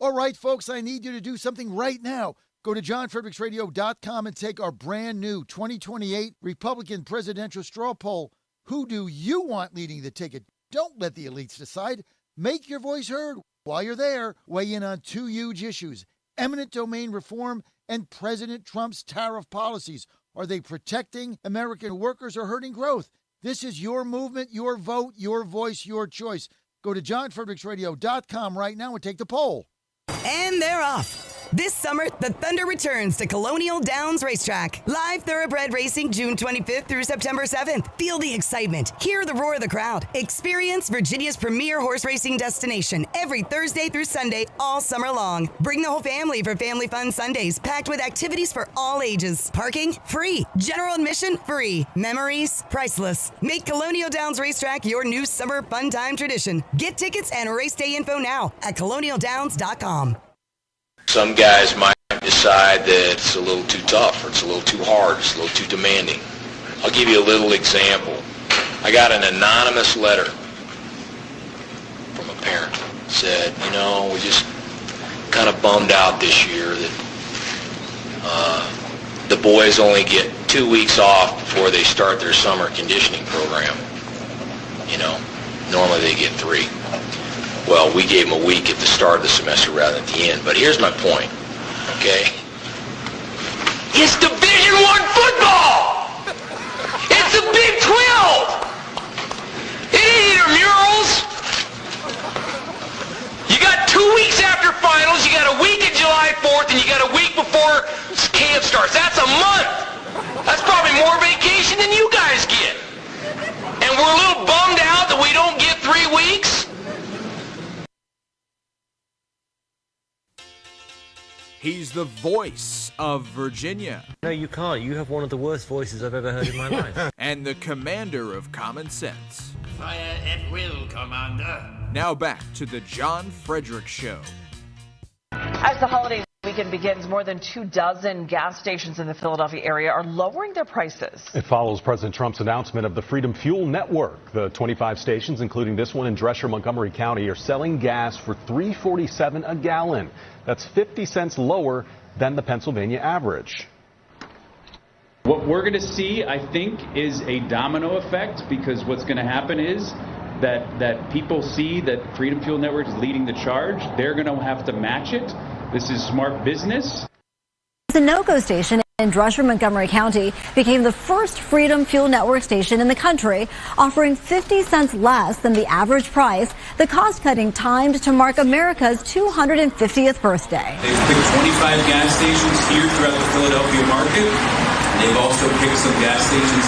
All right, folks, I need you to do something right now. Go to johnfredericksradio.com and take our brand new 2028 Republican presidential straw poll. Who do you want leading the ticket? Don't let the elites decide. Make your voice heard. While you're there, weigh in on two huge issues: eminent domain reform and President Trump's tariff policies. Are they protecting American workers or hurting growth? This is your movement, your vote, your voice, your choice. Go to johnfredericksradio.com right now and take the poll. And they're off. This summer, the Thunder returns to Colonial Downs Racetrack. Live thoroughbred racing June 25th through September 7th. Feel the excitement. Hear the roar of the crowd. Experience Virginia's premier horse racing destination every Thursday through Sunday all summer long. Bring the whole family for Family Fun Sundays, packed with activities for all ages. Parking, free. General admission, free. Memories, priceless. Make Colonial Downs Racetrack your new summer fun time tradition. Get tickets and race day info now at colonialdowns.com. Some guys might decide that it's a little too tough, or it's a little too hard, it's a little too demanding. I'll give you a little example. I got an anonymous letter from a parent. It said, we just kind of bummed out this year that the boys only get 2 weeks off before they start their summer conditioning program. Normally they get 3. Well, we gave them a week at the start of the semester rather than at the end. But here's my point, okay? It's Division I football! It's the Big 12! It ain't intramurals! You got 2 weeks after finals, you got a week at July 4th, and you got a week before camp starts. That's a month! That's probably more vacation than you guys get. And we're a little bummed out that we don't get 3 weeks? He's the voice of Virginia. No, you can't. You have one of the worst voices I've ever heard in my life. And the commander of common sense. Fire at will, Commander. Now back to the John Fredericks Show. As the holiday weekend begins, more than 24 gas stations in the Philadelphia area are lowering their prices. It follows President Trump's announcement of the Freedom Fuel Network. The 25 stations, including this one in Dresher, Montgomery County, are selling gas for $3.47 a gallon. That's 50 cents lower than the Pennsylvania average. What we're going to see, I think, is a domino effect, because what's going to happen is that people see that Freedom Fuel Network is leading the charge. They're going to have to match it. This is smart business. The NOCO station in Dresher, Montgomery County became the first Freedom Fuel Network station in the country, offering 50 cents less than the average price. The cost-cutting timed to mark America's 250th birthday. They've picked 25 gas stations here throughout the Philadelphia market. They've also picked some gas stations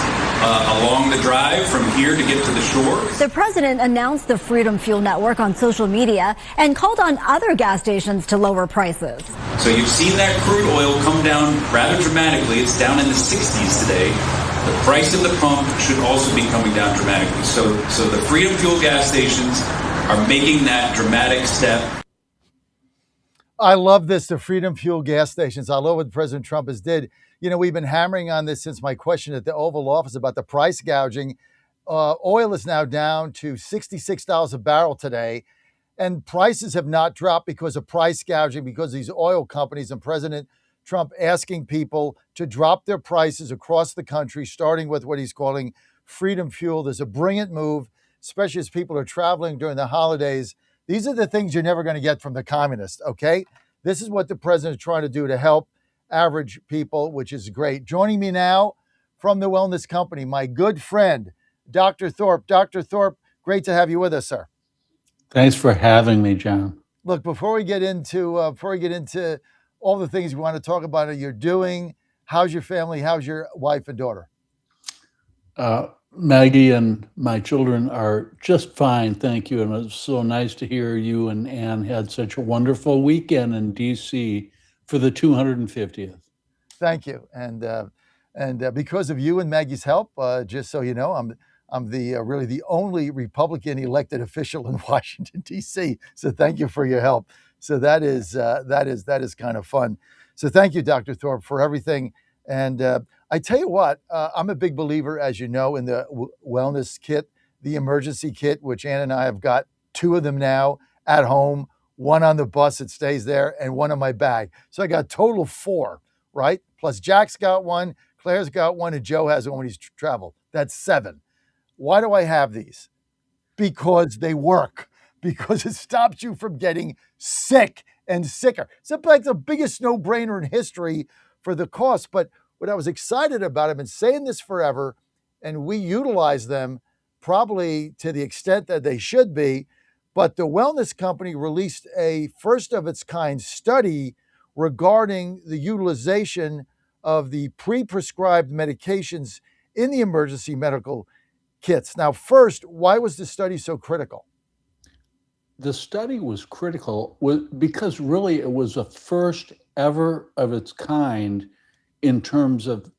along the drive from here to get to the shore. The president announced the Freedom Fuel Network on social media and called on other gas stations to lower prices. So you've seen that crude oil come down rather dramatically. It's down in the 60s today. The price of the pump should also be coming down dramatically. So the Freedom Fuel gas stations are making that dramatic step. I love this, the Freedom Fuel gas stations. I love what President Trump has did. We've been hammering on this since my question at the Oval Office about the price gouging. oil is now down to $66 a barrel today, and prices have not dropped because of price gouging, because these oil companies and President Trump asking people to drop their prices across the country, starting with what he's calling Freedom Fuel. There's a brilliant move, especially as people are traveling during the holidays. These are the things you're never going to get from the communists, okay? This is what the president is trying to do to help average people, which is great. Joining me now from the Wellness Company, my good friend, Dr. Thorpe. Dr. Thorpe, great to have you with us, sir. Thanks for having me, John. Look, before we get into all the things we want to talk about, you're doing, how's your family? How's your wife and daughter? Maggie and my children are just fine, thank you. And it was so nice to hear you and Ann had such a wonderful weekend in D.C. for the 250th. Thank you, and because of you and Maggie's help, just so you know, I'm really the only Republican elected official in Washington D.C. So thank you for your help. So that is kind of fun. So thank you, Dr. Thorpe, for everything. And I tell you what, I'm a big believer, as you know, in the wellness kit, the emergency kit, which Ann and I have got 2 of them now at home, 1 on the bus that stays there, and 1 in my bag. So I got total 4, right? Plus Jack's got 1, Claire's got 1, and Joe has 1 when he's traveled. That's 7. Why do I have these? Because they work. Because it stops you from getting sick and sicker. It's like the biggest no-brainer in history for the cost. But what I was excited about, I've been saying this forever, and we utilize them probably to the extent that they should be. But the Wellness Company released a first-of-its-kind study regarding the utilization of the pre-prescribed medications in the emergency medical kits. Now, first, why was the study so critical? The study was critical because really it was a first ever of its kind in terms of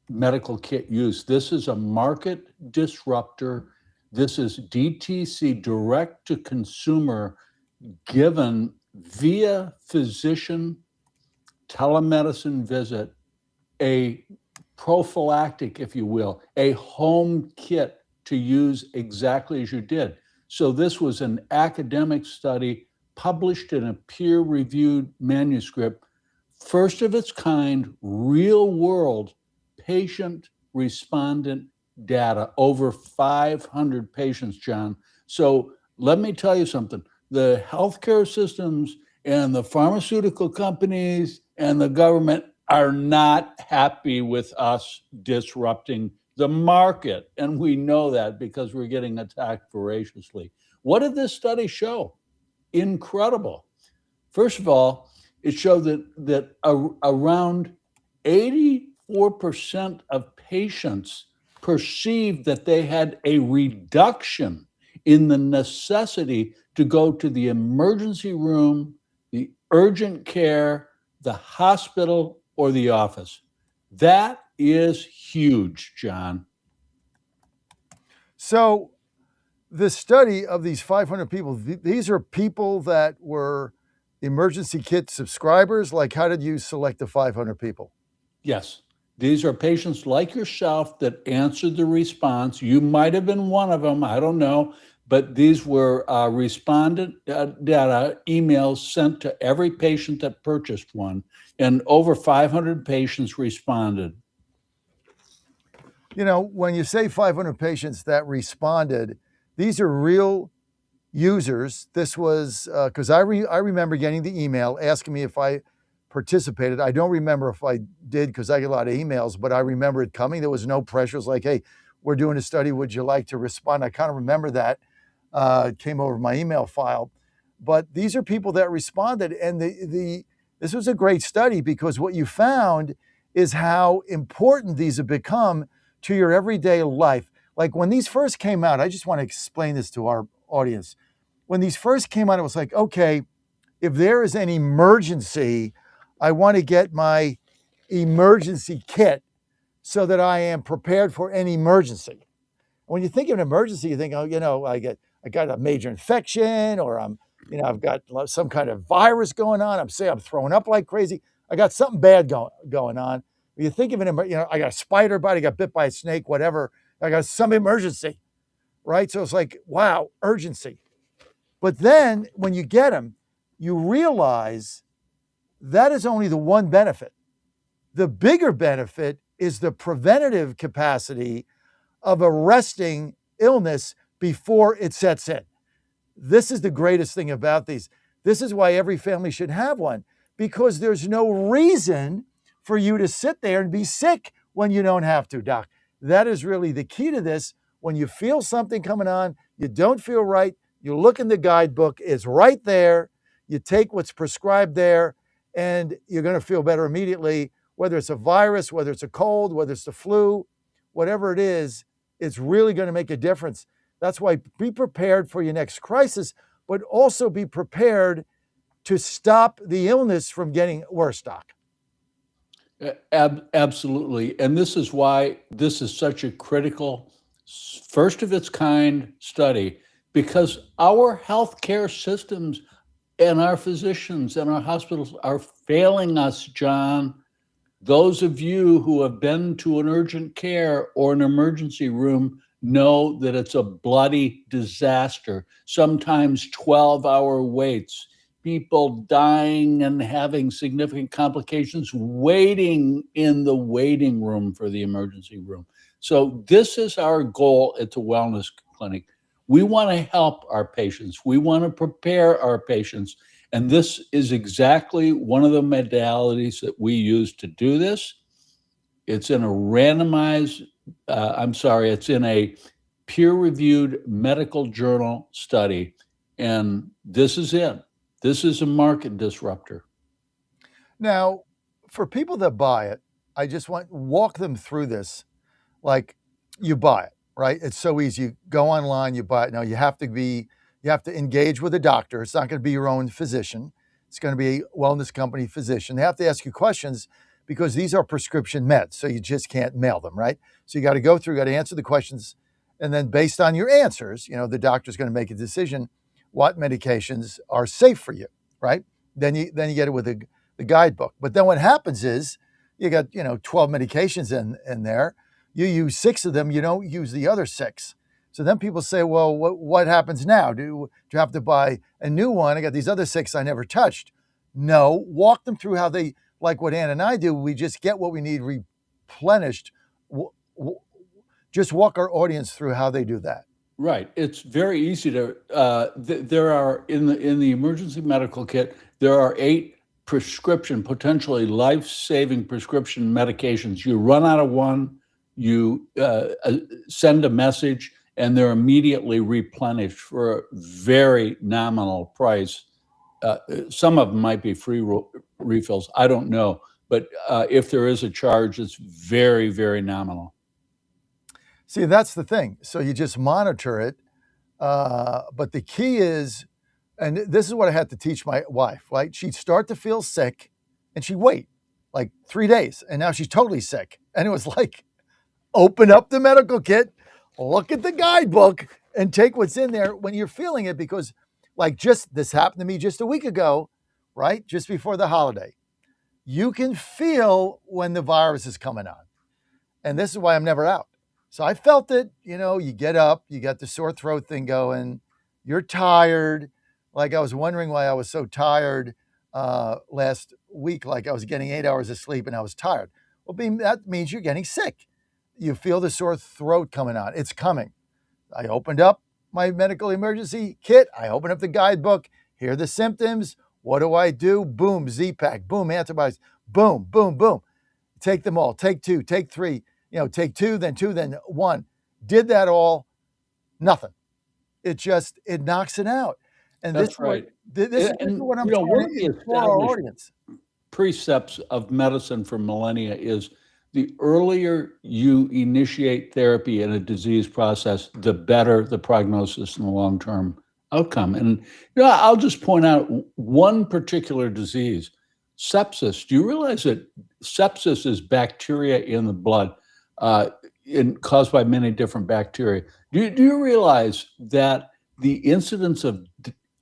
medical kit use. This is a market disruptor. This is DTC, direct to consumer, given via physician telemedicine visit, a prophylactic, if you will, a home kit to use exactly as you did. So this was an academic study published in a peer-reviewed manuscript, first of its kind, real-world patient respondent data, over 500 patients, John. So let me tell you something. The healthcare systems and the pharmaceutical companies and the government are not happy with us disrupting the market. And we know that because we're getting attacked voraciously. What did this study show? Incredible. First of all, it showed that around 84% of patients perceived that they had a reduction in the necessity to go to the emergency room, the urgent care, the hospital, or the office. That is huge, John. So the study of these 500 people, these are people that were emergency kit subscribers. Like, how did you select the 500 people? Yes. These are patients like yourself that answered the response. You might have been one of them. I don't know. But these were respondent data emails sent to every patient that purchased one. And over 500 patients responded. You know, when you say 500 patients that responded, these are real users. This was, because I remember getting the email asking me if I participated. I don't remember if I did because I get a lot of emails, but I remember it coming. There was no pressure. It was like, hey, we're doing a study. Would you like to respond? I kind of remember that. It came over my email file. But these are people that responded. And this was a great study because what you found is how important these have become to your everyday life. Like when these first came out, I just want to explain this to our audience. When these first came out, it was like, okay, if there is an emergency, I want to get my emergency kit so that I am prepared for an emergency. When you think of an emergency, you think, oh, you know, I got a major infection, or I've got some kind of virus going on. I'm throwing up like crazy. I got something bad going on. When you think of I got a spider bite, I got bit by a snake, whatever. I got some emergency. right? So it's like, wow, urgency. But then when you get them, you realize that is only the one benefit. The bigger benefit is the preventative capacity of arresting illness before it sets in. This is the greatest thing about these. This is why every family should have one, because there's no reason for you to sit there and be sick when you don't have to, doc. That is really the key to this. When you feel something coming on, you don't feel right, you look in the guidebook, it's right there. You take what's prescribed there, and you're going to feel better immediately, whether it's a virus, whether it's a cold, whether it's the flu, whatever it is, it's really going to make a difference. That's why be prepared for your next crisis, but also be prepared to stop the illness from getting worse, doc. Absolutely. And this is why this is such a critical, first of its kind study, because our healthcare systems and our physicians and our hospitals are failing us, John. Those of you who have been to an urgent care or an emergency room know that it's a bloody disaster, sometimes 12-hour waits, people dying and having significant complications waiting in the waiting room for the emergency room. So this is our goal at the Wellness Clinic. We want to help our patients. We want to prepare our patients. And this is exactly one of the modalities that we use to do this. It's in a it's in a peer-reviewed medical journal study. And this is it. This is a market disruptor. Now, for people that buy it, I just want to walk them through this. Like, you buy it, right? It's so easy. You go online, you buy it. Now you have to engage with a doctor. It's not going to be your own physician. It's going to be a wellness company physician. They have to ask you questions because these are prescription meds. So you just can't mail them, right? So you got to go through, got to answer the questions. And then based on your answers, the doctor's going to make a decision what medications are safe for you, right? Then you get it with the guidebook. But then what happens is you got, 12 medications in there. You use 6 of them, you don't use the other 6. So then people say, well, what happens now? Do you have to buy a new one? I got these other 6 I never touched. No, walk them through how they, like what Ann and I do, we just get what we need replenished. Just walk our audience through how they do that. Right. It's very easy to, there are, in the emergency medical kit, there are 8 potentially life-saving prescription medications. You run out of one, you send a message, and they're immediately replenished for a very nominal price. Some of them might be free refills. I don't know. But if there is a charge, it's very, very nominal. See, that's the thing. So you just monitor it. But the key is, and this is what I had to teach my wife, right? She'd start to feel sick and she'd wait like 3 days. And now she's totally sick. And it was like, open up the medical kit, look at the guidebook, and take what's in there when you're feeling it. Because this happened to me just a week ago, right? Just before the holiday. You can feel when the virus is coming on. And this is why I'm never out. So I felt it, you get up, you got the sore throat thing going, you're tired. Like I was wondering why I was so tired last week, like I was getting 8 hours of sleep and I was tired. Well, that means you're getting sick. You feel the sore throat coming on. It's coming. I opened up my medical emergency kit. I opened up the guidebook. Here are the symptoms. What do I do? Boom, Z-Pack. Boom, antibiotics. Boom, boom, boom. Take them all. Take 2, take 3. Take 2, then 1. Did that all, nothing. It knocks it out. And that's right. This is what I'm trying to explore our audience. Precepts of medicine for millennia is the earlier you initiate therapy in a disease process, the better the prognosis and the long-term outcome. And I'll just point out one particular disease, sepsis. Do you realize that sepsis is bacteria in the blood? Caused by many different bacteria. Do you realize that the incidence of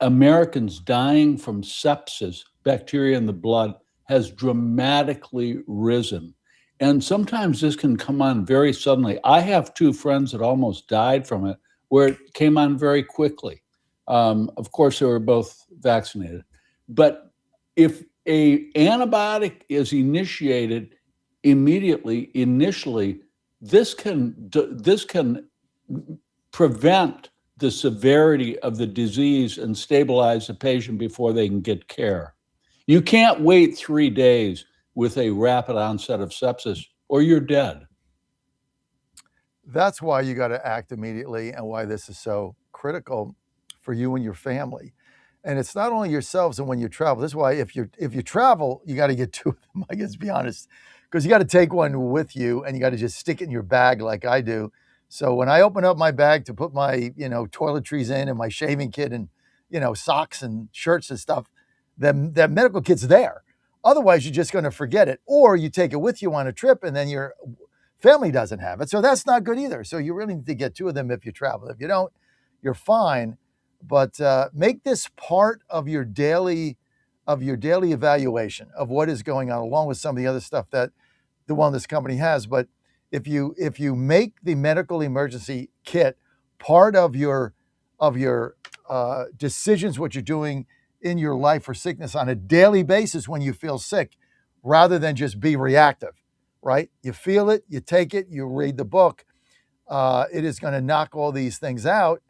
Americans dying from sepsis, bacteria in the blood, has dramatically risen? And sometimes this can come on very suddenly. I have 2 friends that almost died from it where it came on very quickly. Of course, they were both vaccinated. But if a antibiotic is initiated initially, this can prevent the severity of the disease and stabilize the patient before they can get care. You can't wait 3 days with a rapid onset of sepsis, or you're dead. That's why you got to act immediately and why this is so critical for you and your family. And it's not only yourselves and when you travel. This is why if you travel, you got to get two of them, I guess, to be honest, because you got to take one with you and you got to just stick it in your bag like I do. So when I open up my bag to put my, toiletries in and my shaving kit and, socks and shirts and stuff, that medical kit's there. Otherwise, you're just going to forget it. Or you take it with you on a trip and then your family doesn't have it. So that's not good either. So you really need to get two of them if you travel. If you don't, you're fine. But make this part of your daily evaluation of what is going on, along with some of the other stuff that the wellness company has. But if you make the medical emergency kit part of your decisions, what you're doing in your life for sickness on a daily basis when you feel sick, rather than just be reactive, right? You feel it, you take it, you read the book. It is going to knock all these things out.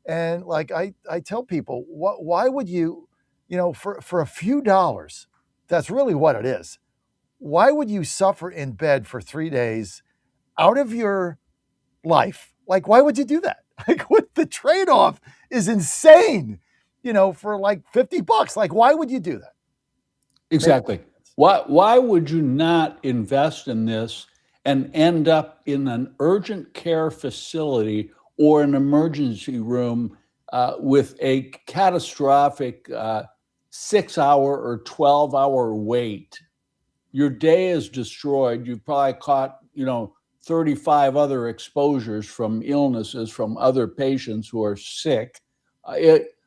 And like I tell people, why would you, for a few dollars, that's really what it is. Why would you suffer in bed for 3 days out of your life? Like, why would you do that? Like, what the trade-off is insane, for like $50. Like, why would you do that? Exactly. Why would you not invest in this and end up in an urgent care facility or an emergency room with a catastrophic 6-hour or 12-hour wait? Your day is destroyed. You've probably caught, 35 other exposures from illnesses from other patients who are sick.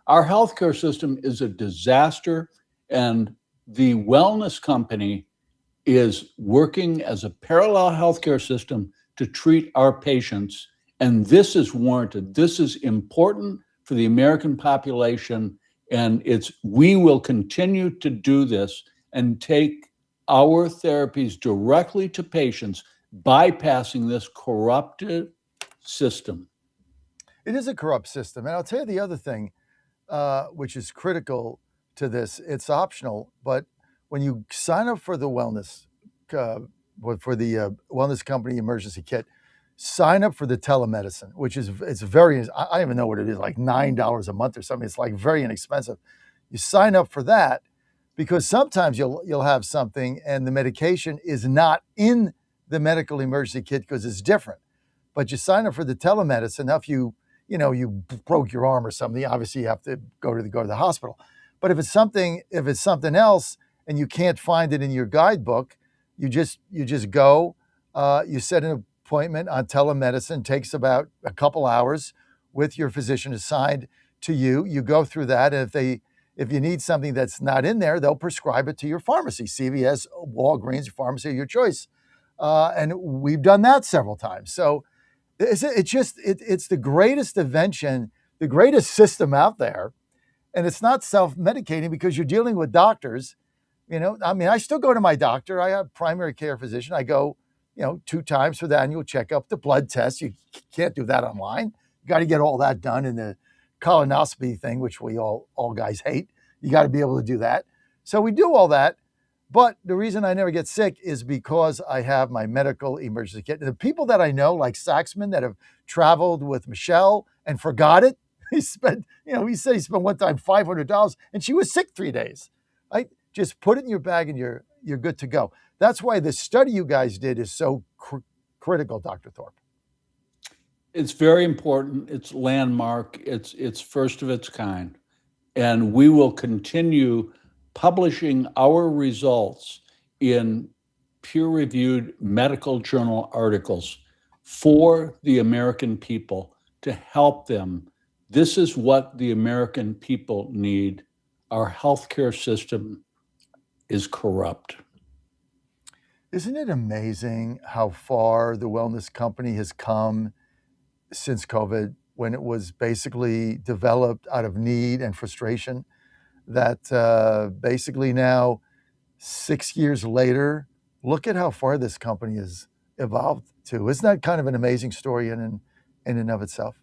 Our healthcare system is a disaster, and the wellness company is working as a parallel healthcare system to treat our patients. And this is warranted. This is important for the American population. And we will continue to do this and take our therapies directly to patients, bypassing this corrupted system. It is a corrupt system. And I'll tell you the other thing, which is critical to this. It's optional, but when you sign up for the wellness company emergency kit, sign up for the telemedicine, which is I don't even know what it is, like $9 a month or something. It's like very inexpensive. You sign up for that because sometimes you'll have something and the medication is not in the medical emergency kit because it's different. But you sign up for the telemedicine. Now, if you broke your arm or something, obviously you have to go to the hospital. But if it's something else and you can't find it in your guidebook, you just go. You set an appointment on telemedicine. Takes about a couple hours with your physician assigned to you. You go through that, and if you need something that's not in there, they'll prescribe it to your pharmacy, CVS, Walgreens, your pharmacy of your choice. And we've done that several times. So it's the greatest invention, the greatest system out there. And it's not self-medicating because you're dealing with doctors. I still go to my doctor. I have a primary care physician. I go, 2 times for the annual checkup, the blood test. You can't do that online. You got to get all that done in the colonoscopy thing, which we all guys hate. You got to be able to do that. So we do all that. But the reason I never get sick is because I have my medical emergency kit. The people that I know, like Saxman, that have traveled with Michelle and forgot it, he said he spent one time $500 and she was sick 3 days. Right? Just put it in your bag and you're good to go. That's why the study you guys did is so critical, Dr. Thorpe. It's very important. It's landmark. It's first of its kind. And we will continue publishing our results in peer-reviewed medical journal articles for the American people to help them. This is what the American people need. Our healthcare system is corrupt. Isn't it amazing how far the wellness company has come since COVID? when it was basically developed out of need and frustration, that basically now, 6 years later, look at how far this company has evolved to. Isn't that kind of an amazing story in and of itself?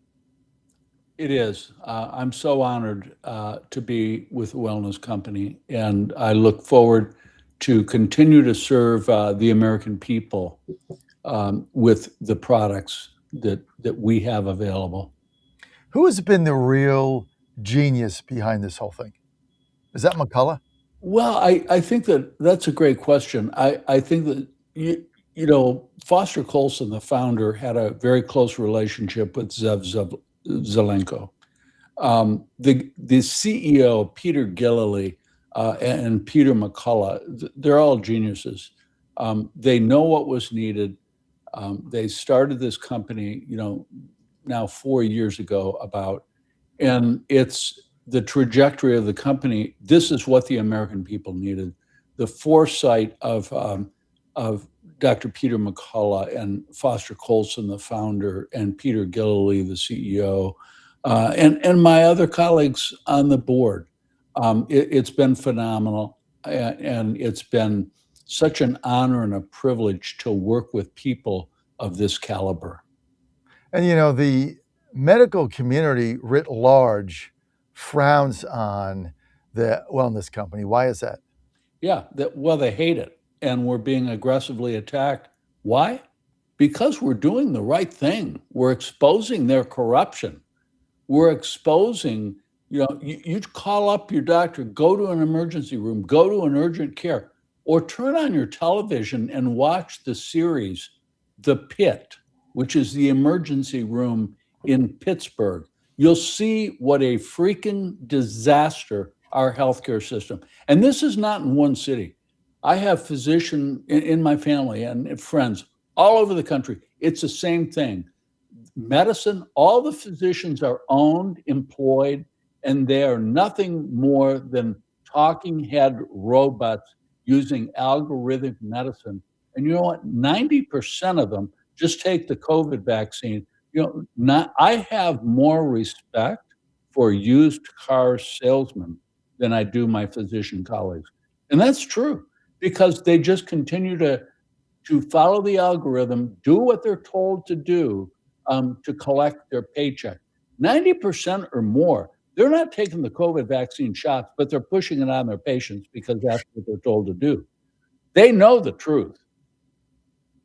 It is. I'm so honored to be with a wellness company, and I look forward to continue to serve the American people with the products that we have available. Who has been the real genius behind this whole thing? Is that McCullough? Well, I think that's a great question. I think that, you know, Foster Colson, the founder, had a very close relationship with Zev Zelenko. The CEO, Peter Gillily, and Peter McCullough, they're all geniuses. They know what was needed. They started this company, you know, now 4 years ago and it's the trajectory of the company. This is what the American people needed. The foresight of Dr. Peter McCullough and Foster Colson, the founder, and Peter Gillily, the CEO, and my other colleagues on the board. It's been phenomenal, and it's been such an honor and a privilege to work with people of this caliber. And, you know, the medical community writ large frowns on the wellness company. Why is that? Yeah, well, they hate it, and we're being aggressively attacked. Why? Because we're doing the right thing. We're exposing their corruption. We're exposing, you know, you call up your doctor, go to an emergency room, go to an urgent care, or turn on your television and watch the series, The Pit, which is the emergency room in Pittsburgh. You'll see what a freaking disaster our healthcare system. And this is not in one city. I have physicians in my family and friends all over the country. It's the same thing. Medicine, all the physicians are owned, employed, and they are nothing more than talking head robots using algorithmic medicine. And you know what? 90% of them just take the COVID vaccine. You know, I have more respect for used car salesmen than I do my physician colleagues. And that's true because they just continue to follow the algorithm, do what they're told to do to collect their paycheck. 90% or more, they're not taking the COVID vaccine shots, but they're pushing it on their patients because that's what they're told to do. They know the truth.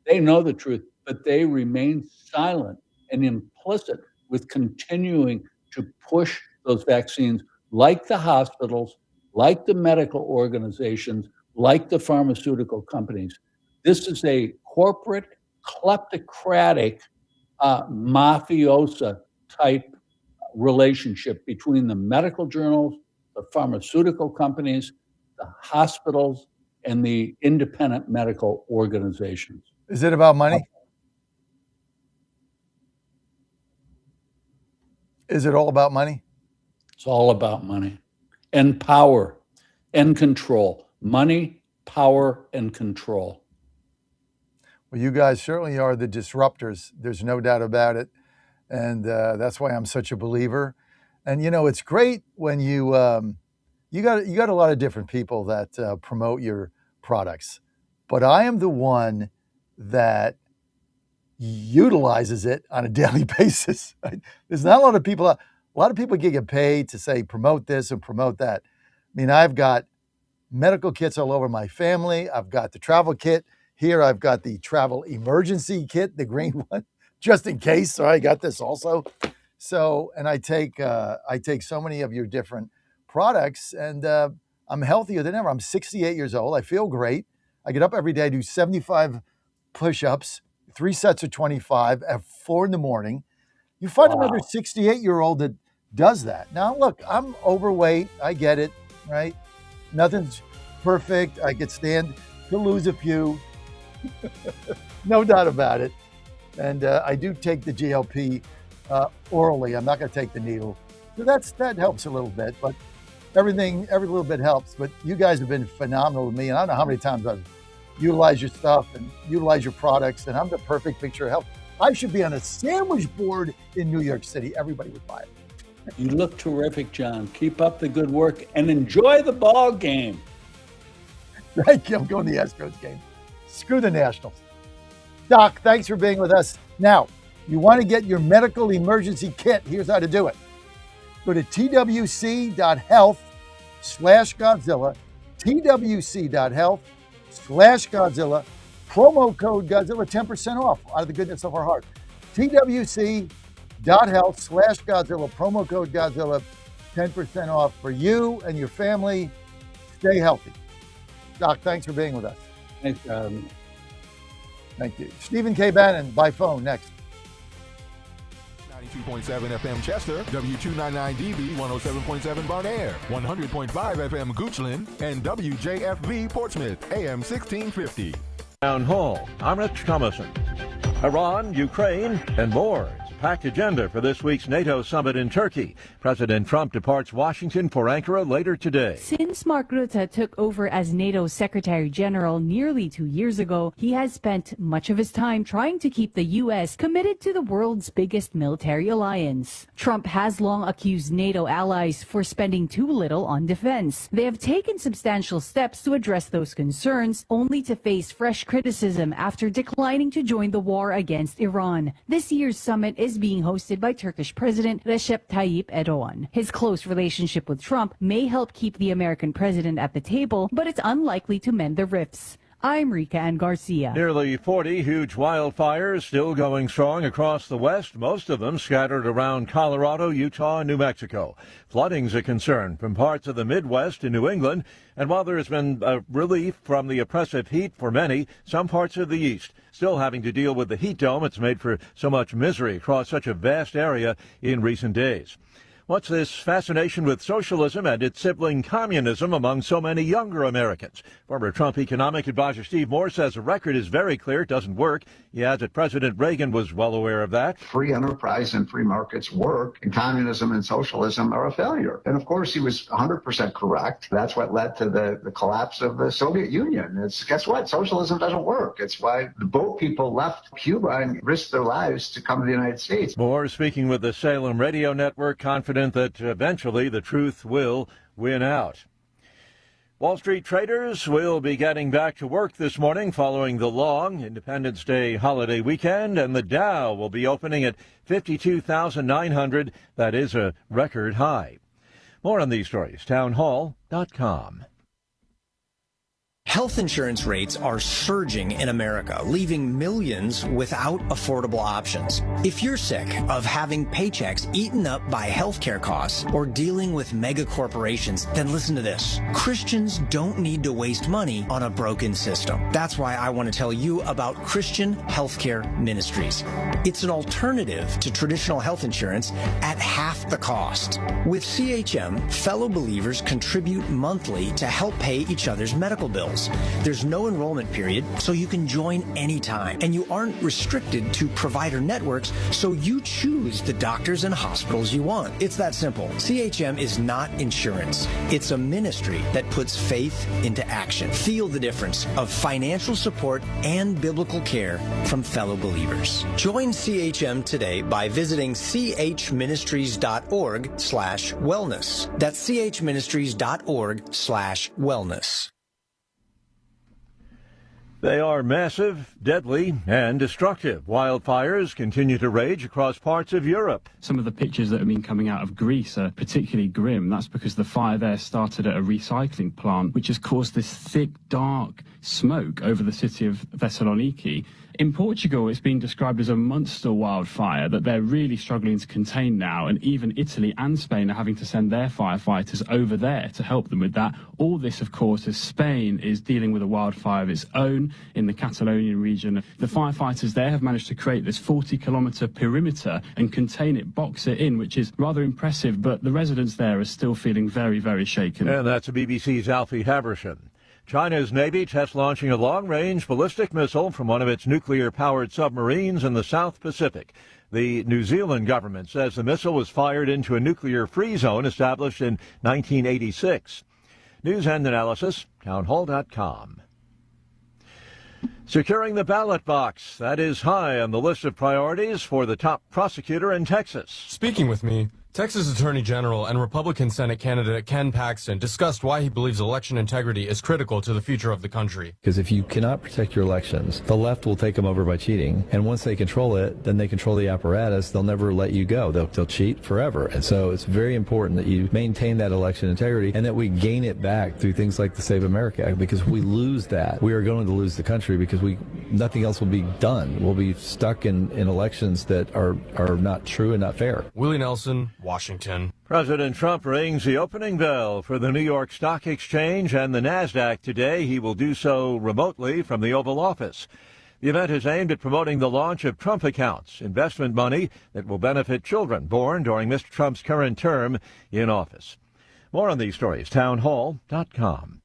They know the truth, but they remain silent and implicit with continuing to push those vaccines like the hospitals, like the medical organizations, like the pharmaceutical companies. This is a corporate, kleptocratic, mafiosa type relationship between the medical journals, the pharmaceutical companies, the hospitals, and the independent medical organizations. Is it about money? Is it all about money? It's all about money and power and control. Money, power, and control. Well, you guys certainly are the disruptors. There's no doubt about it. And that's why I'm such a believer. And, you know, it's great when you got a lot of different people that promote your products. But I am the one that utilizes it on a daily basis. Right? There's not a lot of people get paid to say, promote this and promote that. I mean, I've got medical kits all over my family. I've got the travel kit. Here I've got the travel emergency kit, the green one, just in case. So I got this also. So, and I take so many of your different products, and I'm healthier than ever. I'm 68 years old. I feel great. I get up every day, do 75 push-ups, 3 sets of 25 at 4 in the morning. You find another 68-year-old that does that. Now, look, I'm overweight. I get it, right? Nothing's perfect. I could stand to lose a few. No doubt about it. And I do take the GLP orally. I'm not going to take the needle. So that helps a little bit, but every little bit helps. But you guys have been phenomenal with me. And I don't know how many times I've utilized your stuff and utilized your products. And I'm the perfect picture of health. I should be on a sandwich board in New York City. Everybody would buy it. You look terrific, John. Keep up the good work and enjoy the ball game. Thank you. I'm going to the Astros game. Screw the Nationals. Doc, thanks for being with us. Now, you want to get your medical emergency kit. Here's how to do it. Go to twc.health/Godzilla, twc.health/Godzilla, promo code Godzilla, 10% off out of the goodness of our heart. twc.health/Godzilla, promo code Godzilla, 10% off for you and your family. Stay healthy. Doc, thanks for being with us. Thanks, Thank you. Stephen K. Bannon by phone next. 92.7 FM Chester, W299DB 107.7 Barnaire, 100.5 FM Goochland, and WJFB Portsmouth, AM 1650. Town Hall. I'm Rich Thomason. Iran, Ukraine, and more. It's a packed agenda for this week's NATO summit in Turkey. President Trump departs Washington for Ankara later today. Since Mark Rutte took over as NATO Secretary General nearly 2 years ago, he has spent much of his time trying to keep the U.S. committed to the world's biggest military alliance. Trump has long accused NATO allies for spending too little on defense. They have taken substantial steps to address those concerns, only to face fresh criticism after declining to join the war against Iran. This year's summit is being hosted by Turkish President Recep Tayyip Erdogan. His close relationship with Trump may help keep the American president at the table, but it's unlikely to mend the rifts. I'm Rika Ann Garcia. Nearly 40 huge wildfires still going strong across the West, most of them scattered around Colorado, Utah, and New Mexico. Flooding's a concern from parts of the Midwest to New England, and while there has been relief from the oppressive heat for many, some parts of the East still having to deal with the heat dome it's made for so much misery across such a vast area in recent days. What's this fascination with socialism and its sibling communism among so many younger Americans? Former Trump economic advisor Steve Moore says the record is very clear. It doesn't work. He adds that President Reagan was well aware of that. Free enterprise and free markets work, and communism and socialism are a failure. And of course, he was 100% correct. That's what led to the collapse of the Soviet Union. Guess what? Socialism doesn't work. It's why the boat people left Cuba and risked their lives to come to the United States. Moore speaking with the Salem Radio Network, confident that eventually the truth will win out. Wall Street traders will be getting back to work this morning following the long Independence Day holiday weekend, and the Dow will be opening at 52,900. That is a record high. More on these stories, townhall.com. Health insurance rates are surging in America, leaving millions without affordable options. If you're sick of having paychecks eaten up by healthcare costs or dealing with mega corporations, then listen to this. Christians don't need to waste money on a broken system. That's why I want to tell you about Christian Healthcare Ministries. It's an alternative to traditional health insurance at half the cost. With CHM, fellow believers contribute monthly to help pay each other's medical bills. There's no enrollment period, so you can join anytime. And you aren't restricted to provider networks, so you choose the doctors and hospitals you want. It's that simple. CHM is not insurance. It's a ministry that puts faith into action. Feel the difference of financial support and biblical care from fellow believers. Join CHM today by visiting chministries.org/wellness. That's chministries.org/wellness. They are massive, deadly, and destructive. Wildfires continue to rage across parts of Europe. Some of the pictures that have been coming out of Greece are particularly grim. That's because the fire there started at a recycling plant, which has caused this thick, dark smoke over the city of Thessaloniki. In Portugal, it's been described as a monster wildfire that they're really struggling to contain now, and even Italy and Spain are having to send their firefighters over there to help them with that. All this, of course, as Spain is dealing with a wildfire of its own in the Catalonian region. The firefighters there have managed to create this 40-kilometre perimeter and contain it, box it in, which is rather impressive, but the residents there are still feeling very, very shaken. And that's BBC's Alfie Haversham. China's Navy tests launching a long-range ballistic missile from one of its nuclear-powered submarines in the South Pacific. The New Zealand government says the missile was fired into a nuclear-free zone established in 1986. News and analysis, townhall.com. Securing the ballot box, that is high on the list of priorities for the top prosecutor in Texas. Speaking with me, Texas Attorney General and Republican Senate candidate Ken Paxton discussed why he believes election integrity is critical to the future of the country. Because if you cannot protect your elections, the left will take them over by cheating. And once they control it, then they control the apparatus. They'll never let you go. They'll cheat forever. And so it's very important that you maintain that election integrity and that we gain it back through things like the Save America Act. Because if we lose that, we are going to lose the country because nothing else will be done. We'll be stuck in elections that are not true and not fair. Willie Nelson, Washington. President Trump rings the opening bell for the New York Stock Exchange and the NASDAQ today. He will do so remotely from the Oval Office. The event is aimed at promoting the launch of Trump accounts, investment money that will benefit children born during Mr. Trump's current term in office. More on these stories, townhall.com.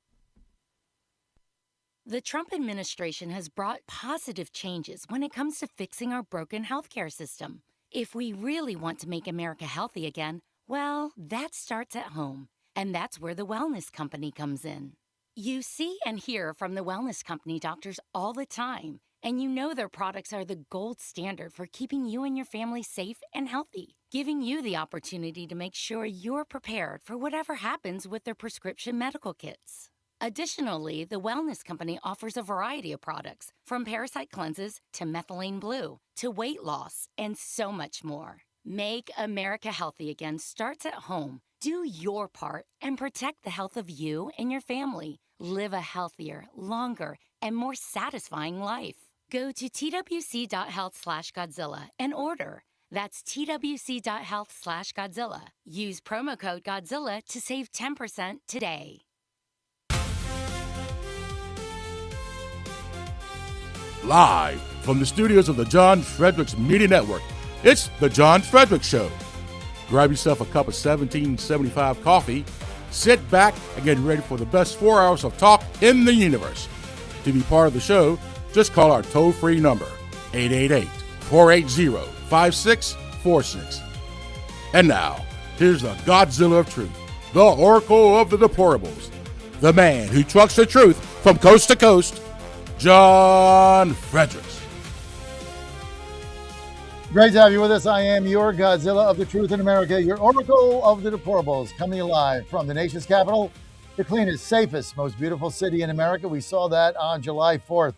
The Trump administration has brought positive changes when it comes to fixing our broken healthcare system. If we really want to make America healthy again, well, that starts at home. And that's where the Wellness Company comes in. You see and hear from the Wellness Company doctors all the time, and you know their products are the gold standard for keeping you and your family safe and healthy, giving you the opportunity to make sure you're prepared for whatever happens with their prescription medical kits. Additionally, the Wellness Company offers a variety of products, from parasite cleanses to methylene blue to weight loss and so much more. Make America healthy again starts at home. Do your part and protect the health of you and your family. Live a healthier, longer, and more satisfying life. Go to twc.health/Godzilla and order. That's twc.health/Godzilla. Use promo code Godzilla to save 10% today. Live from the studios of the John Fredericks Media Network, it's the John Fredericks Show. Grab yourself a cup of 1775 coffee, sit back, and get ready for the best 4 hours of talk in the universe. To be part of the show, just call our toll-free number, 888-480-5646. And now, here's the Godzilla of Truth, the Oracle of the Deplorables, the man who trucks the truth from coast to coast, John Fredericks. Great to have you with us. I am your Godzilla of the Truth in America, your Oracle of the Deplorables, coming live from the nation's capital, the cleanest, safest, most beautiful city in America. We saw that on July 4th.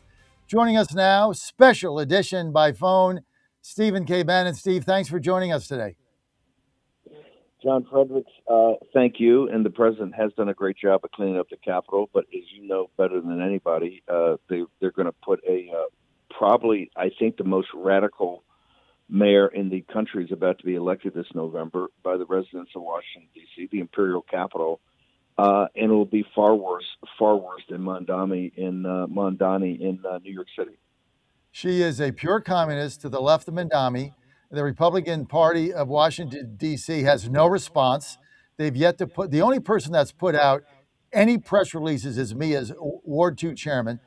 Joining us now, special edition by phone, Stephen K. Bannon. Steve, thanks for joining us today. John Fredericks, thank you. And the president has done a great job of cleaning up the Capitol. But as you know better than anybody, they're going to put probably, I think, the most radical mayor in the country is about to be elected this November by the residents of Washington, D.C., the imperial capital. And it will be far worse than Mondani in New York City. She is a pure communist to the left of Mondani. The Republican Party of Washington, D.C. has no response. They've yet to the only person that's put out any press releases is me as Ward 2 chairman.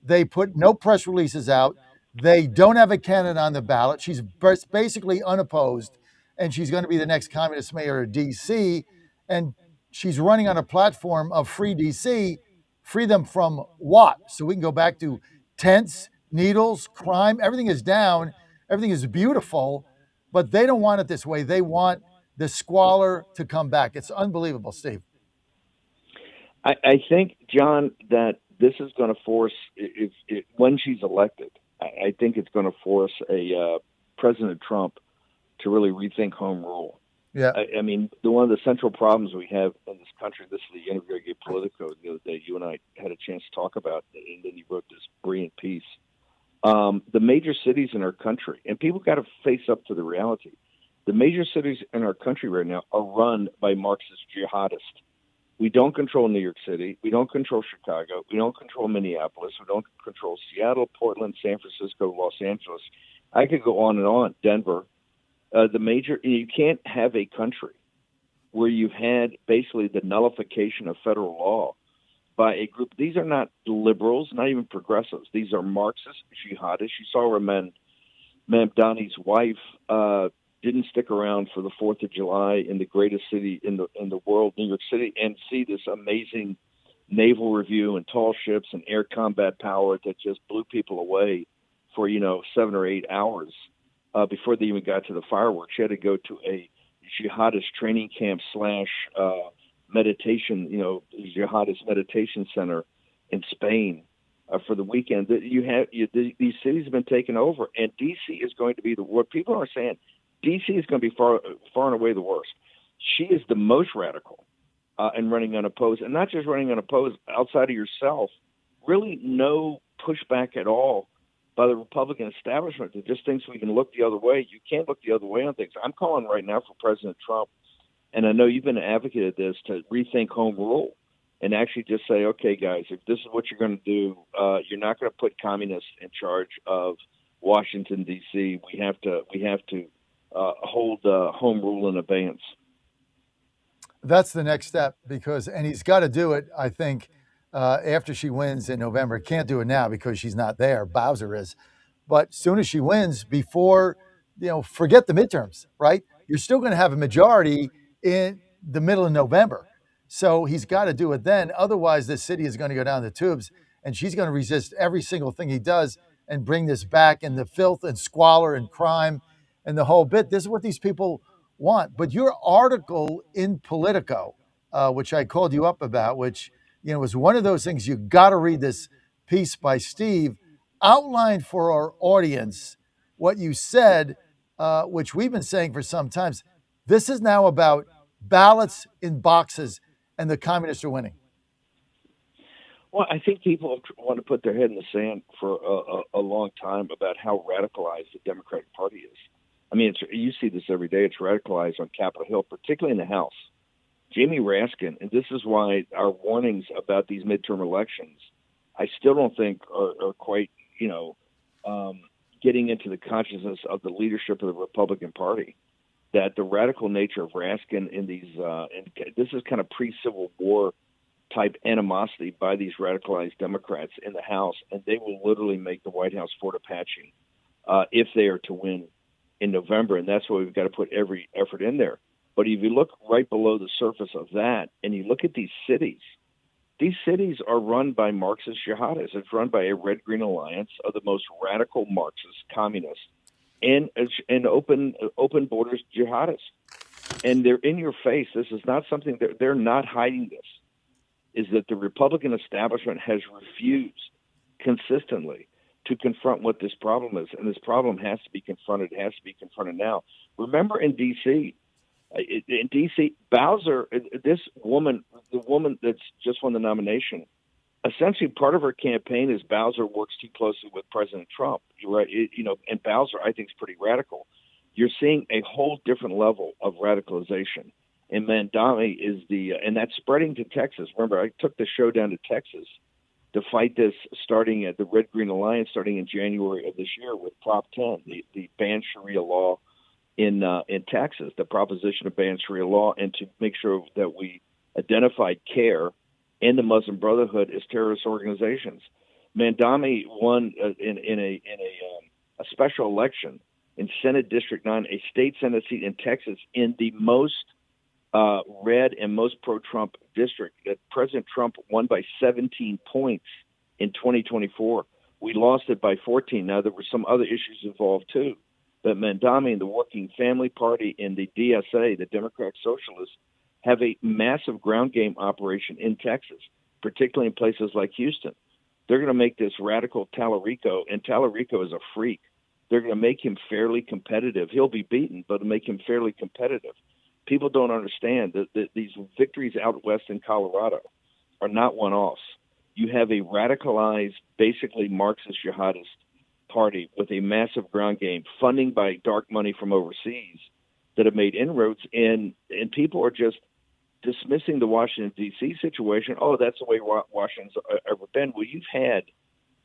They put no press releases out. They don't have a candidate on the ballot. She's basically unopposed, and she's going to be the next communist mayor of D.C., and she's running on a platform of free D.C., free them from what? So we can go back to tents, needles, crime. Everything is down. Everything is beautiful, but they don't want it this way. They want the squalor to come back. It's unbelievable, Steve. I think, John, that this is going to force, when she's elected, I think it's going to force President Trump to really rethink home rule. Yeah. I mean, one of the central problems we have in this country, this is the interview I gave Politico the other day, you and I had a chance to talk about, and then you wrote this brilliant piece. The major cities in our country, and people got to face up to the reality, the major cities in our country right now are run by Marxist jihadists. We don't control New York City. We don't control Chicago. We don't control Minneapolis. We don't control Seattle, Portland, San Francisco, Los Angeles. I could go on and on. Denver. You can't have a country where you've had basically the nullification of federal law by a group. These are not liberals, not even progressives. These are Marxist jihadists. You saw where Mamdani's wife didn't stick around for the 4th of July in the greatest city in the world, New York City, and see this amazing naval review and tall ships and air combat power that just blew people away for 7 or 8 hours before they even got to the fireworks. She had to go to a jihadist training camp / meditation, jihadist meditation center in Spain for the weekend. These cities have been taken over, and D.C. is going to be what people are saying. D.C. is going to be far and away the worst. She is the most radical and running unopposed, and not just running unopposed outside of yourself. Really, no pushback at all by the Republican establishment that just thinks we can look the other way. You can't look the other way on things. I'm calling right now for President Trump, and I know you've been an advocate of this, to rethink home rule and actually just say, okay, guys, if this is what you're going to do, you're not going to put communists in charge of Washington, D.C. We have to hold home rule in abeyance. That's the next step, and he's got to do it, I think, after she wins in November. Can't do it now because she's not there. Bowser is. But soon as she wins, before, forget the midterms, right? You're still going to have a majority in the middle of November. So he's got to do it then. Otherwise, this city is going to go down the tubes, and she's going to resist every single thing he does and bring this back, and the filth and squalor and crime and the whole bit. This is what these people want. But your article in Politico, which I called you up about, which was one of those things, you got to read this piece by Steve, outlined for our audience what you said, which we've been saying for some time. This is now about ballots in boxes, and the communists are winning. Well, I think people want to put their head in the sand for a long time about how radicalized the Democratic Party is. I mean, you see this every day. It's radicalized on Capitol Hill, particularly in the House. Jamie Raskin, and this is why our warnings about these midterm elections, I still don't think are quite, getting into the consciousness of the leadership of the Republican Party, that the radical nature of Raskin in these, and this is kind of pre-Civil War type animosity by these radicalized Democrats in the House, and they will literally make the White House Fort Apache if they are to win in November, and that's why we've got to put every effort in there. But if you look right below the surface of that, and you look at these cities are run by Marxist jihadists. It's run by a red-green alliance of the most radical Marxist communists and open borders jihadists. And they're in your face. This is not something they're not hiding. This is that the Republican establishment has refused consistently to confront what this problem is, and this problem has to be confronted. It has to be confronted now. Remember, in D.C., Bowser, this woman, the woman that's just won the nomination, essentially part of her campaign is Bowser works too closely with President Trump. Right? And Bowser, I think, is pretty radical. You're seeing a whole different level of radicalization. And Mandami is and that's spreading to Texas. Remember, I took the show down to Texas to fight this, starting at the Red-Green Alliance, starting in January of this year with Prop 10, the ban Sharia law in Texas, the proposition to ban Sharia law, and to make sure that we identified CARE and the Muslim Brotherhood as terrorist organizations. Mandami won in a special election in Senate District 9, a state Senate seat in Texas, in the most red and most pro-Trump district. President Trump won by 17 points in 2024. We lost it by 14. Now, there were some other issues involved, too. But Mandami and the Working Family Party and the DSA, the Democratic Socialists, have a massive ground game operation in Texas, particularly in places like Houston. They're going to make this radical Tallarico, and Tallarico is a freak. They're going to make him fairly competitive. He'll be beaten, but make him fairly competitive. People don't understand that these victories out west in Colorado are not one-offs. You have a radicalized, basically Marxist jihadist party with a massive ground game, funding by dark money from overseas, that have made inroads, and people are just dismissing the Washington, D.C. situation. Oh, that's the way Washington's ever been. Well, you've had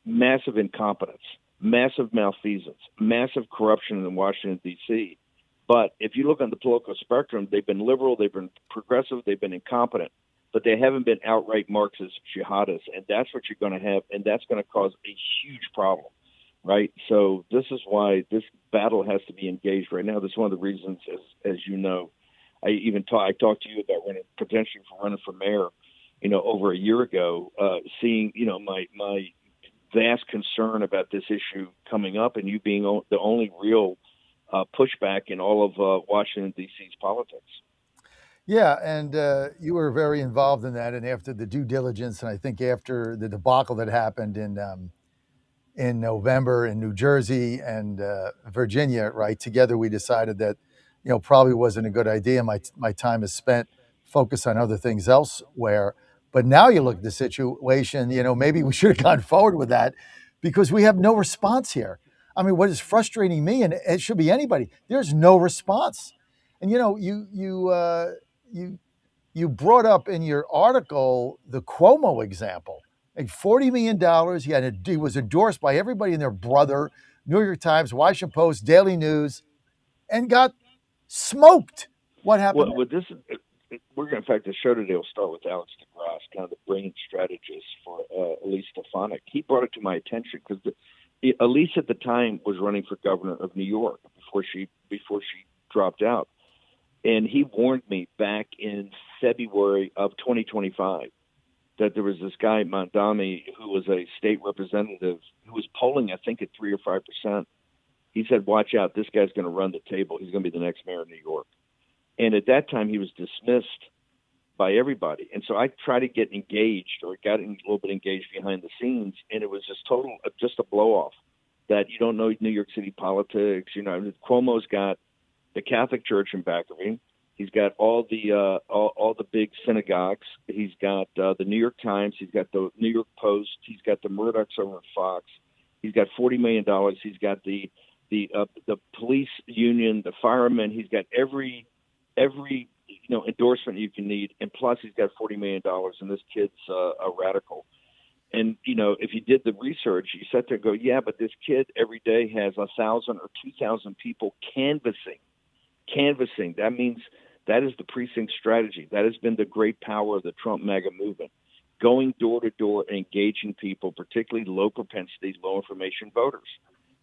massive incompetence, massive malfeasance, massive corruption in Washington, D.C., but if you look on the political spectrum, they've been liberal, they've been progressive, they've been incompetent, but they haven't been outright Marxist jihadists, and that's what you're going to have, and that's going to cause a huge problem, right? So this is why this battle has to be engaged right now. This is one of the reasons, as you know, I talked to you about potentially running for mayor over a year ago, seeing, my vast concern about this issue coming up and you being the only real pushback in all of Washington, D.C.'s politics. Yeah, and you were very involved in that. And after the due diligence, and I think after the debacle that happened in November in New Jersey and Virginia, right, together we decided that, probably wasn't a good idea. My time is spent focused on other things elsewhere. But now you look at the situation, maybe we should have gone forward with that because we have no response here. I mean, what is frustrating me, and it should be anybody, there's no response. And you brought up in your article the Cuomo example, like $40 million. He was endorsed by everybody and their brother, New York Times, Washington Post, Daily News, and got smoked. What happened? Well, we're going to, in fact, the show today will start with Alex DeGrasse, kind of the brain strategist for Elise Stefanik. He brought it to my attention because Elise at the time was running for governor of New York before she dropped out. And he warned me back in February of 2025 that there was this guy, Mondami, who was a state representative who was polling, I think, at 3 or 5%. He said, watch out, this guy's going to run the table. He's going to be the next mayor of New York. And at that time, he was dismissed by everybody. And so I tried to get engaged or got a little bit engaged behind the scenes, and it was just a blow-off that you don't know New York City politics. Cuomo's got the Catholic Church in back of him. He's got all the big synagogues. He's got the New York Times. He's got the New York Post. He's got the Murdochs over at Fox. He's got $40 million. He's got the police union, the firemen. He's got every endorsement you can need, and plus he's got $40 million. And this kid's a radical. And if you did the research, you sat there and go, yeah, but this kid every day has 1,000 or 2,000 people canvassing. That means that is the precinct strategy. That has been the great power of the Trump MAGA movement, going door to door, engaging people, particularly low propensity, low information voters.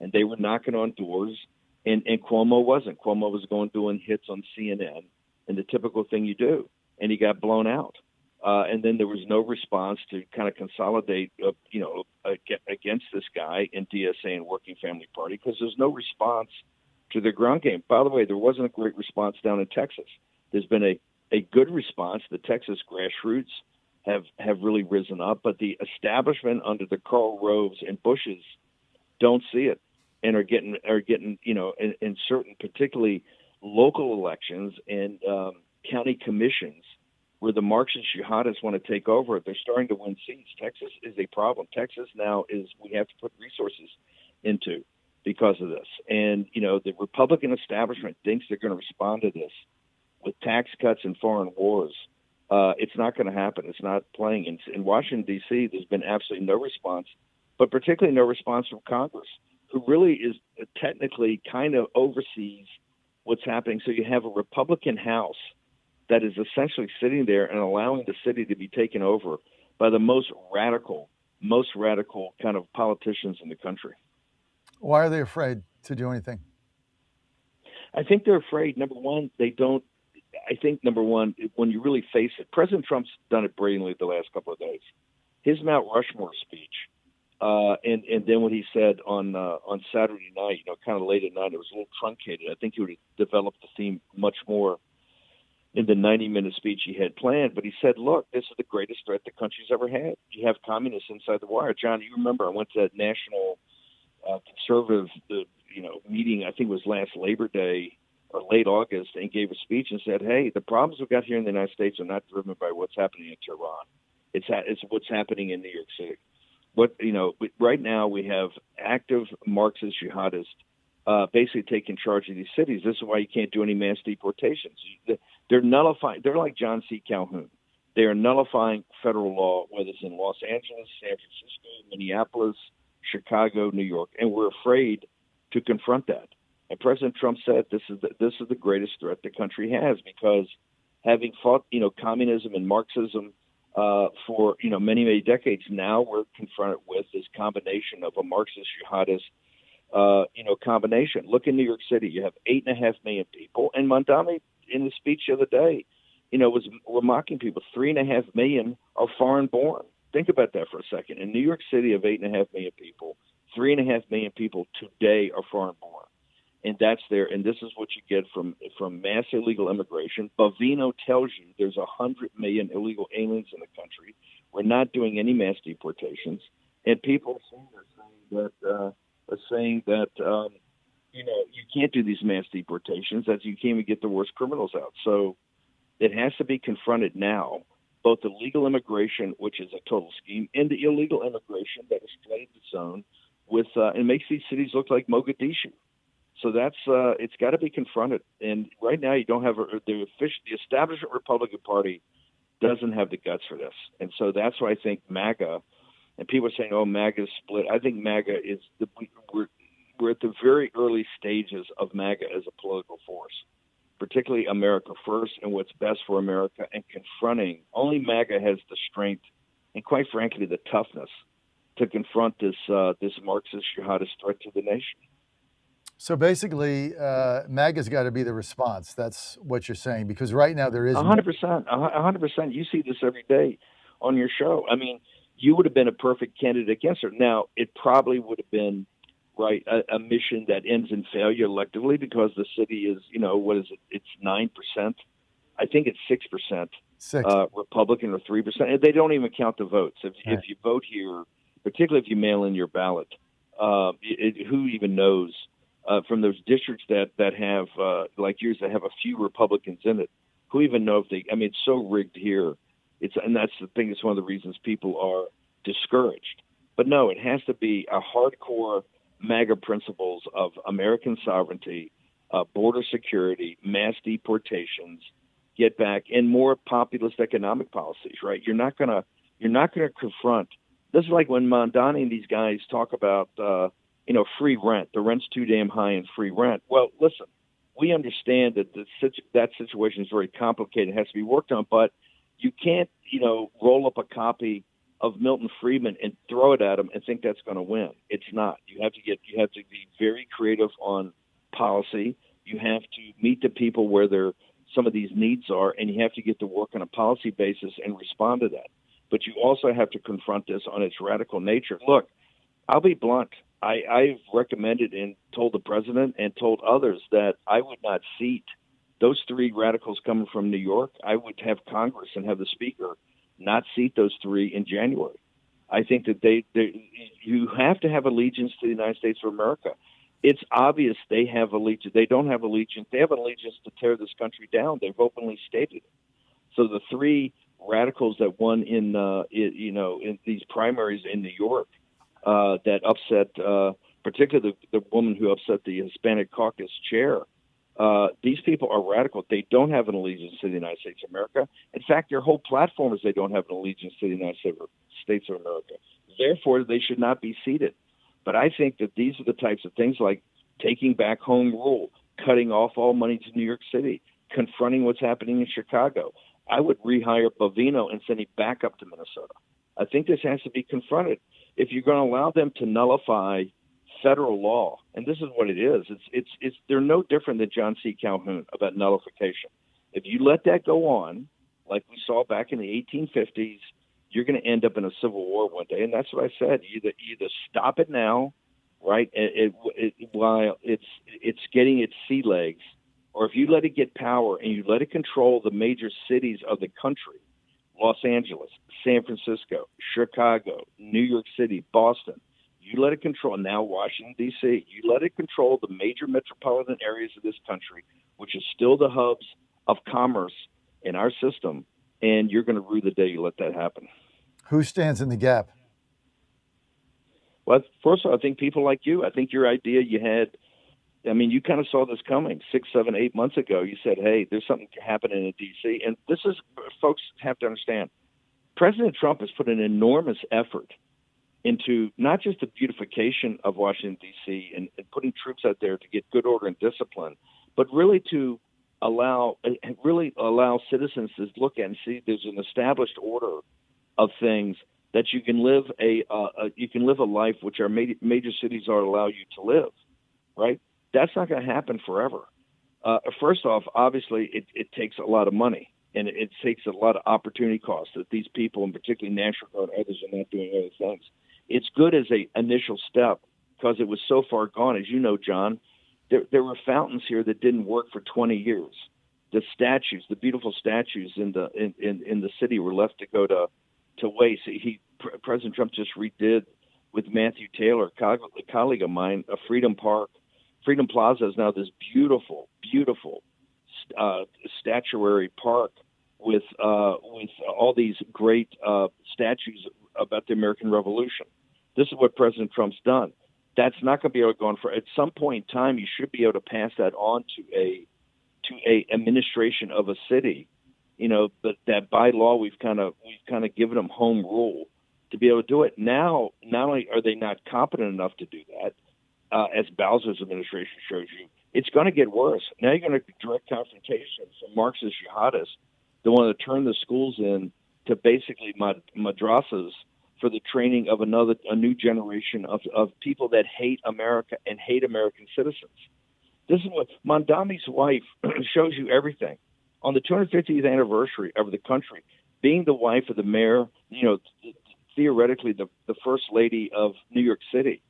And they were knocking on doors, and Cuomo wasn't. Cuomo was doing hits on CNN and the typical thing you do, and he got blown out. And then there was no response to kind of consolidate, against this guy in DSA and Working Family Party because there's no response to their ground game. By the way, there wasn't a great response down in Texas. There's been a good response. The Texas grassroots have really risen up, but the establishment under the Karl Roves and Bushes don't see it and are getting in certain particularly local elections and county commissions where the Marxist jihadists want to take over. They're starting to win seats. Texas is a problem. Texas now we have to put resources into because of this. And, the Republican establishment thinks they're going to respond to this with tax cuts and foreign wars. It's not going to happen. It's not playing. In Washington, D.C., there's been absolutely no response, but particularly no response from Congress, who really is technically kind of oversees what's happening. So you have a Republican House that is essentially sitting there and allowing the city to be taken over by the most radical kind of politicians in the country. Why are they afraid to do anything? I think they're afraid. Number one, when you really face it, President Trump's done it brilliantly the last couple of days. His Mount Rushmore speech, and then what he said on Saturday night, kind of late at night, it was a little truncated. I think he would have developed the theme much more in the 90-minute speech he had planned. But he said, look, this is the greatest threat the country's ever had. You have communists inside the wire. John, you remember I went to that national conservative meeting, I think it was last Labor Day or late August, and gave a speech and said, hey, the problems we've got here in the United States are not driven by what's happening in Tehran. It's what's happening in New York City. Right now we have active Marxist jihadists basically taking charge of these cities. This is why you can't do any mass deportations. They're nullifying. They're like John C. Calhoun. They are nullifying federal law, whether it's in Los Angeles, San Francisco, Minneapolis, Chicago, New York, and we're afraid to confront that. And President Trump said this is the greatest threat the country has, because having fought communism and Marxism for many, many decades, now we're confronted with this combination of a Marxist jihadist combination. Look in New York City, you have 8.5 million people, and Mondami in the speech the other day, we're mocking people. 3.5 million are foreign born. Think about that for a second. In New York City, of 8.5 million people, 3.5 million people today are foreign born, and that's there. And this is what you get from mass illegal immigration. Bovino tells you there's 100 million illegal aliens in the country. We're not doing any mass deportations, and people are saying that you can't do these mass deportations, that you can't even get the worst criminals out. So it has to be confronted now, both the legal immigration, which is a total scheme, and the illegal immigration that has flooded the zone with and makes these cities look like Mogadishu. So that's it's got to be confronted. And right now, you don't have the establishment Republican Party doesn't have the guts for this, and so that's why I think MAGA. And people are saying, "Oh, MAGA is split." I think MAGA is we're at the very early stages of MAGA as a political force, particularly America First and what's best for America, and confronting. Only MAGA has the strength and, quite frankly, the toughness to confront this Marxist jihadist threat to the nation. So basically, MAGA's got to be the response. That's what you're saying, because right now there is 100%. 100%. You see this every day on your show. I mean, you would have been a perfect candidate against her. Now, it probably would have been a mission that ends in failure electively, because the city is, what is it? It's 9%. I think it's 6% Republican, or 3%. And they don't even count the votes. If you vote here, particularly if you mail in your ballot, who even knows? From those districts that have, like yours, that have a few Republicans in it, who even know if they? I mean, it's so rigged here. And that's the thing. It's one of the reasons people are discouraged. But no, it has to be a hardcore MAGA principles of American sovereignty, border security, mass deportations, get back, and more populist economic policies. Right? You're not gonna confront. This is like when Mondani and these guys talk about. Free rent. The rent's too damn high in free rent. Well, listen, we understand that that situation is very complicated. It has to be worked on, but you can't, roll up a copy of Milton Friedman and throw it at them and think that's going to win. It's not. You have to be very creative on policy. You have to meet the people where some of these needs are, and you have to get to work on a policy basis and respond to that. But you also have to confront this on its radical nature. Look, I'll be blunt. I've recommended and told the president and told others that I would not seat those three radicals coming from New York. I would have Congress and have the speaker not seat those three in January. I think that you have to have allegiance to the United States of America. It's obvious they have allegiance. They don't have allegiance. They have an allegiance to tear this country down. They've openly stated it. So the three radicals that won in these primaries in New York, that upset, particularly the woman who upset the Hispanic caucus chair. These people are radical. They don't have an allegiance to the United States of America. In fact, their whole platform is they don't have an allegiance to the United States of America. Therefore, they should not be seated. But I think that these are the types of things like taking back home rule, cutting off all money to New York City, confronting what's happening in Chicago. I would rehire Bovino and send him back up to Minnesota. I think this has to be confronted. If you're going to allow them to nullify federal law, and this is what it is, they're no different than John C. Calhoun about nullification. If you let that go on, like we saw back in the 1850s, you're going to end up in a civil war one day. And that's what I said. Either stop it now, right, while it's getting its sea legs, or if you let it get power and you let it control the major cities of the country, Los Angeles, San Francisco, Chicago, New York City, Boston. You let it control, now Washington, D.C., you let it control the major metropolitan areas of this country, which is still the hubs of commerce in our system, and you're going to rue the day you let that happen. Who stands in the gap? Well, first of all, I think people like you. I think your idea you had, you kind of saw this coming 6, 7, 8 months ago. You said, hey, there's something happening in D.C. And this is, folks have to understand, President Trump has put an enormous effort into not just the beautification of Washington, D.C., and putting troops out there to get good order and discipline, but really to allow citizens to look at and see there's an established order of things that you can live a life which our major cities are allow you to live, right? That's not going to happen forever. First off, obviously, it takes a lot of money. and it takes a lot of opportunity costs that these people, and particularly National Guard and others, are not doing other things. It's good as a initial step because it was so far gone. As you know, John, there were fountains here that didn't work for 20 years. The statues, the beautiful statues in the city, were left to go to waste. President Trump just redid with Matthew Taylor, a colleague of mine, a Freedom Park. Freedom Plaza is now this beautiful, beautiful statuary park with all these great statues about the American Revolution. This is what President Trump's done. That's not going to be able to go on for. At some point in time, you should be able to pass that on to a administration of a city. But that by law we've kind of given them home rule to be able to do it. Now, not only are they not competent enough to do that, as Bowser's administration shows you, it's going to get worse. Now you're going to direct confrontation from Marxist jihadists that want to turn the schools to basically madrasas for the training of a new generation of people that hate America and hate American citizens. This is what Mondami's wife shows you everything. On the 250th anniversary of the country, being the wife of the mayor, theoretically the first lady of New York City,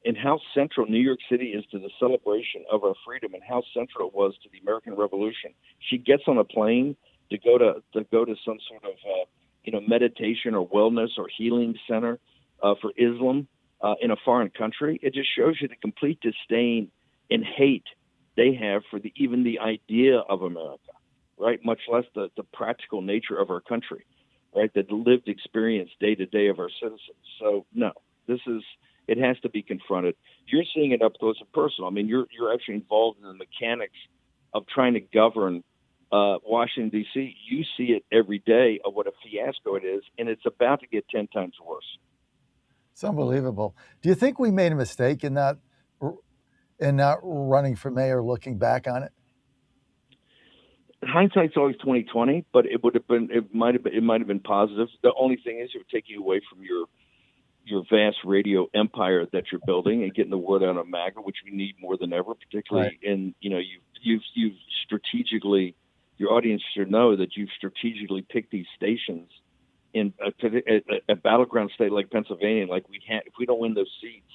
and how central New York City is to the celebration of our freedom, and how central it was to the American Revolution. She gets on a plane to go to some sort of meditation or wellness or healing center for Islam in a foreign country. It just shows you the complete disdain and hate they have for even the idea of America, right? Much less the practical nature of our country, right? The lived experience day to day of our citizens. So no, it has to be confronted. You're seeing it up close and personal. I mean, you're actually involved in the mechanics of trying to govern Washington, D.C. You see it every day of what a fiasco it is, and it's about to get 10 times worse. It's unbelievable. Do you think we made a mistake in not running for mayor, looking back on it? Hindsight's always 20/20, but it might have been positive. The only thing is it would take you away from your vast radio empire that you're building and getting the word out on MAGA, which we need more than ever, particularly in you've strategically, your audience should know that you've strategically picked these stations in a battleground state like Pennsylvania. Like if we don't win those seats,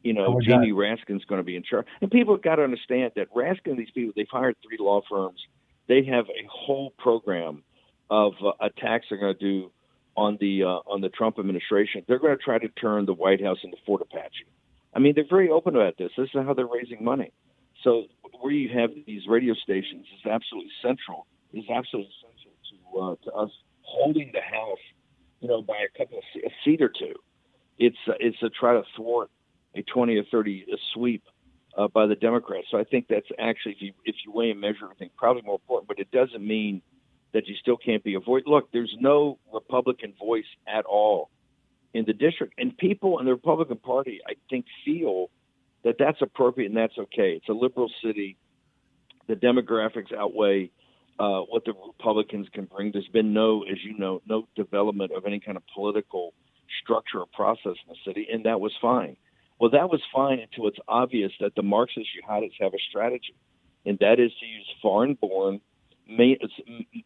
Jamie Raskin's going to be in charge. And people have got to understand that Raskin, these people, they've hired 3 law firms. They have a whole program of attacks they're going to do on the Trump administration. They're going to try to turn the White House into Fort Apache. I mean, they're very open about this. This is how they're raising money. So where you have these radio stations is absolutely central. Is absolutely essential to us holding the House, by a seat or two. It's to try to thwart a 20 or 30 sweep by the Democrats. So I think that's actually, if you weigh and measure everything, probably more important. But it doesn't mean that you still can't be avoided. Look, there's no Republican voice at all in the district. And people in the Republican Party, I think, feel that that's appropriate and that's okay. It's a liberal city. The demographics outweigh what the Republicans can bring. There's been no development of any kind of political structure or process in the city, and that was fine. Well, that was fine until it's obvious that the Marxist jihadists have a strategy, and that is to use foreign-born,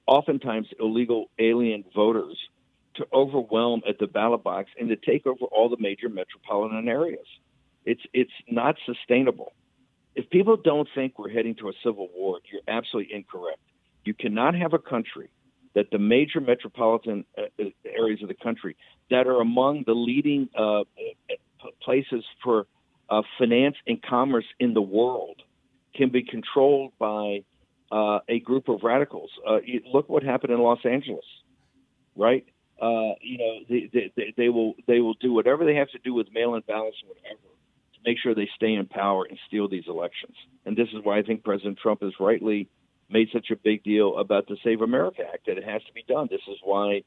oftentimes illegal alien voters to overwhelm at the ballot box and to take over all the major metropolitan areas. It's not sustainable. If people don't think we're heading to a civil war, you're absolutely incorrect. You cannot have a country that the major metropolitan areas of the country that are among the leading places for finance and commerce in the world can be controlled by a group of radicals. Look what happened in Los Angeles, right? They will do whatever they have to do with mail-in ballots and whatever to make sure they stay in power and steal these elections. And this is why I think President Trump has rightly made such a big deal about the Save America Act, that it has to be done. This is why,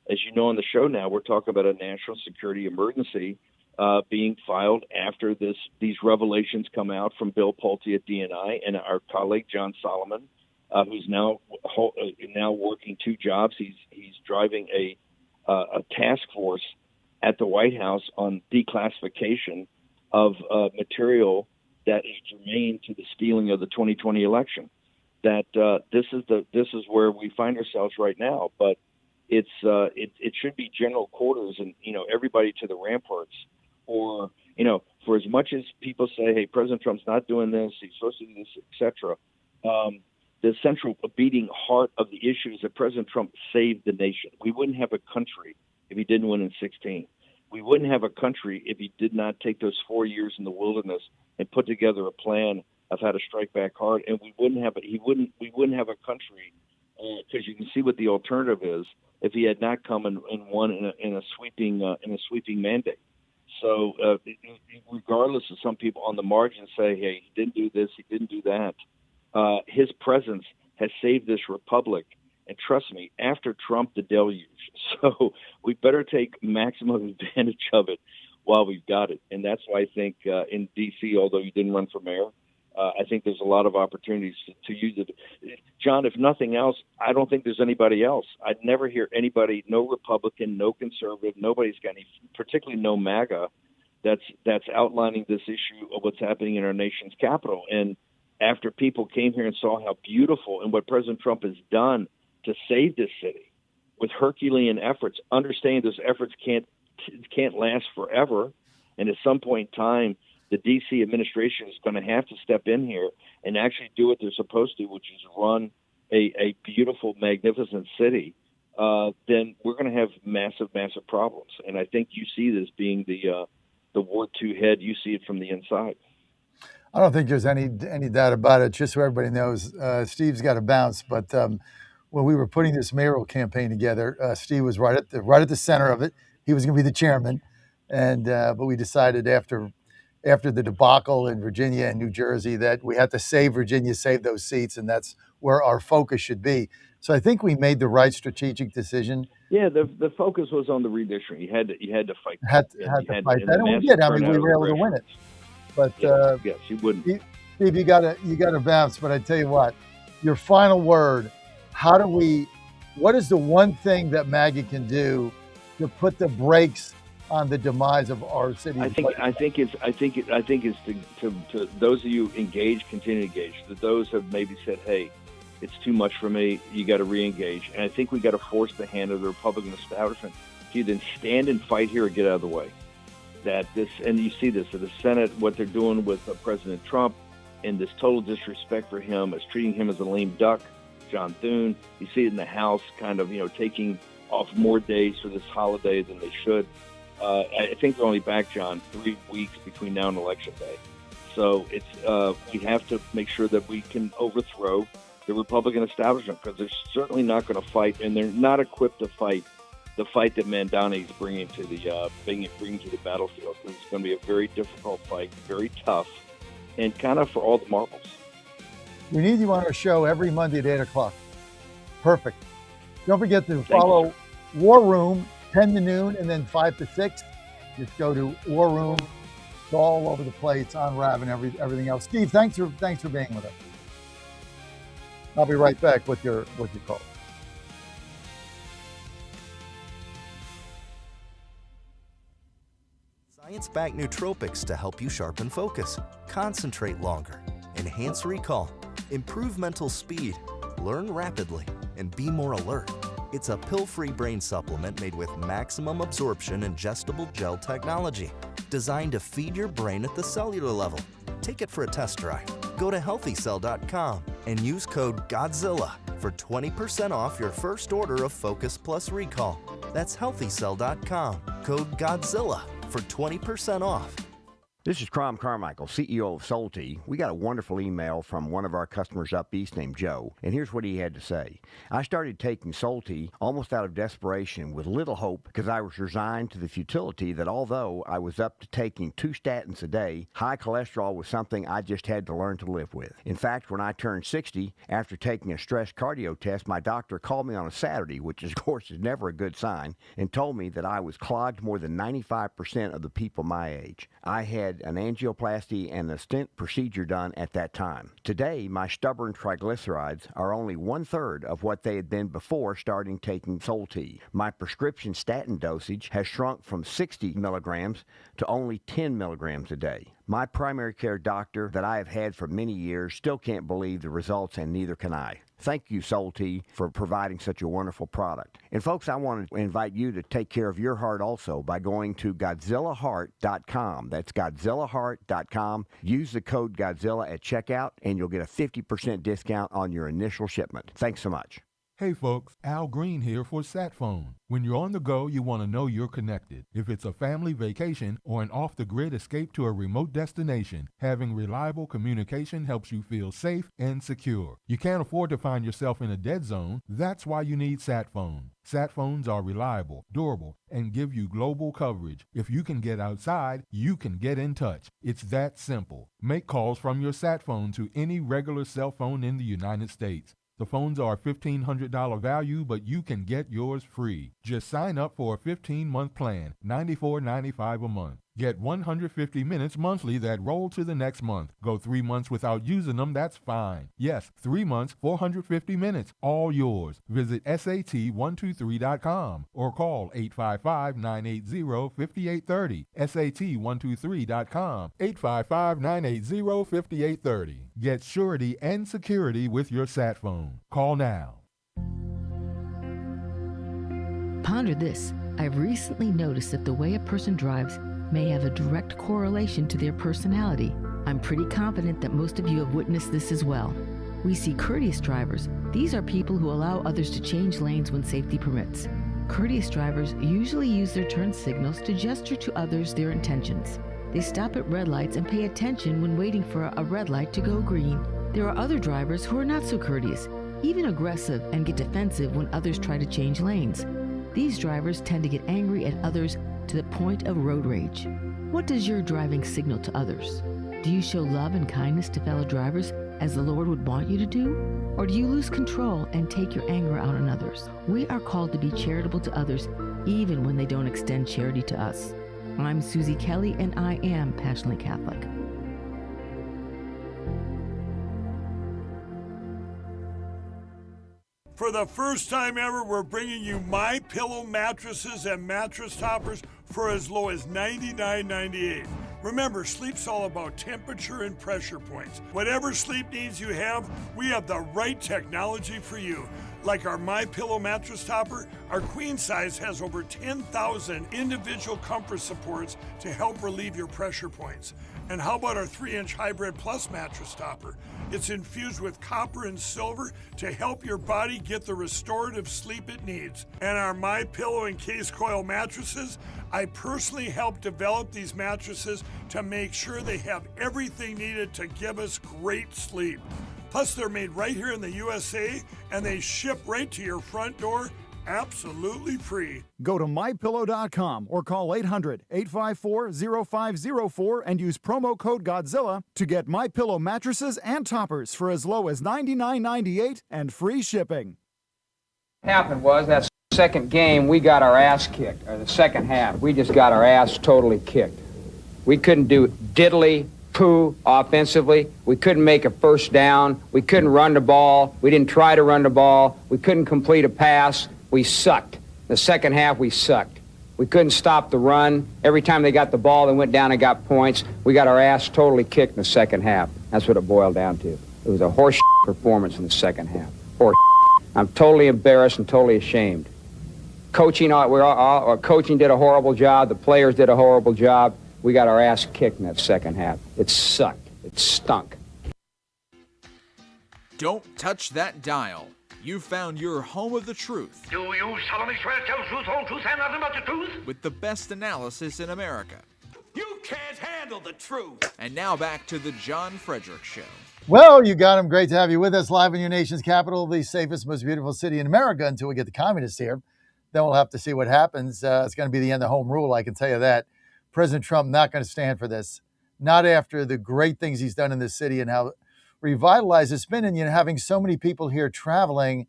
as you know on the show now, we're talking about a national security emergency being filed after these revelations come out from Bill Pulte at DNI and our colleague John Solomon, who's now working 2 jobs. He's driving a task force at the White House on declassification of material that is germane to the stealing of the 2020 election. that this is where we find ourselves right now. But it should be general quarters and everybody to the ramparts, or for as much as people say, hey, President Trump's not doing this, he's supposed to do this, etc. The central beating heart of the issue is that President Trump saved the nation. We wouldn't have a country if he didn't win in 2016. We wouldn't have a country if he did not take those 4 years in the wilderness and put together a plan of how to strike back hard. And we wouldn't have we wouldn't have a country, because you can see what the alternative is if he had not come and won in a sweeping mandate. So regardless of some people on the margin say, hey, he didn't do this, he didn't do that, his presence has saved this republic. And trust me, after Trump, the deluge. So we better take maximum advantage of it while we've got it. And that's why I think in D.C., although you didn't run for mayor, I think there's a lot of opportunities to use it. John, if nothing else, I don't think there's anybody else. I'd never hear anybody, no Republican, no conservative, nobody's got any, particularly no MAGA, that's outlining this issue of what's happening in our nation's capital. And after people came here and saw how beautiful and what President Trump has done to save this city with Herculean efforts, understanding those efforts can't last forever, and at some point in time, the D.C. administration is going to have to step in here and actually do what they're supposed to, which is run a beautiful, magnificent city. Then we're going to have massive, massive problems. And I think you see this being the Ward 2 head. You see it from the inside. I don't think there's any doubt about it. Just so everybody knows, Steve's got to bounce. But when we were putting this mayoral campaign together, Steve was right at the center of it. He was going to be the chairman, and but we decided after the debacle in Virginia and New Jersey that we had to save Virginia, save those seats, and that's where our focus should be. So I think we made the right strategic decision. Yeah, the focus was on the redistricting. You had to fight. Had to fight that, and we did. I mean, we were able to win it. But yes, you wouldn't. Steve, you got to bounce. But I tell you what, your final word. What is the one thing that MAGA can do to put the brakes on the demise of our city? I think it's to those of you engaged, continue to engage. To those have maybe said, hey, it's too much for me, you got to re-engage. And I think we got to force the hand of the Republican establishment to then stand and fight here or get out of the way. And you see this in the Senate, what they're doing with President Trump, and this total disrespect for him, as treating him as a lame duck. John Thune, you see it in the House, kind of taking off more days for this holiday than they should. I think they're only back, John, 3 weeks between now and Election Day. So we have to make sure that we can overthrow the Republican establishment, because they're certainly not going to fight, and they're not equipped to fight the fight that Mandani is bringing to the battlefield. It's going to be a very difficult fight, very tough, and kind of for all the marbles. We need you on our show every Monday at 8 o'clock. Perfect. Don't forget to follow War Room 10 to noon and then 5 to 6. Just go to War Room. It's all over the place on Rav and everything else. Steve, thanks for being with us. I'll be right back with your call. Science-backed nootropics to help you sharpen focus, concentrate longer, enhance recall, improve mental speed, learn rapidly, and be more alert. It's a pill-free brain supplement made with maximum absorption ingestible gel technology, designed to feed your brain at the cellular level. Take it for a test drive. Go to healthycell.com and use code GODZILLA for 20% off your first order of Focus Plus Recall. That's healthycell.com, code GODZILLA for 20% off. This is Crom Carmichael, CEO of Solti. We got a wonderful email from one of our customers up east named Joe, and here's what he had to say. I started taking Solti almost out of desperation with little hope, because I was resigned to the futility that although I was up to taking 2 statins a day, high cholesterol was something I just had to learn to live with. In fact, when I turned 60, after taking a stress cardio test, my doctor called me on a Saturday, which of course is never a good sign, and told me that I was clogged more than 95% of the people my age. I had had an angioplasty and a stent procedure done at that time. Today, my stubborn triglycerides are only 1/3 of what they had been before starting taking Solti. My prescription statin dosage has shrunk from 60 milligrams to only 10 milligrams a day. My primary care doctor that I have had for many years still can't believe the results, and neither can I. Thank you, Solti, for providing such a wonderful product. And folks, I want to invite you to take care of your heart also by going to GodzillaHeart.com. That's GodzillaHeart.com. Use the code Godzilla at checkout, and you'll get a 50% discount on your initial shipment. Thanks so much. Hey folks, Al Green here for SatPhone. When you're on the go, you want to know you're connected. If it's a family vacation or an off-the-grid escape to a remote destination, having reliable communication helps you feel safe and secure. You can't afford to find yourself in a dead zone. That's why you need SatPhone. SatPhones are reliable, durable, and give you global coverage. If you can get outside, you can get in touch. It's that simple. Make calls from your SatPhone to any regular cell phone in the United States. The phones are $1,500 value, but you can get yours free. Just sign up for a 15-month plan, $94.95 a month. Get 150 minutes monthly that roll to the next month. Go 3 months without using them, that's fine. Yes, 3 months, 450 minutes, all yours. Visit SAT123.com or call 855-980-5830. SAT123.com, 855-980-5830. Get surety and security with your SatPhone. Call now. Ponder this. I've recently noticed that the way a person drives may have a direct correlation to their personality. I'm pretty confident that most of you have witnessed this as well. We see courteous drivers. These are people who allow others to change lanes when safety permits. Courteous drivers usually use their turn signals to gesture to others their intentions. They stop at red lights and pay attention when waiting for a red light to go green. There are other drivers who are not so courteous, even aggressive, and get defensive when others try to change lanes. These drivers tend to get angry at others to the point of road rage. What does your driving signal to others? Do you show love and kindness to fellow drivers as the Lord would want you to do? Or do you lose control and take your anger out on others? We are called to be charitable to others even when they don't extend charity to us. I'm Susie Kelly, and I am passionately Catholic. For the first time ever, we're bringing you My Pillow mattresses and mattress toppers for as low as $99.98. Remember, sleep's all about temperature and pressure points. Whatever sleep needs you have, we have the right technology for you. Like our My Pillow mattress topper, our queen size has over 10,000 individual comfort supports to help relieve your pressure points. And how about our 3-inch Hybrid Plus mattress topper? It's infused with copper and silver to help your body get the restorative sleep it needs. And our My Pillow and Case Coil mattresses, I personally helped develop these mattresses to make sure they have everything needed to give us great sleep. Plus, they're made right here in the USA, and they ship right to your front door, absolutely free. Go to MyPillow.com or call 800-854-0504 and use promo code Godzilla to get MyPillow mattresses and toppers for as low as $99.98 and free shipping. What happened was that second game, we got our ass kicked, or the second half. We just got our ass totally kicked. We couldn't do diddly poo offensively. We couldn't make a first down. We couldn't run the ball. We didn't try to run the ball. We couldn't complete a pass. We sucked. The second half, we sucked. We couldn't stop the run. Every time they got the ball, they went down and got points. We got our ass totally kicked in the second half. That's what it boiled down to. It was a horse performance in the second half. Horse. I'm totally embarrassed and totally ashamed. Coaching did a horrible job. The players did a horrible job. We got our ass kicked in that second half. It sucked. It stunk. Don't touch that dial. You found your home of the truth. Do you solemnly swear to tell the truth, whole truth, and nothing but the truth? With the best analysis in America. You can't handle the truth. And now back to the John Fredericks Show. Well, you got him. Great to have you with us live in your nation's capital, the safest, most beautiful city in America until we get the communists here. Then we'll have to see what happens. It's going to be the end of home rule, I can tell you that. President Trump not going to stand for this. Not after the great things he's done in this city and how revitalized it's been. And having so many people here traveling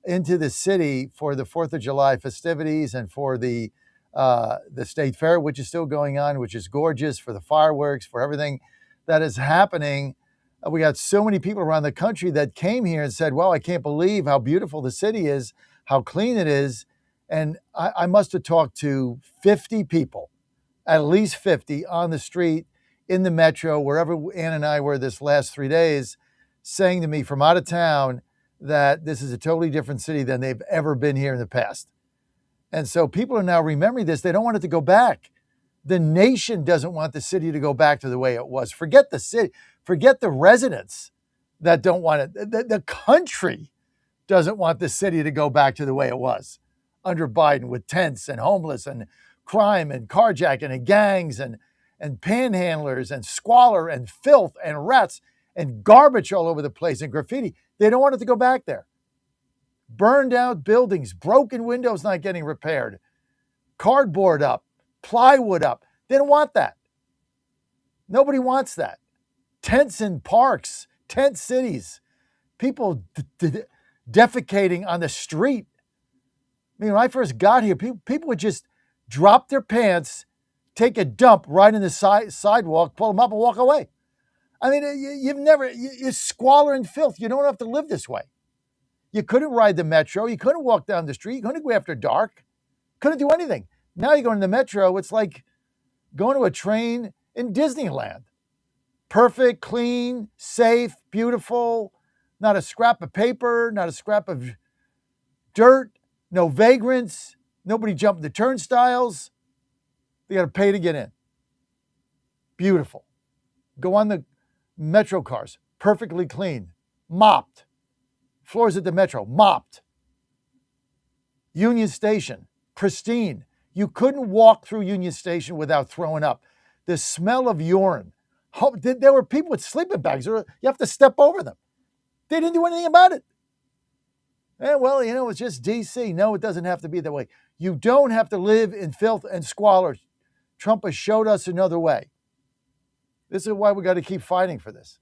into the city for the 4th of July festivities and for the the State Fair, which is still going on, which is gorgeous, for the fireworks, for everything that is happening. We got so many people around the country that came here and said, wow, I can't believe how beautiful the city is, how clean it is. And I must have talked to 50 people, at least 50 on the street, in the metro, wherever Ann and I were this last 3 days, saying to me from out of town that this is a totally different city than they've ever been here in the past. And so people are now remembering this. They don't want it to go back. The nation doesn't want the city to go back to the way it was. Forget the city, forget the residents that don't want it. The country doesn't want the city to go back to the way it was under Biden, with tents and homeless and crime and carjacking and gangs and panhandlers and squalor and filth and rats and garbage all over the place and graffiti. They don't want it to go back there. Burned out buildings, broken windows not getting repaired, cardboard up, plywood up. They don't want that. Nobody wants that. Tents in parks, tent cities, people defecating on the street. I mean, when I first got here, people would just drop their pants, take a dump right in the sidewalk, pull them up and walk away. I mean, you're squalor and filth. You don't have to live this way. You couldn't ride the metro. You couldn't walk down the street. You couldn't go after dark. Couldn't do anything. Now you go in the metro, it's like going to a train in Disneyland. Perfect, clean, safe, beautiful, not a scrap of paper, not a scrap of dirt, no vagrants, nobody jumping the turnstiles. They got to pay to get in. Beautiful. Go on the metro cars, perfectly clean, mopped. Floors at the metro, mopped. Union Station, pristine. You couldn't walk through Union Station without throwing up. The smell of urine. There were people with sleeping bags. You have to step over them. They didn't do anything about it. And well, it's just D.C. No, it doesn't have to be that way. You don't have to live in filth and squalor. Trump has showed us another way. This is why we got to keep fighting for this.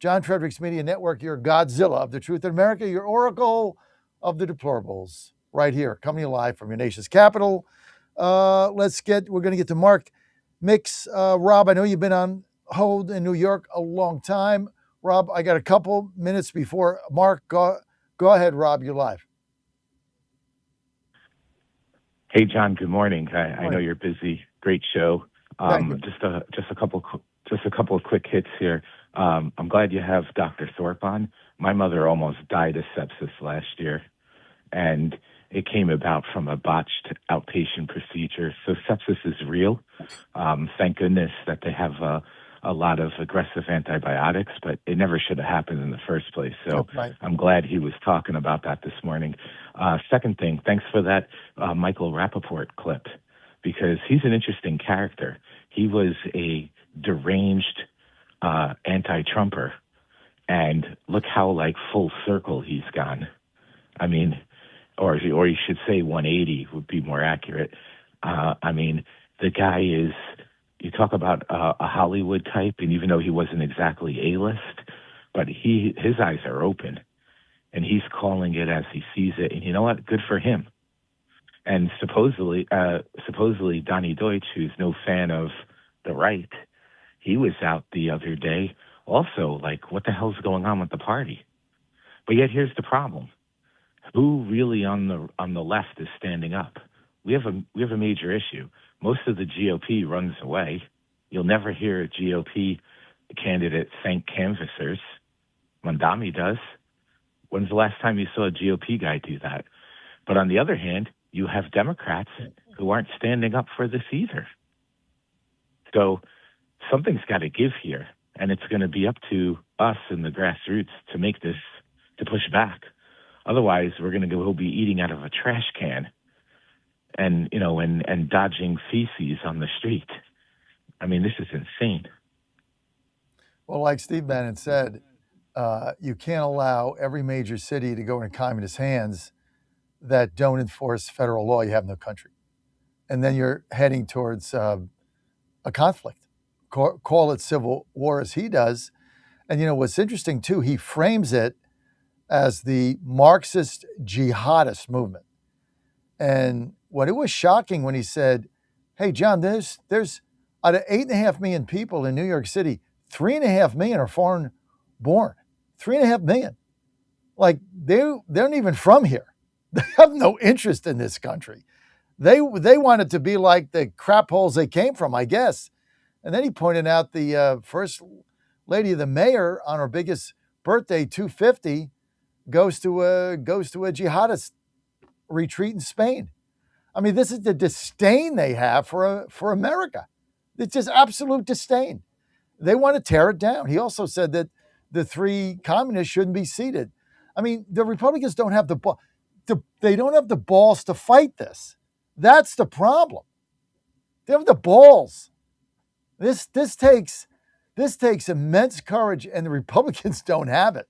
John Fredericks Media Network, your Godzilla of the truth in America, your oracle of the deplorables, right here, coming live from your nation's capital. We're going to get to Mark Mix. Rob, I know you've been on hold in New York a long time. Rob, I got a couple minutes before Mark. Go ahead, Rob, you're live. Hey, John, good morning. I know you're busy. Great show. Just a couple of quick hits here. I'm glad you have Dr. Thorpe on. My mother almost died of sepsis last year, and it came about from a botched outpatient procedure. So sepsis is real. Thank goodness that they have a lot of aggressive antibiotics, but it never should have happened in the first place. So I'm glad he was talking about that this morning. Second thing, thanks for that Michael Rappaport clip, because he's an interesting character. He was a deranged anti-Trumper, and look how full circle he's gone. I mean, or you should say 180 would be more accurate. I mean, the guy is, you talk about a Hollywood type, and even though he wasn't exactly A-list, but his eyes are open, and he's calling it as he sees it. And you know what? Good for him. And supposedly Donnie Deutsch, who's no fan of the right, he was out the other day also what the hell's going on with the party? But yet here's the problem. Who really on the left is standing up? We have a major issue. Most of the GOP runs away. You'll never hear a GOP candidate thank canvassers. Mondami does. When's the last time you saw a GOP guy do that? But on the other hand, you have Democrats who aren't standing up for this either. So something's got to give here, and it's going to be up to us in the grassroots to make this, to push back. Otherwise, we're going to go be eating out of a trash can and dodging feces on the street. I mean, this is insane. Well, like Steve Bannon said, you can't allow every major city to go in communist hands that don't enforce federal law. You have no country. And then you're heading towards a conflict. Call it civil war as he does. And what's interesting too, he frames it as the Marxist jihadist movement. And when it was shocking when he said, hey, John, there's out of 8.5 million people in New York City, 3.5 million are foreign born. 3.5 million. Like they're not even from here. They have no interest in this country. They want it to be like the crap holes they came from, I guess. And then he pointed out the first lady of the mayor on her biggest birthday, 250, goes to a jihadist retreat in Spain. I mean, this is the disdain they have for America. It's just absolute disdain. They want to tear it down. He also said that the three communists shouldn't be seated. I mean, the Republicans don't have they don't have the balls to fight this. That's the problem. They have the balls. This takes immense courage, and the Republicans don't have it.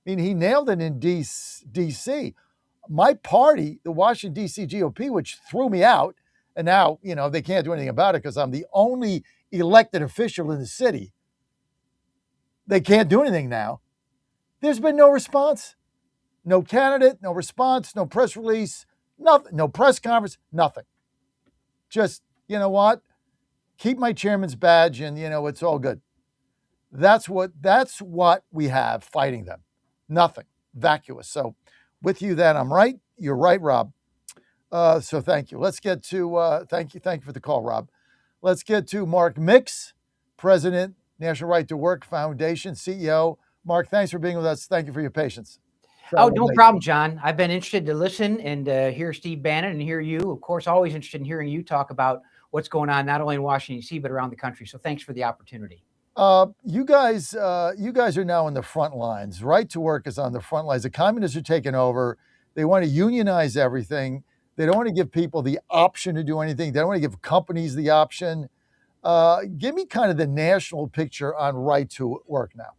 I mean, he nailed it in D.C. My party, the Washington, D.C. GOP, which threw me out, and now, they can't do anything about it because I'm the only elected official in the city. They can't do anything now. There's been no response. No candidate, no response, no press release, nothing, no press conference, nothing. Just, you know what? Keep my chairman's badge and, it's all good. That's what we have fighting them. Nothing. Vacuous. So with you that I'm right. You're right, Rob. So thank you. Let's get to, thank you for the call, Rob. Let's get to Mark Mix, President, National Right to Work Foundation, CEO. Mark, thanks for being with us. Thank you for your patience. Oh, no problem, John. I've been interested to listen and hear Steve Bannon and hear you. Of course, always interested in hearing you talk about what's going on, not only in Washington, D.C., but around the country. So thanks for the opportunity. You guys are now in the front lines. Right to Work is on the front lines. The communists are taking over. They want to unionize everything. They don't want to give people the option to do anything. They don't want to give companies the option. Give me kind of the national picture on Right to Work now.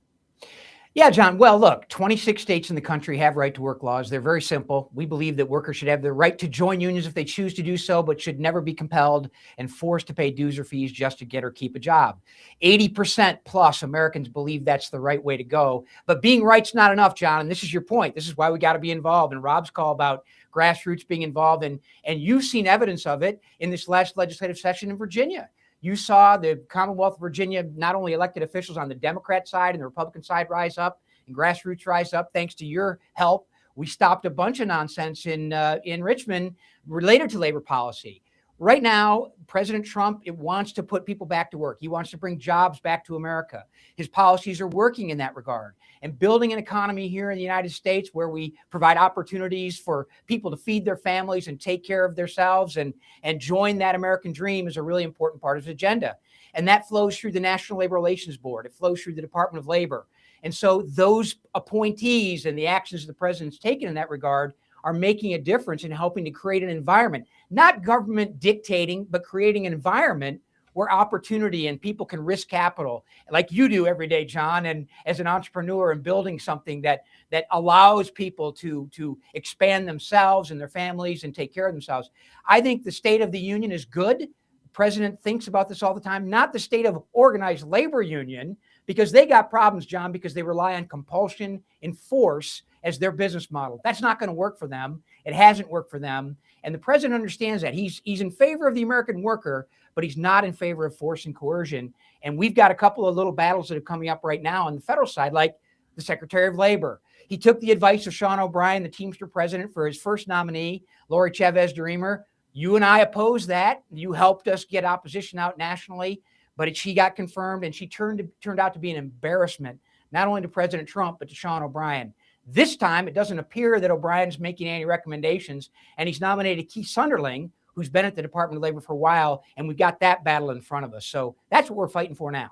Yeah, John. Well, look, 26 states in the country have right to work laws. They're very simple. We believe that workers should have the right to join unions if they choose to do so, but should never be compelled and forced to pay dues or fees just to get or keep a job. 80% plus Americans believe that's the right way to go. But being right's not enough, John. And this is your point. This is why we got to be involved. And Rob's call about grassroots being involved. And you've seen evidence of it in this last legislative session in Virginia. You saw the Commonwealth of Virginia, not only elected officials on the Democrat side and the Republican side rise up and grassroots rise up. Thanks to your help, we stopped a bunch of nonsense in Richmond related to labor policy. Right now, President Trump wants to put people back to work. He wants to bring jobs back to America. His policies are working in that regard. And building an economy here in the United States where we provide opportunities for people to feed their families and take care of themselves and join that American dream is a really important part of his agenda. And that flows through the National Labor Relations Board. It flows through the Department of Labor. And so those appointees and the actions the president's taken in that regard are making a difference in helping to create an environment, not government dictating, but creating an environment where opportunity and people can risk capital like you do every day, John, and as an entrepreneur and building something that allows people to expand themselves and their families and take care of themselves. I think the State of the Union is good. The president thinks about this all the time, not the state of organized labor union, because they got problems, John, because they rely on compulsion and force as their business model. That's not going to work for them. It hasn't worked for them. And the president understands that. He's in favor of the American worker, but he's not in favor of force and coercion. And we've got a couple of little battles that are coming up right now on the federal side, like the Secretary of Labor. He took the advice of Sean O'Brien, the Teamster president, for his first nominee, Lori Chavez-DeRemer. You and I opposed that. You helped us get opposition out nationally, but she got confirmed, and she turned out to be an embarrassment, not only to President Trump, but to Sean O'Brien. This time, it doesn't appear that O'Brien's making any recommendations, and he's nominated Keith Sunderling, who's been at the Department of Labor for a while, and we've got that battle in front of us. So that's what we're fighting for now.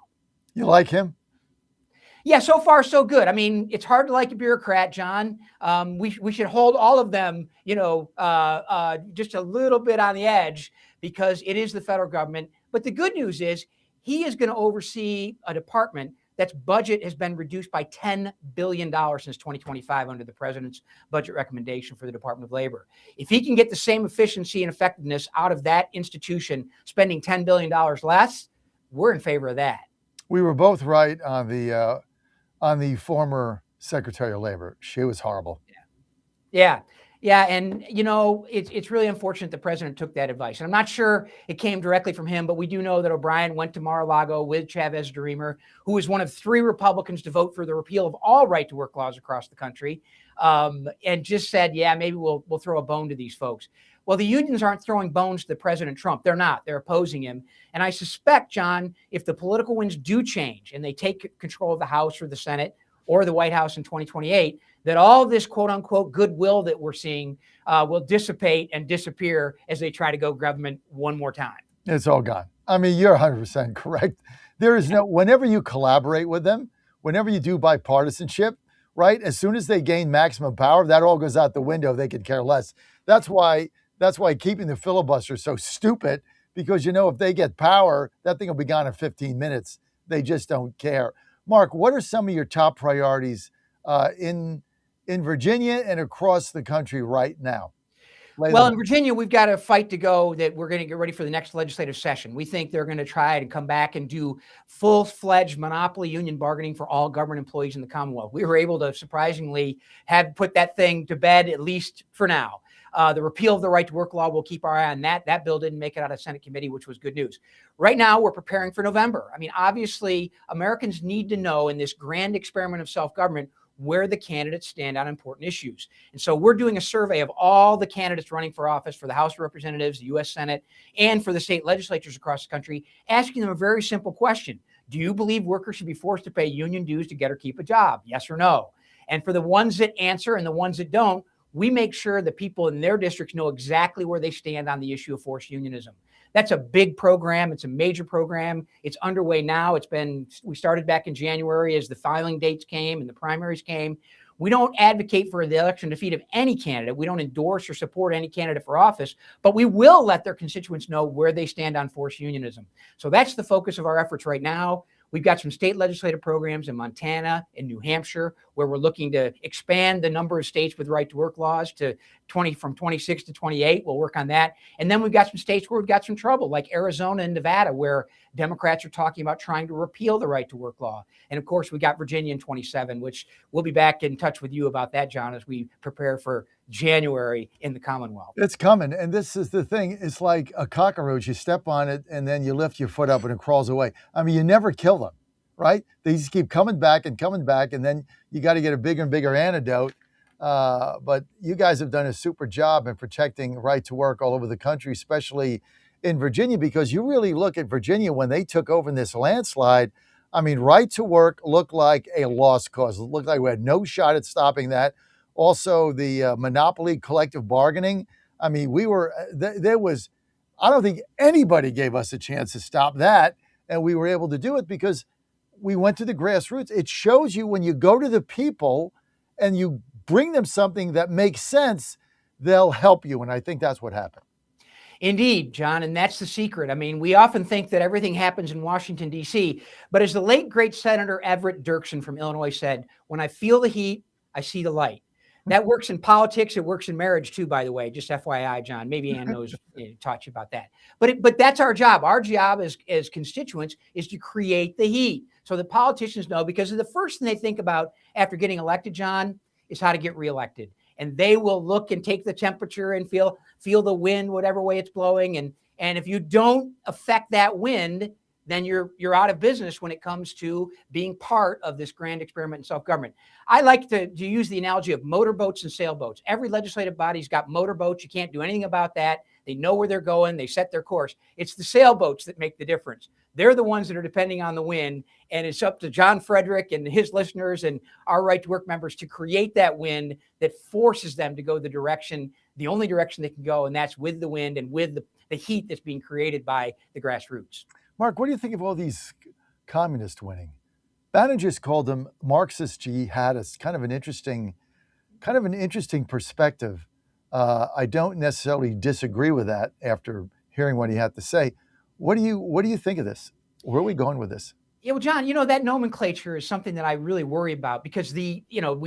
You like him? Yeah, so far, so good. I mean, it's hard to like a bureaucrat, John. We should hold all of them, just a little bit on the edge because it is the federal government. But the good news is he is going to oversee a department that's budget has been reduced by $10 billion since 2025 under the president's budget recommendation for the Department of Labor. If he can get the same efficiency and effectiveness out of that institution, spending $10 billion less, we're in favor of that. We were both right on the former Secretary of Labor. She was horrible. Yeah. Yeah, and it's really unfortunate the president took that advice. And I'm not sure it came directly from him, but we do know that O'Brien went to Mar-a-Lago with Chavez DeRemer, who was one of 3 Republicans to vote for the repeal of all right-to-work laws across the country, and just said, yeah, maybe we'll throw a bone to these folks. Well, the unions aren't throwing bones to President Trump. They're not. They're opposing him. And I suspect, John, if the political winds do change and they take control of the House or the Senate or the White House in 2028, that all this quote unquote goodwill that we're seeing will dissipate and disappear as they try to go government one more time. It's all gone. I mean, you're 100% correct. There is whenever you collaborate with them, whenever you do bipartisanship, right? As soon as they gain maximum power, that all goes out the window. They could care less. That's why keeping the filibuster so stupid, because if they get power, that thing will be gone in 15 minutes. They just don't care. Mark, what are some of your top priorities in Virginia and across the country right now? Well, in Virginia, we've got a fight to go that we're going to get ready for the next legislative session. We think they're going to try to come back and do full-fledged monopoly union bargaining for all government employees in the Commonwealth. We were able to surprisingly have put that thing to bed, at least for now. The repeal of the right to work law, we'll keep our eye on that. That bill didn't make it out of Senate committee, which was good news. Right now, we're preparing for November. I mean, obviously, Americans need to know in this grand experiment of self-government where the candidates stand on important issues. And so we're doing a survey of all the candidates running for office for the House of Representatives, the U.S. Senate, and for the state legislatures across the country, asking them a very simple question. Do you believe workers should be forced to pay union dues to get or keep a job? Yes or no? And for the ones that answer and the ones that don't, we make sure that people in their districts know exactly where they stand on the issue of forced unionism. That's a big program. It's a major program. It's underway now. We started back in January as the filing dates came and the primaries came. We don't advocate for the election defeat of any candidate. We don't endorse or support any candidate for office, but we will let their constituents know where they stand on forced unionism. So that's the focus of our efforts right now. We've got some state legislative programs in Montana and New Hampshire where we're looking to expand the number of states with right to work laws to from 26 to 28. We'll work on that. And then we've got some states where we've got some trouble, like Arizona and Nevada, where Democrats are talking about trying to repeal the right to work law. And of course, we got Virginia in 27, which we'll be back in touch with you about that, John, as we prepare for January in the Commonwealth. It's coming. And this is the thing. It's like a cockroach. You step on it and then you lift your foot up and it crawls away. I mean, you never kill them, right? They just keep coming back. And then you got to get a bigger and bigger antidote. But you guys have done a super job in protecting right to work all over the country, especially in Virginia, because you really look at Virginia when they took over in this landslide. I mean, right to work looked like a lost cause. It looked like we had no shot at stopping that. Also, the monopoly collective bargaining. I mean, I don't think anybody gave us a chance to stop that. And we were able to do it because we went to the grassroots. It shows you when you go to the people and you bring them something that makes sense, they'll help you. And I think that's what happened. Indeed, John, and that's the secret. I mean, we often think that everything happens in Washington, D.C., but as the late, great Senator Everett Dirksen from Illinois said, when I feel the heat, I see the light. That works in politics. It works in marriage, too, by the way. Just FYI, John. Maybe Ann knows, taught you about that. But that's our job. Our job as constituents is to create the heat so that politicians know, because the first thing they think about after getting elected, John, is how to get reelected. And they will look and take the temperature and feel the wind, whatever way it's blowing. And if you don't affect that wind, then you're out of business when it comes to being part of this grand experiment in self-government. I like to use the analogy of motorboats and sailboats. Every legislative body's got motorboats. You can't do anything about that. They know where they're going. They set their course. It's the sailboats that make the difference. They're the ones that are depending on the wind. And it's up to John Frederick and his listeners and our Right to Work members to create that wind that forces them to go the only direction they can go. And that's with the wind and with the heat that's being created by the grassroots. Mark, what do you think of all these communists winning? Bannon just called them Marxist jihadists. Kind of an interesting perspective. I don't necessarily disagree with that after hearing what he had to say. What do you think of this? Where are we going with this? Yeah, well, John, that nomenclature is something that I really worry about because we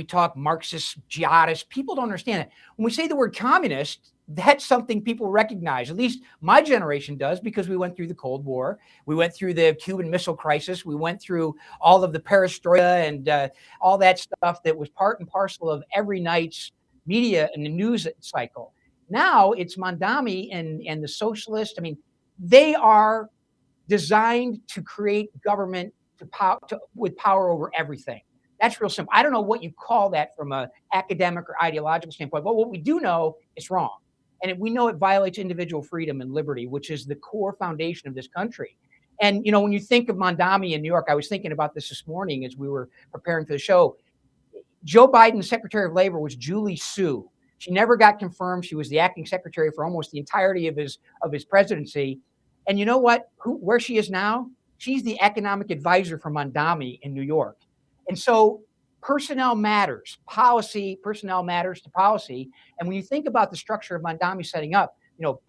talk Marxist, jihadist. People don't understand it. When we say the word communist, that's something people recognize. At least my generation does, because we went through the Cold War. We went through the Cuban Missile Crisis. We went through all of the perestroika and all that stuff that was part and parcel of every night's media and the news cycle. Now it's Mondami and the socialists. I mean, they are designed to create government with power over everything. That's real simple. I don't know what you call that from an academic or ideological standpoint, but what we do know is wrong. And we know it violates individual freedom and liberty, which is the core foundation of this country. And, when you think of Mondami in New York, I was thinking about this morning as we were preparing for the show. Joe Biden's Secretary of Labor was Julie Su. She never got confirmed. She was the acting secretary for almost the entirety of his presidency. And you know what? Where she is now? She's the economic advisor for Mondami in New York. And so personnel matters. Personnel matters to policy. And when you think about the structure of Mondami setting up,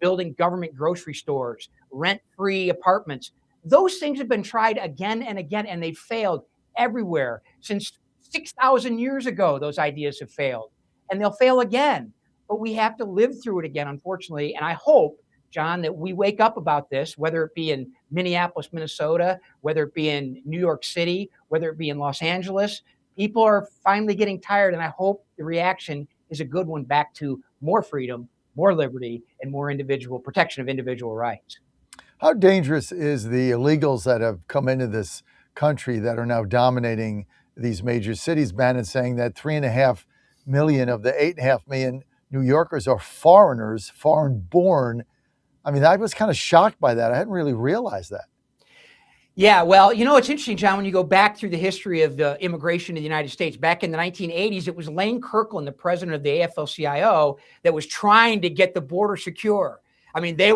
building government grocery stores, rent-free apartments, those things have been tried again and again, and they've failed everywhere. Since 6,000 years ago, those ideas have failed. And they'll fail again. But we have to live through it again, unfortunately. And I hope, John, that we wake up about this, whether it be in Minneapolis, Minnesota, whether it be in New York City, whether it be in Los Angeles. People are finally getting tired, and I hope the reaction is a good one back to more freedom, more liberty, and more protection of individual rights. How dangerous is the illegals that have come into this country that are now dominating these major cities? Bannon saying that 3.5 million of the 8.5 million New Yorkers are foreigners, foreign-born. I mean, I was kind of shocked by that. I hadn't really realized that. Yeah, well, it's interesting, John, when you go back through the history of the immigration to the United States. Back in the 1980s, it was Lane Kirkland, the president of the AFL-CIO, that was trying to get the border secure. I mean, they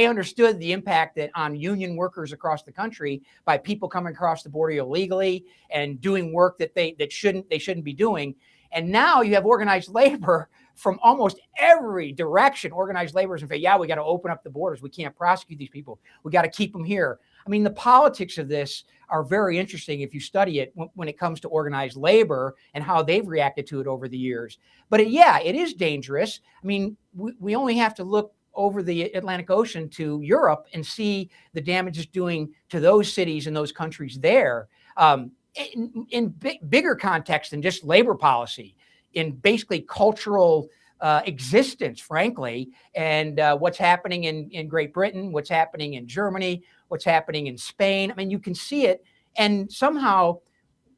understood the impact on union workers across the country by people coming across the border illegally and doing work that they shouldn't be doing. And now you have organized labor from almost every direction. Organized labor is in fact, we got to open up the borders. We can't prosecute these people. We got to keep them here. I mean, the politics of this are very interesting if you study it when it comes to organized labor and how they've reacted to it over the years. But it is dangerous. I mean, we only have to look over the Atlantic Ocean to Europe and see the damage it's doing to those cities and those countries there. In bigger context than just labor policy, in basically cultural existence, frankly, and what's happening in Great Britain, what's happening in Germany, what's happening in Spain. I mean, you can see it, and somehow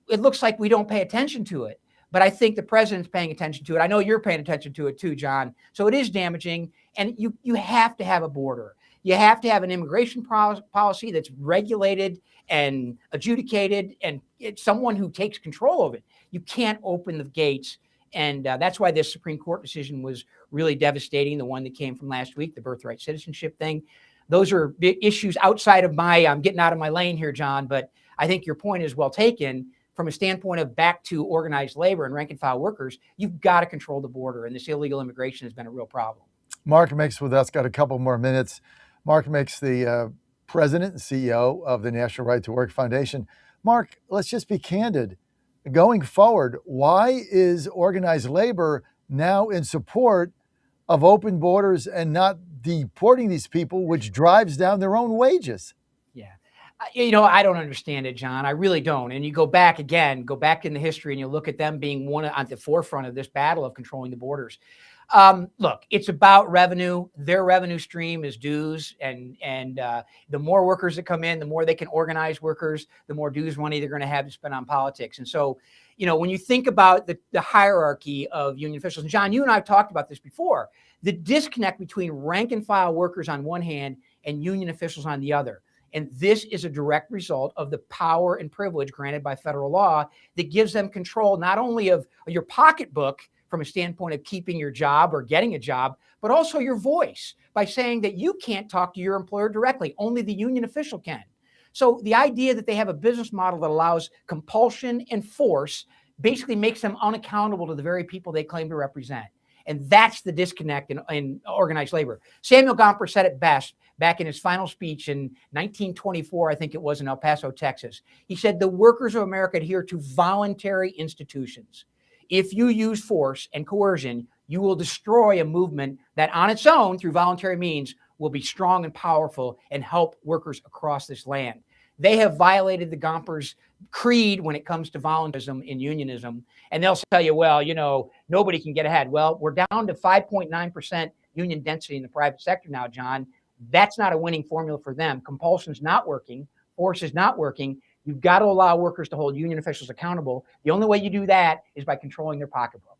it looks like we don't pay attention to it. But I think the president's paying attention to it. I know you're paying attention to it too, John. So it is damaging, and you have to have a border. You have to have an immigration policy that's regulated and adjudicated, and it's someone who takes control of it. You can't open the gates, and that's why this Supreme Court decision was really devastating, the one that came from last week, the birthright citizenship thing. Those are issues outside of I'm getting out of my lane here, John, but I think your point is well taken. From a standpoint of back to organized labor and rank and file workers, you've got to control the border, and this illegal immigration has been a real problem. Mark Mix with us, got a couple more minutes. Mark Mix, the president and CEO of the National Right to Work Foundation. Mark, let's just be candid. Going forward, why is organized labor now in support of open borders and not deporting these people, which drives down their own wages? I don't understand it, John. I really don't. And you go back in the history, and you look at them being one at the forefront of this battle of controlling the borders. Look, it's about revenue. Their revenue stream is dues, and the more workers that come in, the more they can organize workers, the more dues money they're going to have to spend on politics. And so, when you think about the hierarchy of union officials, and John, you and I have talked about this before, the disconnect between rank and file workers on one hand and union officials on the other. And this is a direct result of the power and privilege granted by federal law that gives them control not only of your pocketbook from a standpoint of keeping your job or getting a job, but also your voice by saying that you can't talk to your employer directly. Only the union official can. So the idea that they have a business model that allows compulsion and force basically makes them unaccountable to the very people they claim to represent. And that's the disconnect in organized labor. Samuel Gompers said it best back in his final speech in 1924, I think it was, in El Paso, Texas. He said, "The workers of America adhere to voluntary institutions. If you use force and coercion, you will destroy a movement that on its own, through voluntary means, will be strong and powerful and help workers across this land." They have violated the Gompers creed when it comes to voluntarism in unionism. And they'll tell you, well, nobody can get ahead. Well, we're down to 5.9% union density in the private sector now, John. That's not a winning formula for them. Compulsion's not working. Force is not working. You've got to allow workers to hold union officials accountable. The only way you do that is by controlling their pocketbook.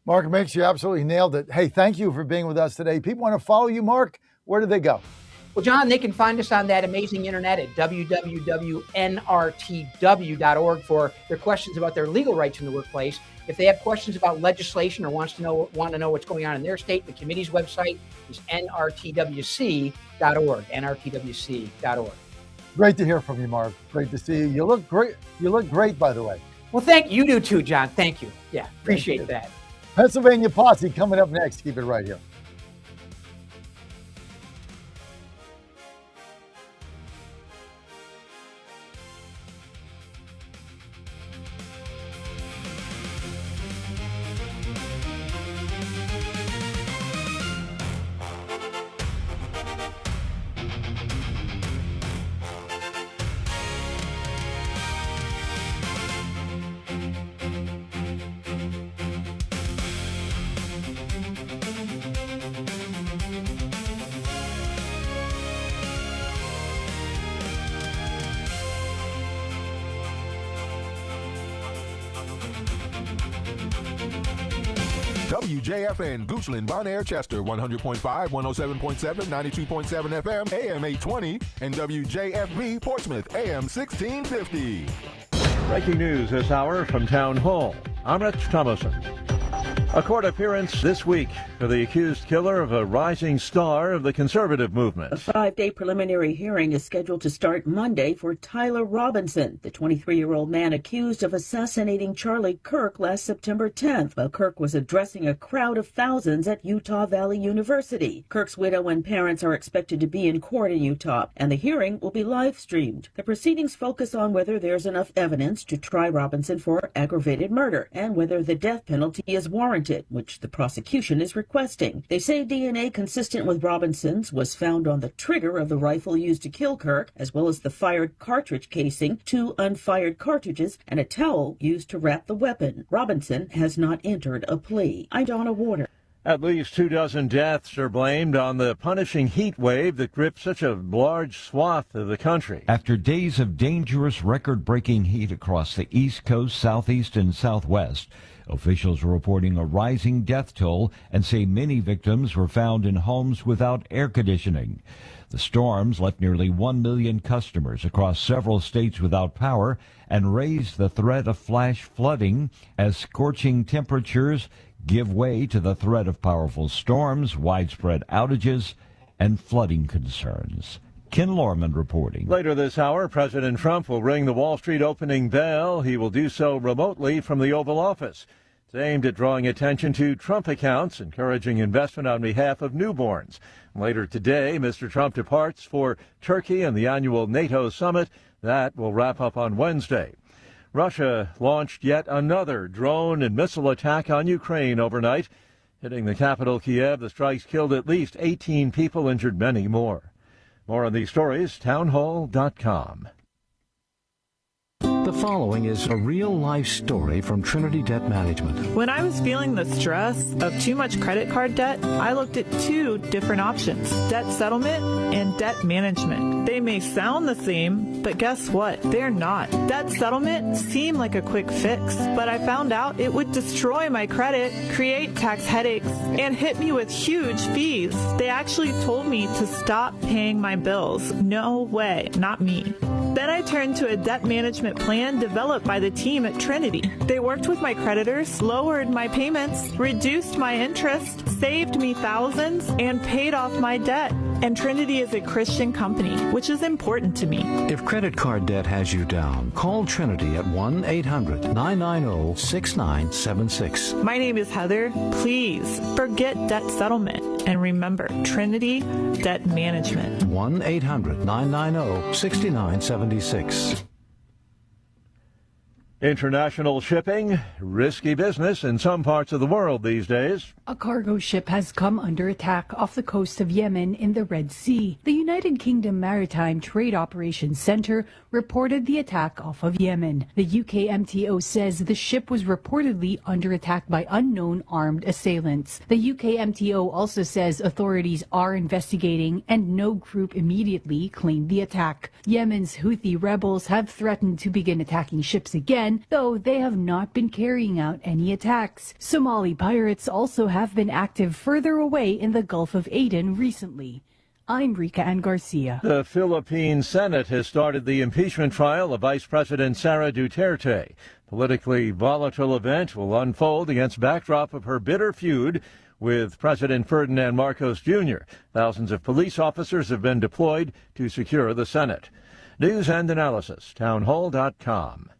Mark Mix, you absolutely nailed it. Hey, thank you for being with us today. People want to follow you, Mark. Where do they go? Well, John, they can find us on that amazing internet at www.nrtw.org for their questions about their legal rights in the workplace. If they have questions about legislation or want to know what's going on in their state, the committee's website is nrtwc.org, nrtwc.org. Great to hear from you, Mark. Great to see you. You look great. You look great, by the way. Well, thank you. You do too, John. Thank you. Yeah, appreciate that. Pennsylvania Posse coming up next. Keep it right here. WJFN, Goochland, Bonaire, Chester, 100.5, 107.7, 92.7 FM, AM 820, and WJFB, Portsmouth, AM 1650. Breaking news this hour from Town Hall. I'm Rich Thomason. A court appearance this week for the accused killer of a rising star of the conservative movement. A 5-day preliminary hearing is scheduled to start Monday for Tyler Robinson, the 23-year-old man accused of assassinating Charlie Kirk last September 10th while Kirk was addressing a crowd of thousands at Utah Valley University. Kirk's widow and parents are expected to be in court in Utah, and the hearing will be live-streamed. The proceedings focus on whether there's enough evidence to try Robinson for aggravated murder and whether the death penalty is warranted, which the prosecution is requesting. They say DNA consistent with Robinson's was found on the trigger of the rifle used to kill Kirk, as well as the fired cartridge casing, 2 unfired cartridges, and a towel used to wrap the weapon. Robinson has not entered a plea. I'm Donna Warner. At least 24 deaths are blamed on the punishing heat wave that gripped such a large swath of the country. After days of dangerous record-breaking heat across the East Coast, Southeast, and Southwest, officials are reporting a rising death toll and say many victims were found in homes without air conditioning. The storms left nearly 1 million customers across several states without power and raised the threat of flash flooding as scorching temperatures give way to the threat of powerful storms, widespread outages, and flooding concerns. Ken Lorman reporting. Later this hour, President Trump will ring the Wall Street opening bell. He will do so remotely from the Oval Office. It's aimed at drawing attention to Trump accounts, encouraging investment on behalf of newborns. Later today, Mr. Trump departs for Turkey and the annual NATO summit. That will wrap up on Wednesday. Russia launched yet another drone and missile attack on Ukraine overnight. Hitting the capital, Kiev, the strikes killed at least 18 people, injured many more. More on these stories, townhall.com. The following is a real-life story from Trinity Debt Management. When I was feeling the stress of too much credit card debt, I looked at 2 different options, debt settlement and debt management. They may sound the same, but guess what? They're not. Debt settlement seemed like a quick fix, but I found out it would destroy my credit, create tax headaches, and hit me with huge fees. They actually told me to stop paying my bills. No way, not me. Then I turned to a debt management plan developed by the team at Trinity. They worked with my creditors, lowered my payments, reduced my interest, saved me thousands, and paid off my debt. And Trinity is a Christian company, which is important to me. If credit card debt has you down, call Trinity at 1-800-990-6976. My name is Heather. Please forget debt settlement. And remember, Trinity Debt Management. 1-800-990-6976. International shipping, risky business in some parts of the world these days. A cargo ship has come under attack off the coast of Yemen in the Red Sea. The United Kingdom Maritime Trade Operations Center reported the attack off of Yemen. The UK MTO says the ship was reportedly under attack by unknown armed assailants. The UK MTO also says authorities are investigating and no group immediately claimed the attack. Yemen's Houthi rebels have threatened to begin attacking ships again, though they have not been carrying out any attacks. Somali pirates also have been active further away in the Gulf of Aden recently. I'm Rika Ann Garcia. The Philippine Senate has started the impeachment trial of Vice President Sara Duterte. Politically volatile event will unfold against backdrop of her bitter feud with President Ferdinand Marcos Jr. Thousands of police officers have been deployed to secure the Senate. News and analysis, townhall.com.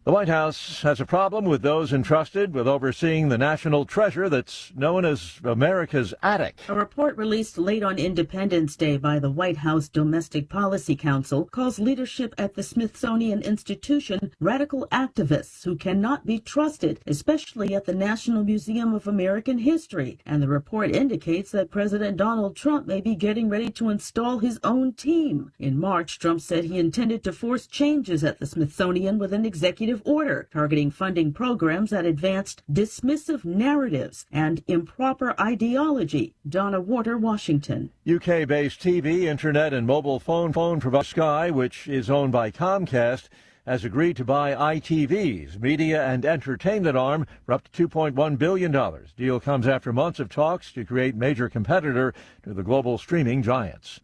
The White House has a problem with those entrusted with overseeing the national treasure that's known as America's attic. A report released late on Independence Day by the White House Domestic Policy Council calls leadership at the Smithsonian Institution radical activists who cannot be trusted, especially at the National Museum of American History. And the report indicates that President Donald Trump may be getting ready to install his own team. In March, Trump said he intended to force changes at the Smithsonian with an executive order targeting funding programs that advanced dismissive narratives and improper ideology. Donna Warder, Washington. UK-based TV, internet, and mobile phone provider Sky, which is owned by Comcast, has agreed to buy ITV's media and entertainment arm for up to $2.1 billion. Deal comes after months of talks to create major competitor to the global streaming giants.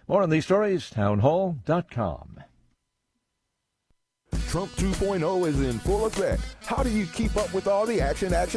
More on these stories, townhall.com. Trump 2.0 is in full effect. How do you keep up with all the action? I'll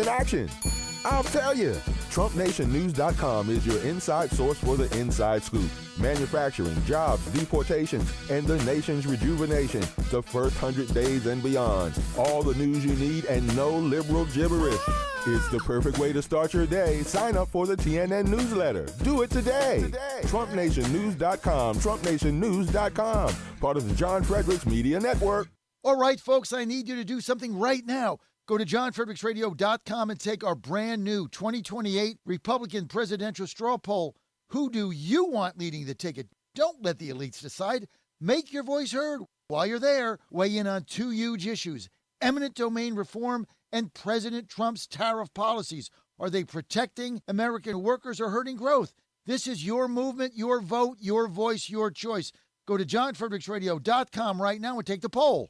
tell you. TrumpNationNews.com is your inside source for the inside scoop. Manufacturing, jobs, deportations, and the nation's rejuvenation. The first 100 days and beyond. All the news you need and no liberal gibberish. It's the perfect way to start your day. Sign up for the TNN newsletter. Do it today. TrumpNationNews.com. TrumpNationNews.com. Part of the John Fredericks Media Network. All right, folks, I need you to do something right now. Go to johnfredericksradio.com and take our brand new 2028 Republican presidential straw poll. Who do you want leading the ticket? Don't let the elites decide. Make your voice heard. While you're there, weigh in on two huge issues: eminent domain reform and President Trump's tariff policies. Are they protecting American workers or hurting growth? This is your movement, your vote, your voice, your choice. Go to johnfredericksradio.com right now and take the poll.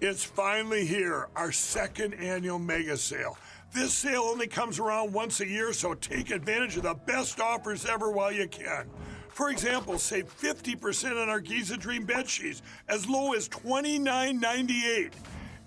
It's finally here, our second annual mega sale. This sale only comes around once a year, so take advantage of the best offers ever while you can. For example, save 50% on our Giza Dream bed sheets, as low as $29.98.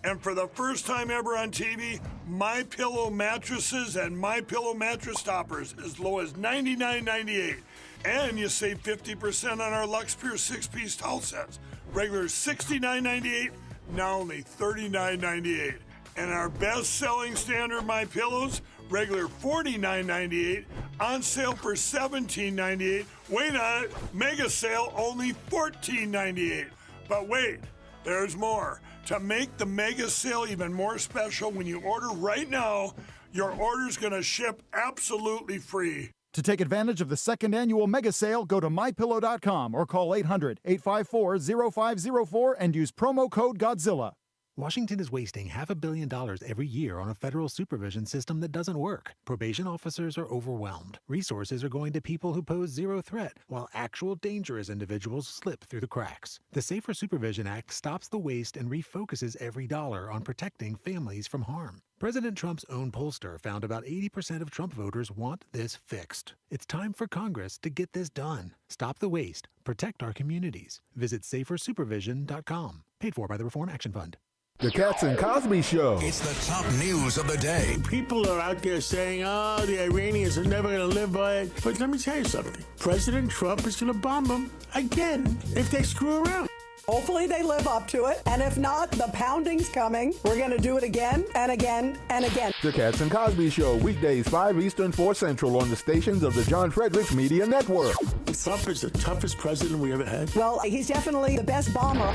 And for the first time ever on TV, MyPillow mattresses and MyPillow mattress toppers, as low as $99.98. And you save 50% on our Lux Pure 6-piece towel sets, regular $69.98. Now only $39.98. And our best-selling standard My Pillows, regular $49.98, on sale for $17.98. Wait on it, mega sale only $14.98. But wait, there's more. To make the mega sale even more special, when you order right now, your order's going to ship absolutely free. To take advantage of the second annual mega sale, go to mypillow.com or call 800-854-0504 and use promo code Godzilla. Washington is wasting $500 million every year on a federal supervision system that doesn't work. Probation officers are overwhelmed. Resources are going to people who pose zero threat, while actual dangerous individuals slip through the cracks. The Safer Supervision Act stops the waste and refocuses every dollar on protecting families from harm. President Trump's own pollster found about 80% of Trump voters want this fixed. It's time for Congress to get this done. Stop the waste. Protect our communities. Visit safersupervision.com. Paid for by the Reform Action Fund. The Cats and Cosby Show. It's the top news of the day. People are out there saying, oh, the Iranians are never going to live by it. But let me tell you something. President Trump is going to bomb them again if they screw around. Hopefully they live up to it. And if not, the pounding's coming. We're going to do it again and again and again. The Cats and Cosby Show, weekdays 5 Eastern, 4 Central on the stations of the John Fredericks Media Network. Trump is the toughest president we ever had. Well, he's definitely the best bomber.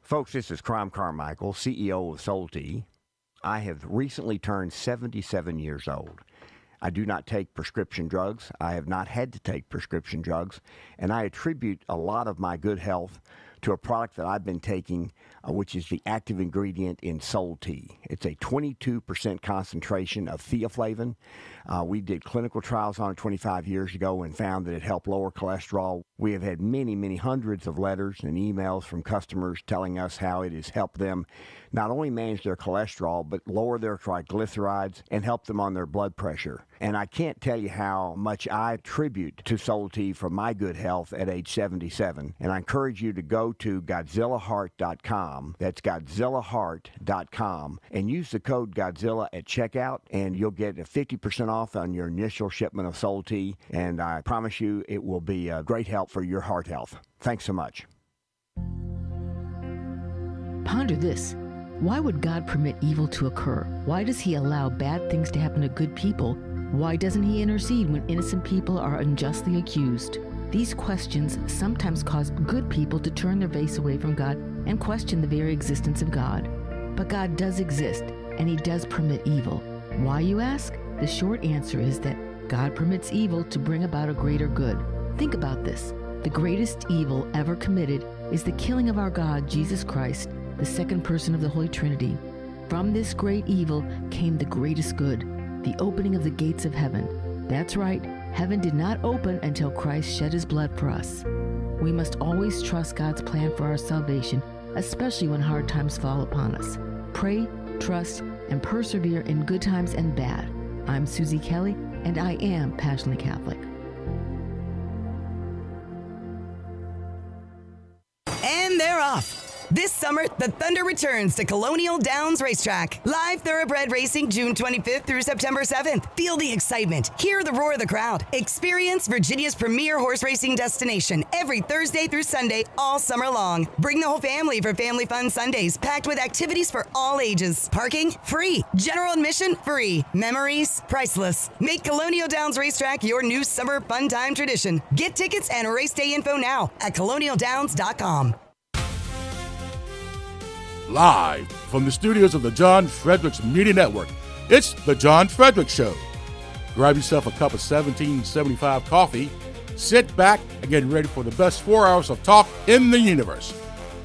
Folks, this is Crom Carmichael, CEO of Solti. I have recently turned 77 years old. I do not take prescription drugs. I have not had to take prescription drugs, and I attribute a lot of my good health to a product that I've been taking, which is the active ingredient in Solti. It's a 22% concentration of theaflavin. We did clinical trials on it 25 years ago and found that it helped lower cholesterol. We have had many, many hundreds of letters and emails from customers telling us how it has helped them not only manage their cholesterol, but lower their triglycerides and help them on their blood pressure. And I can't tell you how much I attribute to Solti for my good health at age 77. And I encourage you to go to GodzillaHeart.com. That's GodzillaHeart.com. And use the code Godzilla at checkout, and you'll get a 50% off on your initial shipment of Solti. And I promise you it will be a great help for your heart health. Thanks so much. Ponder this. Why would God permit evil to occur? Why does he allow bad things to happen to good people? Why doesn't he intercede when innocent people are unjustly accused? These questions sometimes cause good people to turn their face away from God and question the very existence of God. But God does exist, and he does permit evil. Why, you ask? The short answer is that God permits evil to bring about a greater good. Think about this. The greatest evil ever committed is the killing of our God, Jesus Christ, the second person of the Holy Trinity. From this great evil came the greatest good, the opening of the gates of heaven. That's right, heaven did not open until Christ shed his blood for us. We must always trust God's plan for our salvation, especially when hard times fall upon us. Pray, trust, and persevere in good times and bad. I'm Susie Kelly, and I am passionately Catholic. And they're off. This summer, the Thunder returns to Colonial Downs Racetrack. Live thoroughbred racing June 25th through September 7th. Feel the excitement. Hear the roar of the crowd. Experience Virginia's premier horse racing destination every Thursday through Sunday all summer long. Bring the whole family for Family Fun Sundays, packed with activities for all ages. Parking? Free. General admission? Free. Memories? Priceless. Make Colonial Downs Racetrack your new summer fun time tradition. Get tickets and race day info now at colonialdowns.com. Live from the studios of the John Fredericks Media Network, it's The John Fredericks Show. Grab yourself a cup of 1775 coffee, sit back, and get ready for the best 4 hours of talk in the universe.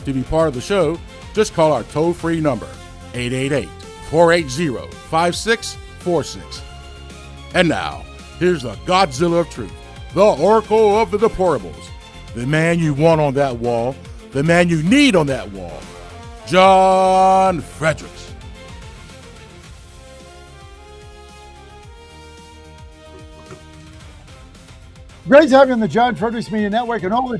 To be part of the show, just call our toll-free number, 888-480-5646. And now, here's the Godzilla of Truth, the Oracle of the Deplorables, the man you want on that wall, the man you need on that wall, John Fredericks. Great to have you on the John Fredericks Media Network and all the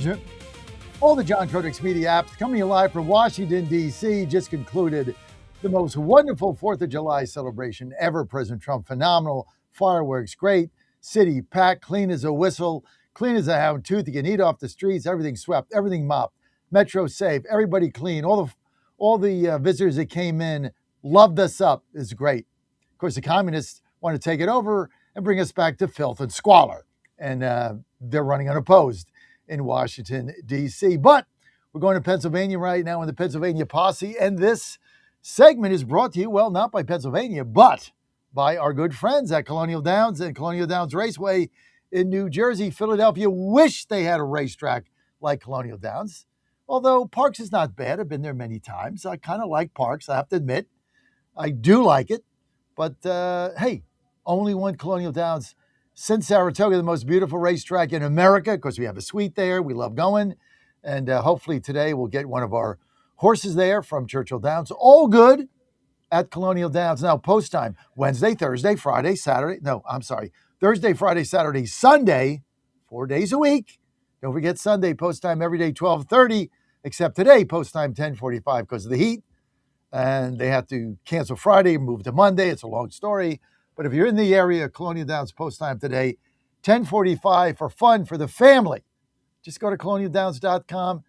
John Fredericks Media apps. Coming live from Washington, D.C. Just concluded the most wonderful 4th of July celebration ever. President Trump, phenomenal. Fireworks, great. City packed, clean as a whistle, clean as a hound tooth. You can eat off the streets, everything swept, everything mopped. Metro safe, everybody clean. All the visitors that came in loved us up. It's great. Of course, the communists want to take it over and bring us back to filth and squalor. And they're running unopposed in Washington, D.C. But we're going to Pennsylvania right now in the Pennsylvania Posse. And this segment is brought to you, well, not by Pennsylvania, but by our good friends at Colonial Downs and Colonial Downs Raceway in New Jersey. Philadelphia wish they had a racetrack like Colonial Downs. Although Parks is not bad. I've been there many times. I kind of like Parks, I have to admit. I do like it. But, hey, only one Colonial Downs since Saratoga, the most beautiful racetrack in America. Of course, we have a suite there. We love going. And hopefully today we'll get one of our horses there from Churchill Downs. All good at Colonial Downs. Now, post time, Wednesday, Thursday, Friday, Saturday. No, I'm sorry. Thursday, Friday, Saturday, Sunday, 4 days a week. Don't forget Sunday, post time every day, 12:30, except today, post time 10:45 because of the heat. And they have to cancel Friday, move to Monday. It's a long story. But if you're in the area, Colonial Downs post time today, 10:45 for fun for the family. Just go to colonialdowns.com.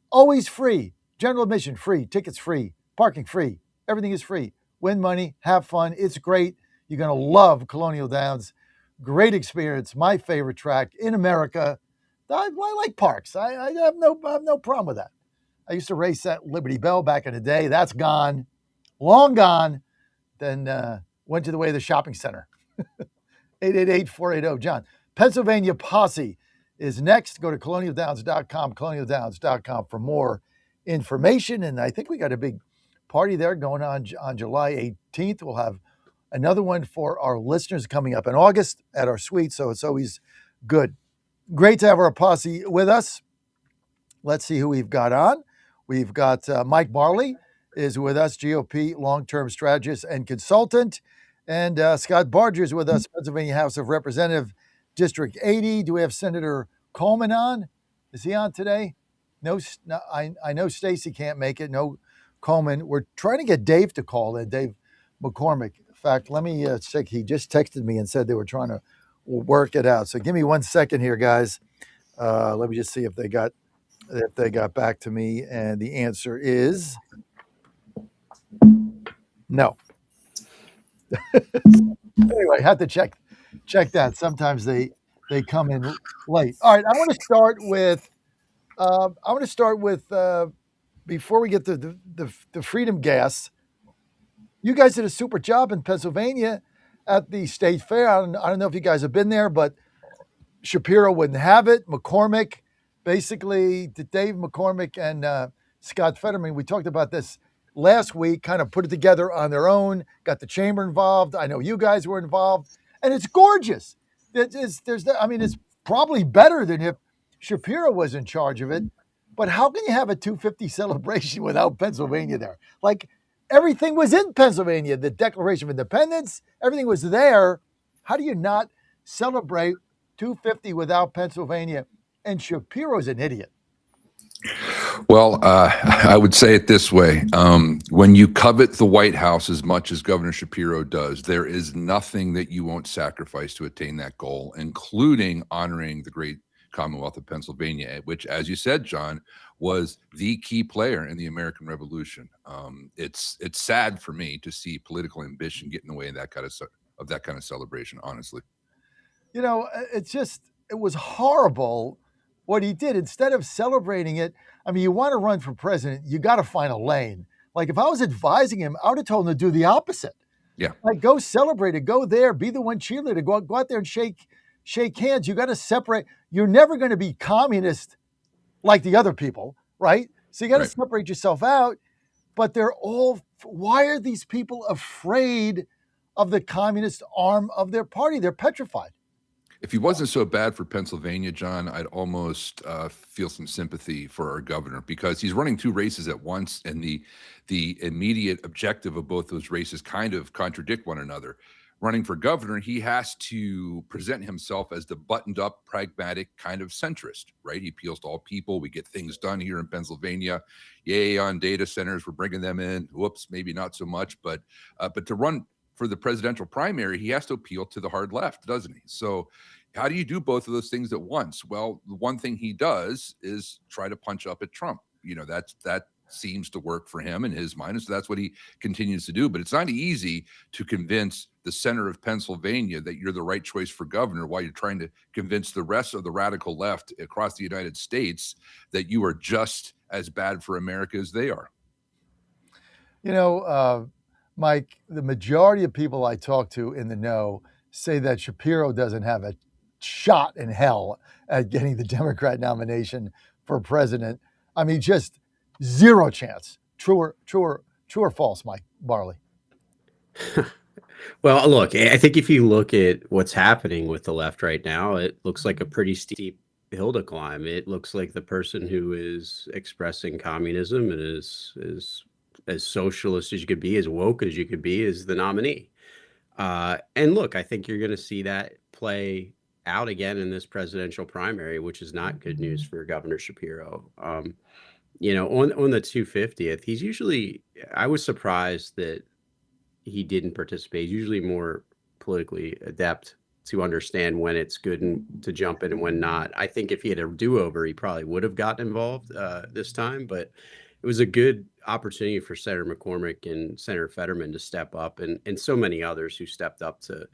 Always free. General admission free. Tickets free. Parking free. Everything is free. Win money. Have fun. It's great. You're going to love Colonial Downs. Great experience. My favorite track in America. I like Parks. I have no problem with that. I used to race at Liberty Bell back in the day. That's gone, long gone. Then went to the way of the shopping center. 888-480-JOHN. Pennsylvania Posse is next. Go to colonialdowns.com, colonialdowns.com for more information. And I think we got a big party there going on July 18th. We'll have another one for our listeners coming up in August at our suite. So it's always good. Great to have our posse with us. Let's see who we've got on. We've got Mike Barley is with us, GOP long-term strategist and consultant. And Scott Barger is with us, Pennsylvania House of Representative, District 80. Do we have Senator Coleman on? Is he on today? No, I know Stacy can't make it. No, Coleman. We're trying to get Dave to call in, Dave McCormick. In fact, let me check. He just texted me and said they were trying to work it out. So give me 1 second here, guys. Let me just see if they got back to me. And the answer is no. Anyway, had to check that. Sometimes they come in late. All right, I want to start with before we get to the Freedom Gas. You guys did a super job in Pennsylvania at the state fair. I don't know if you guys have been there, but Shapiro wouldn't have it. McCormick, basically, Dave McCormick and Scott Fetterman, we talked about this last week, kind of put it together on their own, got the chamber involved. I know you guys were involved, and it's gorgeous. It's probably better than if Shapiro was in charge of it, but how can you have a 250 celebration without Pennsylvania there? Like, everything was in Pennsylvania, the Declaration of Independence, everything was there. How do you not celebrate 250 without Pennsylvania? And Shapiro's an idiot. Well, I would say it this way. When you covet the White House as much as Governor Shapiro does, there is nothing that you won't sacrifice to attain that goal, including honoring the great Commonwealth of Pennsylvania, which, as you said, John, was the key player in the American Revolution. It's sad for me to see political ambition get in the way of that kind of celebration, honestly. You know, it was horrible what he did. Instead of celebrating it, I mean, you want to run for president, you got to find a lane. Like, if I was advising him, I would have told him to do the opposite. Yeah. Like, go celebrate it, go there, be the one cheerleader, go out there and shake hands. You got to separate. You're never going to be communist like the other people, right? So you got to separate yourself out. But why are these people afraid of the communist arm of their party? They're petrified. If he wasn't so bad for Pennsylvania, John, I'd almost feel some sympathy for our governor, because he's running two races at once, and the immediate objective of both those races kind of contradict one another. Running for governor, he has to present himself as the buttoned-up, pragmatic kind of centrist, right? He appeals to all people. We get things done here in Pennsylvania. Yay on data centers, we're bringing them in. Whoops, maybe not so much, but to run for the presidential primary, he has to appeal to the hard left, doesn't he? So how do you do both of those things at once? Well, the one thing he does is try to punch up at Trump. You know, that seems to work for him in his mind, and so that's what he continues to do. But it's not easy to convince the center of Pennsylvania that you're the right choice for governor while you're trying to convince the rest of the radical left across the United States that you are just as bad for America as they are. You know, Mike, the majority of people I talk to in the know say that Shapiro doesn't have a shot in hell at getting the Democrat nomination for president. I mean, just zero chance. True or false, Mike Barley? Well, look, I think if you look at what's happening with the left right now, it looks like a pretty steep hill to climb. It looks like the person who is expressing communism and is as socialist as you could be, as woke as you could be, is the nominee. And look, I think you're going to see that play out again in this presidential primary, which is not good news for Governor Shapiro. You know, on the 250th, he's usually, I was surprised that he didn't participate. He's usually more politically adept to understand when it's good to jump in and when not. I think if he had a do-over, he probably would have gotten involved this time, but it was a good opportunity for Senator McCormick and Senator Fetterman to step up, and so many others who stepped up to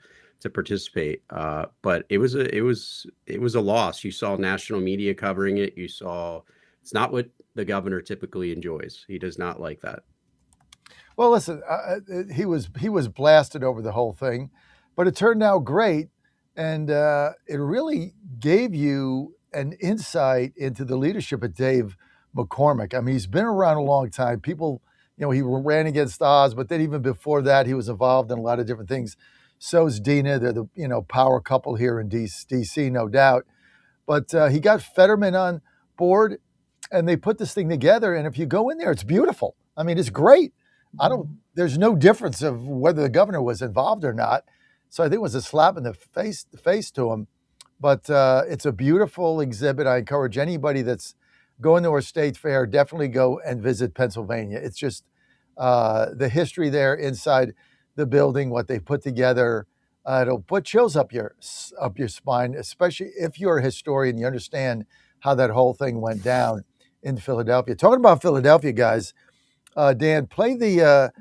participate. But it was a loss. You saw national media covering it. You saw It's not what the governor typically enjoys. He does not like that. Well, listen, he was blasted over the whole thing, but it turned out great, and it really gave you an insight into the leadership of Dave McCormick. I mean, he's been around a long time. People, he ran against Oz, but then even before that, he was involved in a lot of different things. So is Dina. They're the power couple here in D.C., no doubt. But he got Fetterman on board, and they put this thing together. And if you go in there, it's beautiful. I mean, it's great. There's no difference of whether the governor was involved or not. So I think it was a slap in the face to him. But it's a beautiful exhibit. I encourage anybody that's going to our state fair, definitely go and visit Pennsylvania. It's just the history there inside the building, what they put together. It'll put chills up your spine, especially if you're a historian, you understand how that whole thing went down in Philadelphia. Talking about Philadelphia, guys, Dan, play the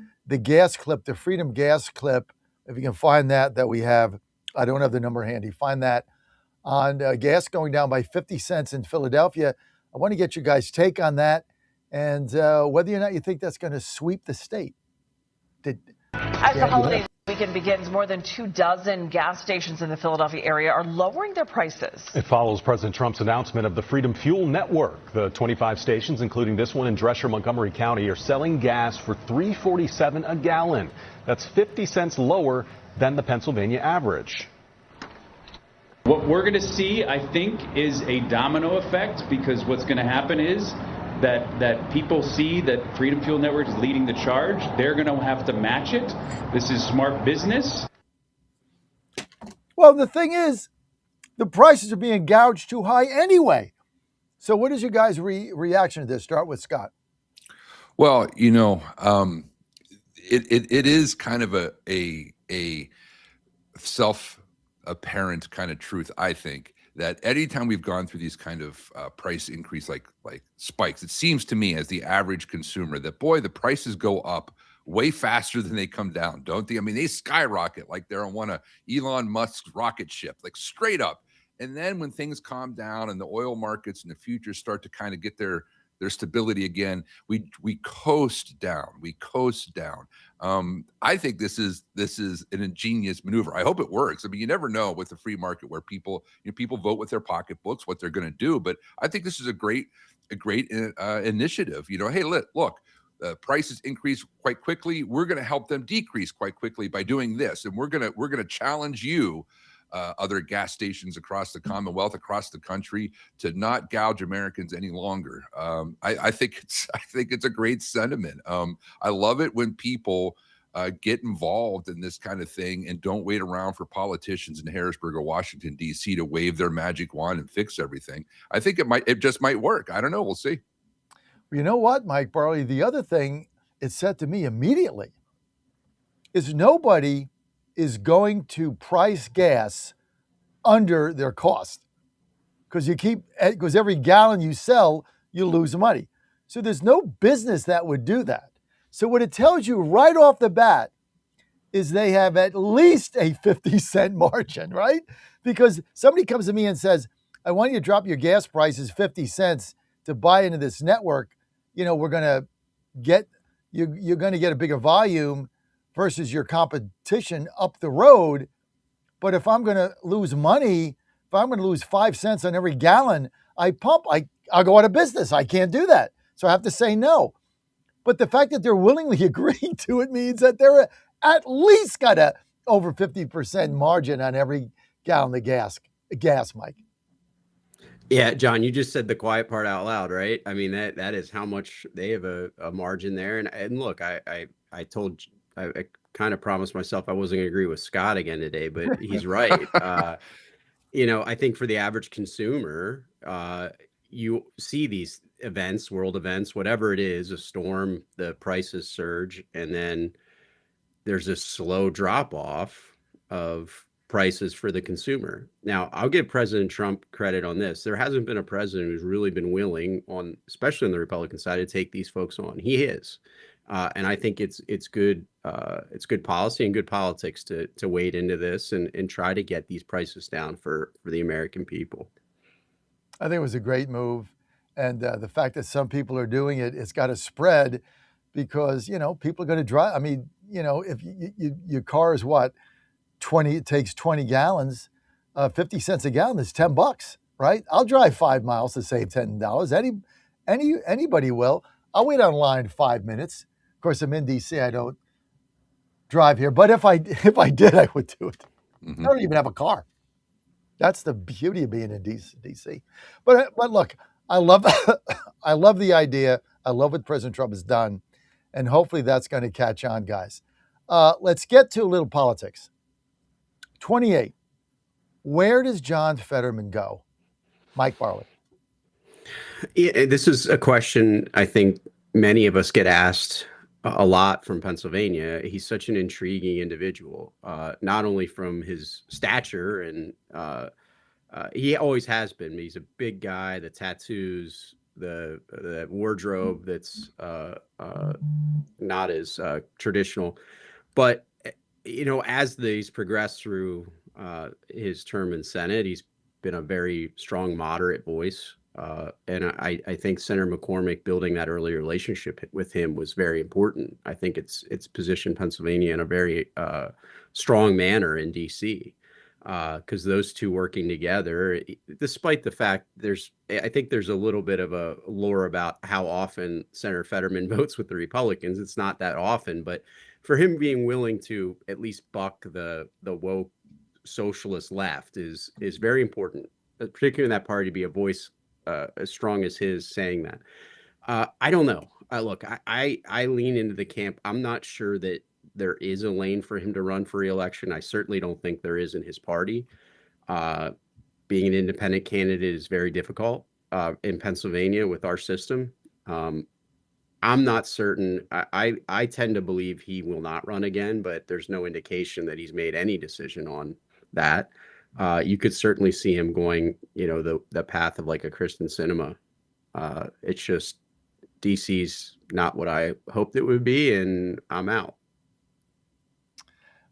gas clip, the Freedom gas clip, if you can find that we have. I don't have the number handy. Find that on gas going down by 50 cents in Philadelphia. I want to get your guys' take on that and whether or not you think that's going to sweep the state. As the holiday weekend begins, more than 24 gas stations in the Philadelphia area are lowering their prices. It follows President Trump's announcement of the Freedom Fuel Network. The 25 stations, including this one in Dresher, Montgomery County, are selling gas for $3.47 a gallon. That's 50 cents lower than the Pennsylvania average. What we're going to see, I think, is a domino effect, because what's going to happen is that people see that Freedom Fuel Network is leading the charge. They're going to have to match it. This is smart business. Well, the thing is, the prices are being gouged too high anyway. So what is your guys' reaction to this? Start with Scott. Well, it is kind of a self-apparent kind of truth, I think, that anytime we've gone through these kind of price increase like spikes, it seems to me as the average consumer that, boy, the prices go up way faster than they come down, don't they? I mean, they skyrocket like they're on one of Elon Musk's rocket ship, like straight up. And then when things calm down and the oil markets and the futures start to kind of get their stability again, we coast down. I think this is an ingenious maneuver. I hope it works. I mean, you never know with the free market where people vote with their pocketbooks what they're going to do. But I think this is a great initiative. Hey, look, prices increase quite quickly. We're going to help them decrease quite quickly by doing this, and we're going to challenge you. Other gas stations across the Commonwealth, across the country, to not gouge Americans any longer. I think it's a great sentiment. I love it when people get involved in this kind of thing and don't wait around for politicians in Harrisburg or Washington, D.C. to wave their magic wand and fix everything. I think it just might work. I don't know. We'll see. You know what, Mike Barley? The other thing it said to me immediately is nobody is going to price gas under their cost, because every gallon you sell, you lose money. So there's no business that would do that. So what it tells you right off the bat is they have at least a 50-cent margin, right? Because somebody comes to me and says, I want you to drop your gas prices 50 cents to buy into this network. We're going to get, you're going to get a bigger volume versus your competition up the road. But if I'm going to lose money, if I'm going to lose 5 cents on every gallon I pump, I'll go out of business. I can't do that. So I have to say no. But the fact that they're willingly agreeing to it means that they're at least got a over 50% margin on every gallon of gas, Mike. Yeah, John, you just said the quiet part out loud, right? I mean, that is how much they have a margin there. And look, I kind of promised myself I wasn't going to agree with Scott again today, but he's right. I think for the average consumer, you see these events, world events, whatever it is, a storm, the prices surge, and then there's a slow drop off of prices for the consumer. Now, I'll give President Trump credit on this. There hasn't been a president who's really been willing, especially on the Republican side, to take these folks on. He is. And I think it's good policy and good politics to wade into this and try to get these prices down for the American people. I think it was a great move. And the fact that some people are doing it, it's got to spread because, people are going to drive. I mean, if your car is what, 20, it takes 20 gallons, 50 cents a gallon is $10, right? I'll drive 5 miles to save $10. Anybody will. I'll wait online 5 minutes. Of course, I'm in DC. I don't drive here, but if I did, I would do it. I don't even have a car. That's the beauty of being in DC. But look, I love the idea. I love what President Trump has done, and hopefully that's going to catch on, guys. Let's get to a little politics. 28. Where does John Fetterman go? Mike Barley. Yeah, this is a question I think many of us get asked a lot from Pennsylvania. He's such an intriguing individual, not only from his stature, and he always has been. He's a big guy, the tattoos, the wardrobe that's not as traditional. But, as he's progressed through his term in Senate, he's been a very strong, moderate voice. And I think Senator McCormick building that early relationship with him was very important. I think it's positioned Pennsylvania in a very strong manner in DC, because those two working together, despite the fact I think there's a little bit of a lore about how often Senator Fetterman votes with the Republicans. It's not that often, but for him being willing to at least buck the woke socialist left is very important, particularly in that party, to be a voice as strong as his saying that. I don't know. Look, I lean into the camp. I'm not sure that there is a lane for him to run for re-election. I certainly don't think there is in his party. Being an independent candidate is very difficult in Pennsylvania with our system. I'm not certain. I tend to believe he will not run again, but there's no indication that he's made any decision on that. You could certainly see him going, the path of like a Kristen Sinema. It's just DC's not what I hoped it would be, and I'm out.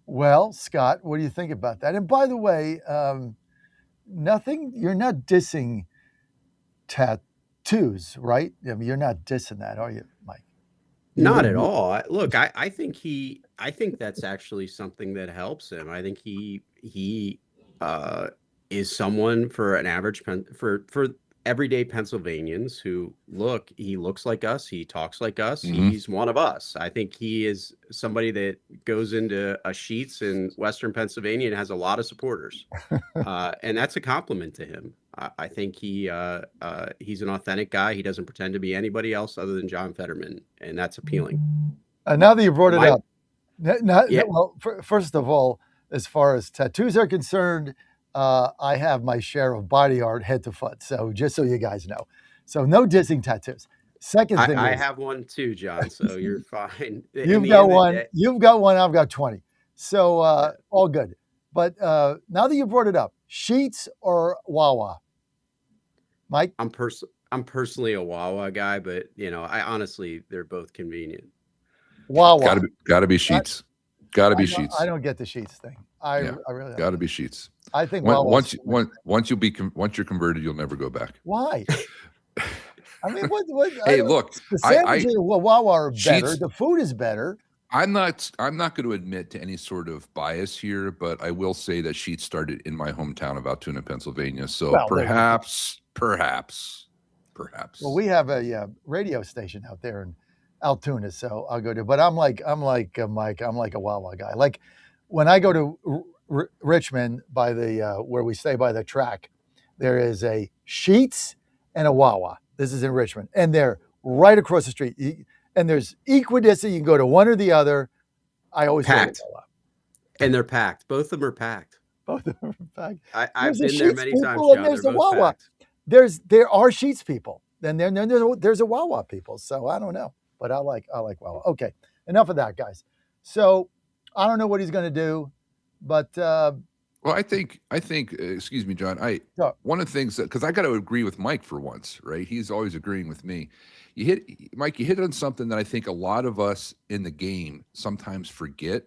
Well, Scott, what do you think about that? And by the way, you're not dissing tattoos, right? I mean, you're not dissing that, are you, Mike? Not at all. Look, I think that's actually something that helps him. I think he is someone for an average for everyday Pennsylvanians who he looks like us, he talks like us, he's one of us. I think he is somebody that goes into a Sheetz in Western Pennsylvania and has a lot of supporters, and that's a compliment to him. I think he's an authentic guy. He doesn't pretend to be anybody else other than John Fetterman, and that's appealing. Now that you brought it up, well, first of all, as far as tattoos are concerned, I have my share of body art head to foot. So just so you guys know. So no dissing tattoos. Second thing I have one too, John, so you're fine. You've got one. You've got one. I've got 20. So all good. But now that you brought it up, Sheetz or Wawa? Mike? I'm personally a Wawa guy, but I honestly, they're both convenient. Wawa. Gotta be Sheetz. Gotta be Sheetz. I don't get the Sheetz thing. I really don't. Gotta be Sheetz. I think once you're converted, you'll never go back. Why? I mean, what? Hey, look, the sandwiches at Wawa are better. Sheetz, the food is better. I'm not going to admit to any sort of bias here, but I will say that Sheetz started in my hometown of Altoona, Pennsylvania. So perhaps. Well, we have a radio station out there in Altoona, so I'll go to. But I'm like Mike. I'm like a Wawa guy. Like when I go to Richmond by the where we stay by the track, there is a Sheetz and a Wawa. This is in Richmond, and they're right across the street. And there's equidistant. You can go to one or the other. I always packed, and they're packed. Both of them are packed. Both of them are packed. I've been there many times, John. There's they're the both Wawa. packed. There are Sheetz people, and then there's a Wawa people. So I don't know, but I like Wawa. Okay, enough of that, guys. So I don't know what he's going to do, but well, I think. Excuse me, John. One of the things that, because I got to agree with Mike for once, right? He's always agreeing with me. Mike, you hit on something that I think a lot of us in the game sometimes forget,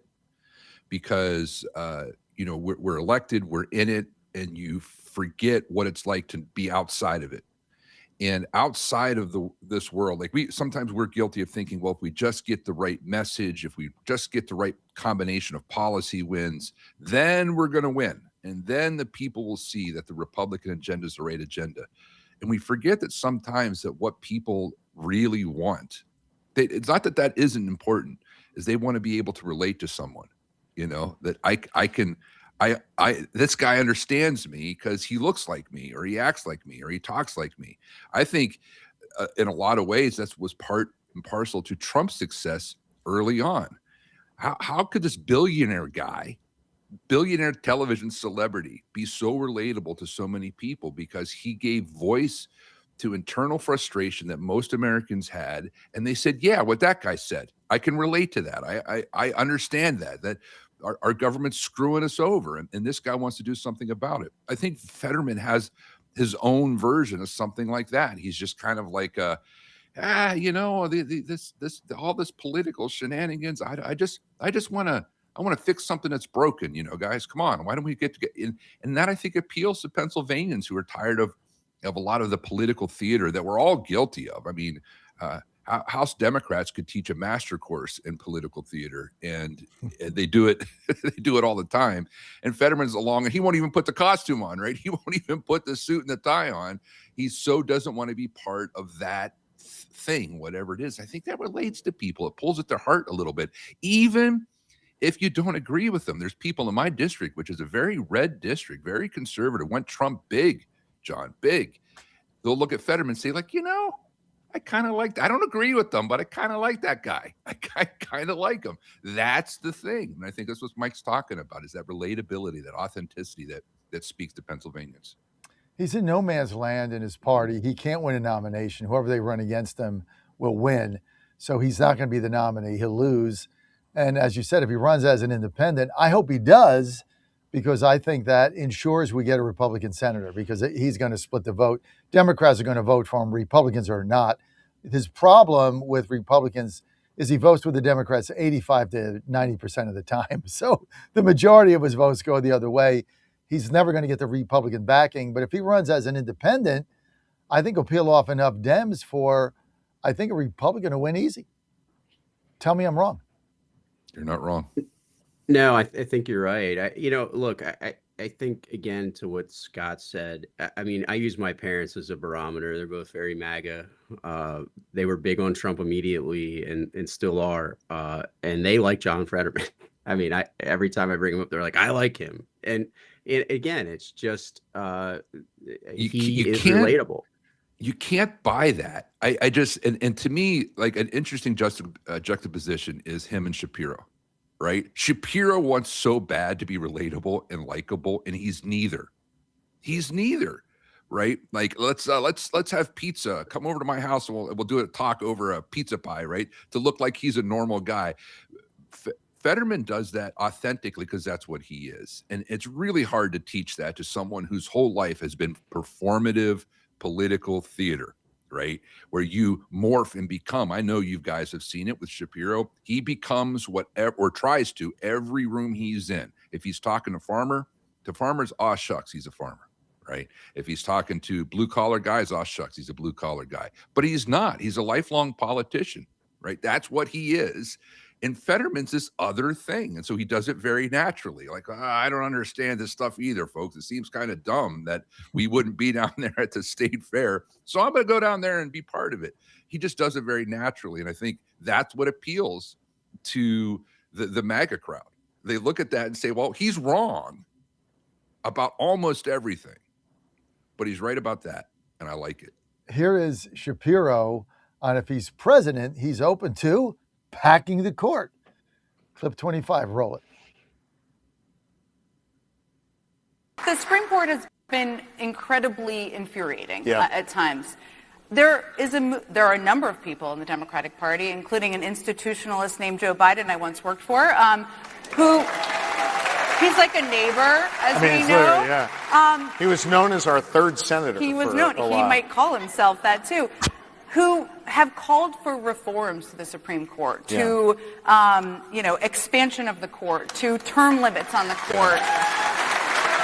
because we're elected, we're in it, and you forget what it's like to be outside of it. And outside of this world, like sometimes we're guilty of thinking, well, if we just get the right message, if we just get the right combination of policy wins, then we're going to win. And then the people will see that the Republican agenda is the right agenda. And we forget that sometimes that what people really want, it's not that isn't important, is they want to be able to relate to someone, that this guy understands me because he looks like me, or he acts like me, or he talks like me. I think in a lot of ways that was part and parcel to Trump's success early on. How could this billionaire television celebrity be so relatable to so many people? Because he gave voice to internal frustration that most Americans had, and they said, yeah, what that guy said, I can relate to that. I understand that our government's screwing us over, and this guy wants to do something about it. I think Fetterman has his own version of something like that. He's just kind of like, all this political shenanigans. I just want to fix something that's broken. Guys, come on. Why don't we get in? And that I think appeals to Pennsylvanians who are tired of a lot of the political theater that we're all guilty of. I mean, House Democrats could teach a master course in political theater, and they do it. They do it all the time. And Fetterman's along, and he won't even put the costume on, right? He won't even put the suit and the tie on. He so doesn't want to be part of that thing, whatever it is. I think that relates to people. It pulls at their heart a little bit, even if you don't agree with them. There's people in my district, which is a very red district, very conservative, went Trump big, John, big. They'll look at Fetterman and say, like, I kind of like, I don't agree with them, but I kind of like that guy. I kind of like him. That's the thing. And I think that's what Mike's talking about, is that relatability, that authenticity that speaks to Pennsylvanians. He's in no man's land in his party. He can't win a nomination. Whoever they run against him will win. So he's not going to be the nominee. He'll lose. And as you said, if he runs as an independent, I hope he does, because I think that ensures we get a Republican senator, because he's going to split the vote. Democrats are going to vote for him. Republicans are not. His problem with Republicans is he votes with the Democrats 85 to 90% of the time. So the majority of his votes go the other way. He's never going to get the Republican backing. But if he runs as an independent, I think he'll peel off enough Dems for, I think, a Republican to win easy. Tell me I'm wrong. You're not wrong. No, I think you're right. Look, I think, again, to what Scott said, I mean, I use my parents as a barometer. They're both very MAGA. They were big on Trump immediately and still are. And they like John Fetterman. I mean, every time I bring him up, they're like, I like him. And again, it's just he is relatable. You can't buy that. I just, and to me, like, an interesting juxtaposition is him and Shapiro. Right? Shapiro wants so bad to be relatable and likable, and he's neither. He's neither, right? Like, let's have pizza. Come over to my house and we'll do a talk over a pizza pie, right? To look like he's a normal guy. Fetterman does that authentically because that's what he is. And it's really hard to teach that to someone whose whole life has been performative political theater. Right? Where you morph and become. I know you guys have seen it with Shapiro. He becomes whatever, or tries to, every room he's in. If he's talking to farmers, aw shucks, he's a farmer, right? If he's talking to blue collar guys, aw shucks, he's a blue collar guy. But he's not. He's a lifelong politician, right? That's what he is. And Fetterman's this other thing. And so he does it very naturally. Like, I don't understand this stuff either, folks. It seems kind of dumb that we wouldn't be down there at the state fair. So I'm going to go down there and be part of it. He just does it very naturally. And I think that's what appeals to the MAGA crowd. They look at that and say, well, he's wrong about almost everything, but he's right about that. And I like it. Here is Shapiro on if he's president, he's open to packing the court. Clip 25, roll it. The Supreme Court has been incredibly infuriating at times. There are a number of people in the Democratic Party, including an institutionalist named Joe Biden I once worked for, who he's like a neighbor, as we know. He was known as our third senator. He was known. He might call himself that too. Who have called for reforms to the Supreme Court, to expansion of the court, to term limits on the court.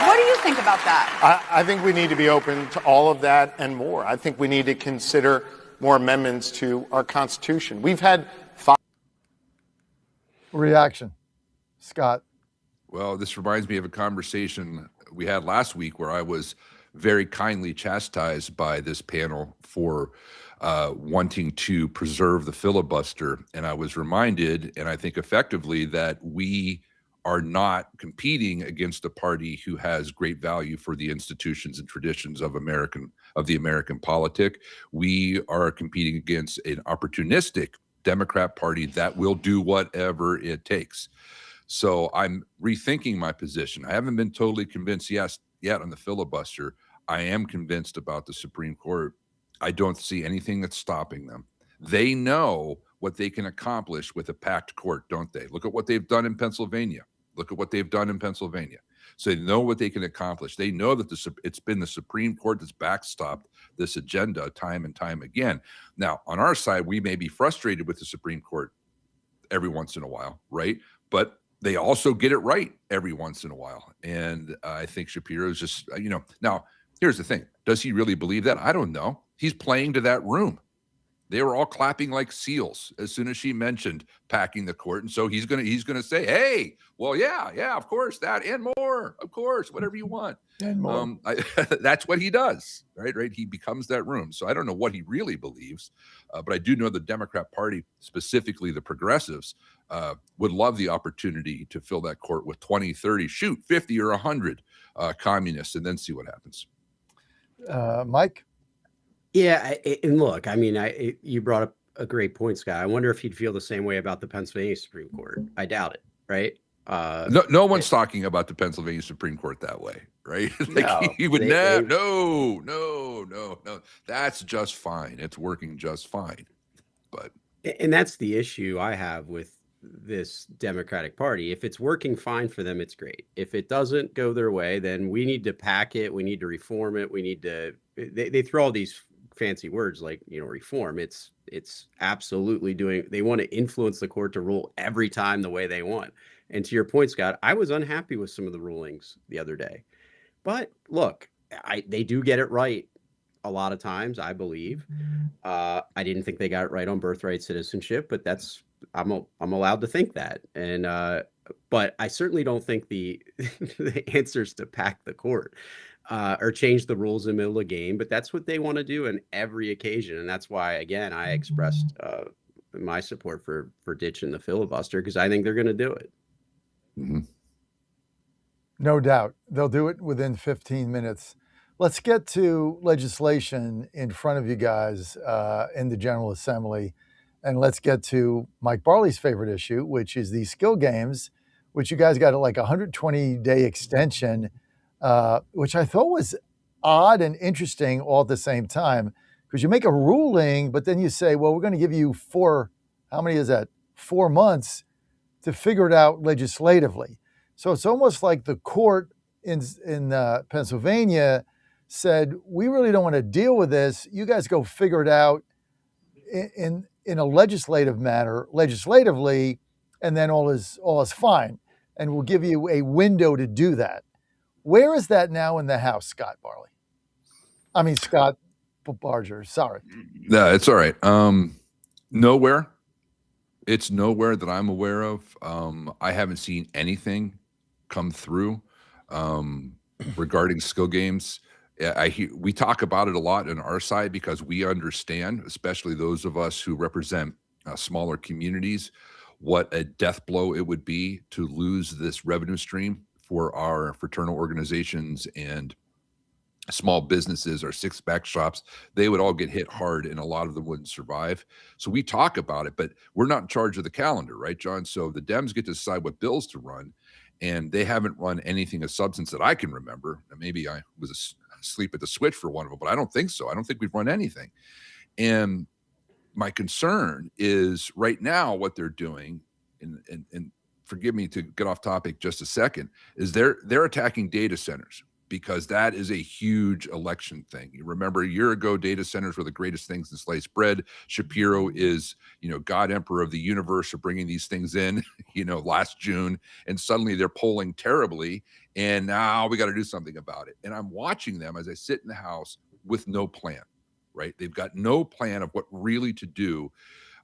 What do you think about that? I think we need to be open to all of that and more. I think we need to consider more amendments to our Constitution. We've had 5 Reaction, Scott. Well, this reminds me of a conversation we had last week where I was very kindly chastised by this panel for wanting to preserve the filibuster. And I was reminded, and I think effectively, that we are not competing against a party who has great value for the institutions and traditions of the American politic. We are competing against an opportunistic Democrat Party that will do whatever it takes. So I'm rethinking my position. I haven't been totally convinced yet on the filibuster. I am convinced about the Supreme Court. I don't see anything that's stopping them. They know what they can accomplish with a packed court, don't they? Look at what they've done in Pennsylvania. So they know what they can accomplish. They know that it's been the Supreme Court that's backstopped this agenda time and time again. Now, on our side, we may be frustrated with the Supreme Court every once in a while, right? But they also get it right every once in a while. And I think Shapiro's just, now here's the thing. Does he really believe that? I don't know. He's playing to that room. They were all clapping like seals as soon as she mentioned packing the court. And so he's gonna say, hey, well, yeah, of course, that and more, of course, whatever you want. And more. That's what he does, right? He becomes that room. So I don't know what he really believes, but I do know the Democrat Party, specifically the progressives, would love the opportunity to fill that court with 20, 30, 50 or 100 communists and then see what happens. Mike? Yeah, and look, I mean, you brought up a great point, Scott. I wonder if he'd feel the same way about the Pennsylvania Supreme Court. I doubt it, right? No one's talking about the Pennsylvania Supreme Court that way, right? He would never. No. That's just fine. It's working just fine. And that's the issue I have with this Democratic Party. If it's working fine for them, it's great. If it doesn't go their way, then we need to pack it. We need to reform it. We need to. They throw all these fancy words like, reform. It's absolutely doing. They want to influence the court to rule every time the way they want. And to your point, Scott, I was unhappy with some of the rulings the other day. But look, they do get it right a lot of times, I believe. I didn't think they got it right on birthright citizenship, but I'm allowed to think that. And but I certainly don't think the answers to pack the court or change the rules in the middle of the game. But that's what they want to do on every occasion, and that's why, again, I expressed my support for ditching the filibuster, because I think they're going to do it. Mm-hmm. No doubt. They'll do it within 15 minutes. Let's get to legislation in front of you guys in the General Assembly. And let's get to Mike Barley's favorite issue, which is the skill games, which you guys got like a 120-day extension, which I thought was odd and interesting all at the same time, because you make a ruling, but then you say, well, we're going to give you 4 months to figure it out legislatively. So it's almost like the court in Pennsylvania said, we really don't want to deal with this. You guys go figure it out in a legislative matter, legislatively, and then all is fine. And we'll give you a window to do that. Where is that now in the House, Scott Barger, sorry. No, it's all right. Nowhere. It's nowhere that I'm aware of. I haven't seen anything come through regarding skill games. We talk about it a lot on our side because we understand, especially those of us who represent smaller communities, what a death blow it would be to lose this revenue stream for our fraternal organizations and small businesses or six-pack shops. They would all get hit hard, and a lot of them wouldn't survive. So we talk about it, but we're not in charge of the calendar, right, John? So the Dems get to decide what bills to run, and they haven't run anything of substance that I can remember. Maybe I was asleep at the switch for one of them, but I don't think so. I don't think we've run anything. And my concern is right now what they're doing, and forgive me to get off topic just a second, is they're attacking data centers because that is a huge election thing. You remember a year ago, data centers were the greatest things in sliced bread. Shapiro is, God emperor of the universe for bringing these things in, last June, and suddenly they're polling terribly. And now we got to do something about it. And I'm watching them as I sit in the House with no plan, right? They've got no plan of what really to do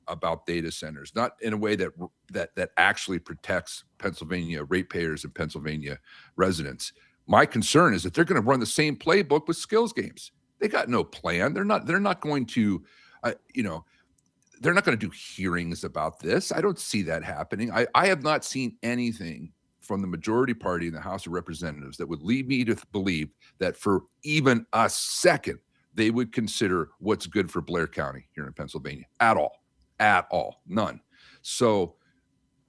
about data centers, not in a way that actually protects Pennsylvania ratepayers and Pennsylvania residents. My concern is that they're going to run the same playbook with skills games. They got no plan. They're not going to, they're not going to do hearings about this. I don't see that happening. I have not seen anything from the majority party in the House of Representatives that would lead me to believe that for even a second, they would consider what's good for Blair County here in Pennsylvania at all, none. So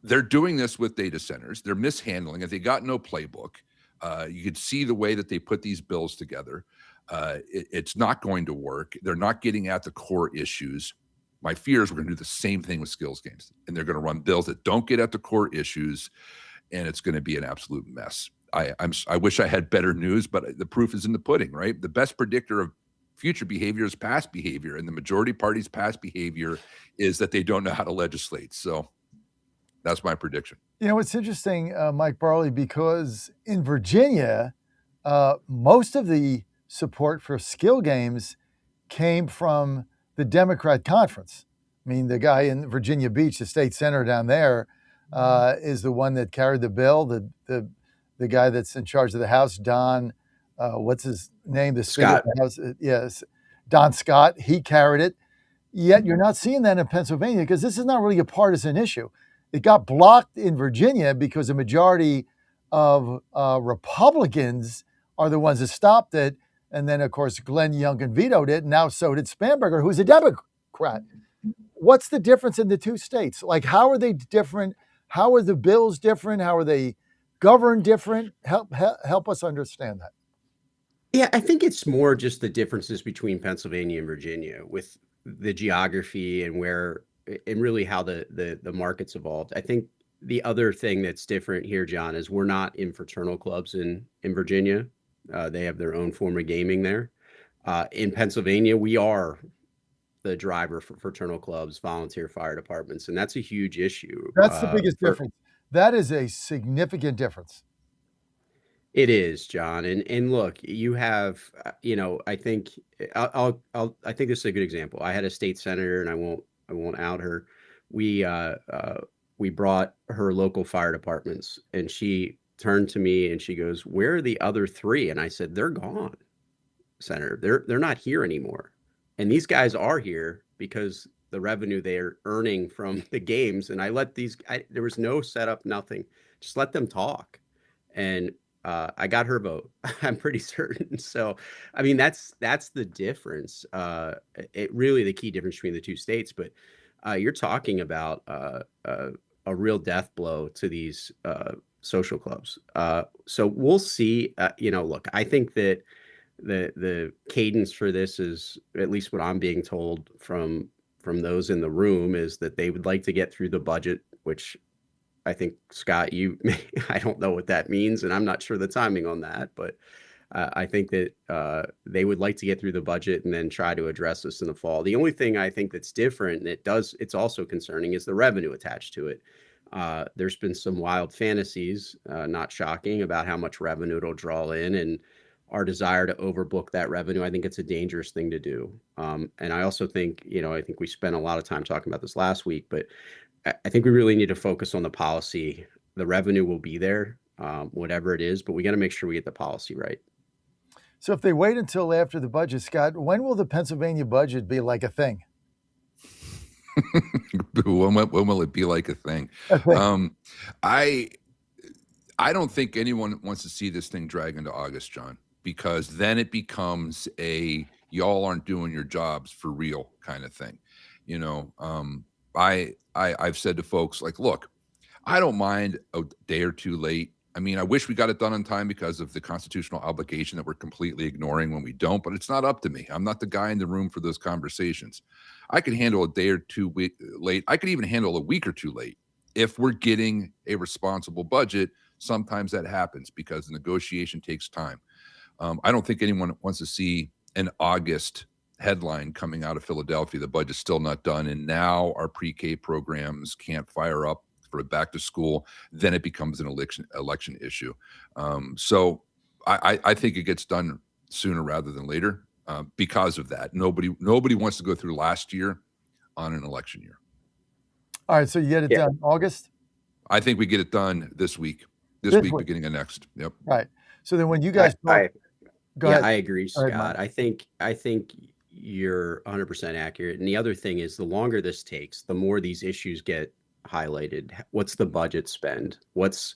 they're doing this with data centers. They're mishandling it. They got no playbook. You could see the way that they put these bills together. It's not going to work. They're not getting at the core issues. My fear is we're going to do the same thing with skills games, and they're going to run bills that don't get at the core issues, and it's going to be an absolute mess. I wish I had better news, but the proof is in the pudding, right? The best predictor of future behavior is past behavior, and the majority party's past behavior is that they don't know how to legislate. So that's my prediction. It's interesting, Mike Barley, because in Virginia, most of the support for skill games came from the Democrat conference. I mean, the guy in Virginia Beach, the state senator down there, is the one that carried the bill. The guy that's in charge of the House, Don, what's his name? The Speaker of the House, yes, Don Scott. He carried it. Yet you're not seeing that in Pennsylvania because this is not really a partisan issue. It got blocked in Virginia because a majority of Republicans are the ones that stopped it. And then, of course, Glenn Youngkin vetoed it. And now so did Spanberger, who's a Democrat. What's the difference in the two states? Like, how are they different? How are the bills different? How are they governed different? Help us understand that. Yeah, I think it's more just the differences between Pennsylvania and Virginia with the geography and really how the market's evolved. I think the other thing that's different here, John, is we're not in fraternal clubs in Virginia. They have their own form of gaming there. In Pennsylvania, we are the driver for fraternal clubs, volunteer fire departments, and that's a huge issue. That's the biggest difference. That is a significant difference. It is, John. And look, you have, I think I think this is a good example. I had a state senator, and I won't out her. We brought her local fire departments, and she turned to me and she goes, "Where are the other three?" And I said, "They're gone, Senator. They're not here anymore. And these guys are here because the revenue they're earning from the games." And I let there was no setup, nothing. Just let them talk. And I got her vote. I'm pretty certain. So, I mean, that's the difference. It really the key difference between the two states. But you're talking about a real death blow to these social clubs. So we'll see. Look, I think that the cadence for this is, at least what I'm being told from those in the room, is that they would like to get through the budget, which I think, Scott, I don't know what that means, and I'm not sure the timing on that, but I think that they would like to get through the budget and then try to address this in the fall. The only thing I think that's different, and it's also concerning, is the revenue attached to it. There's been some wild fantasies, not shocking, about how much revenue it'll draw in, and our desire to overbook that revenue. I think it's a dangerous thing to do. And I also think, I think we spent a lot of time talking about this last week, but I think we really need to focus on the policy. The revenue will be there, whatever it is, but we got to make sure we get the policy right. So if they wait until after the budget, Scott, when will the Pennsylvania budget be like a thing? When will it be like a thing? I don't think anyone wants to see this thing drag into August, John, because then it becomes a y'all aren't doing your jobs for real kind of thing. I've said to folks, like, look, I don't mind a day or two late. I mean, I wish we got it done on time because of the constitutional obligation that we're completely ignoring when we don't, but it's not up to me. I'm not the guy in the room for those conversations. I can handle a day or two late. I could even handle a week or two late. If we're getting a responsible budget, sometimes that happens because the negotiation takes time. I don't think anyone wants to see an August headline coming out of Philadelphia. The budget's still not done, and now our pre-K programs can't fire up for back to school. Then it becomes an election issue. So I think it gets done sooner rather than later because of that. Nobody wants to go through last year on an election year. All right, so you get it done August? I think we get it done this week. This week, beginning of next. Yep. Right. So then when you guys Go ahead. I agree, Go ahead, Scott. Mike. I think you're 100% accurate. And the other thing is, the longer this takes, the more these issues get highlighted. What's the budget spend? What's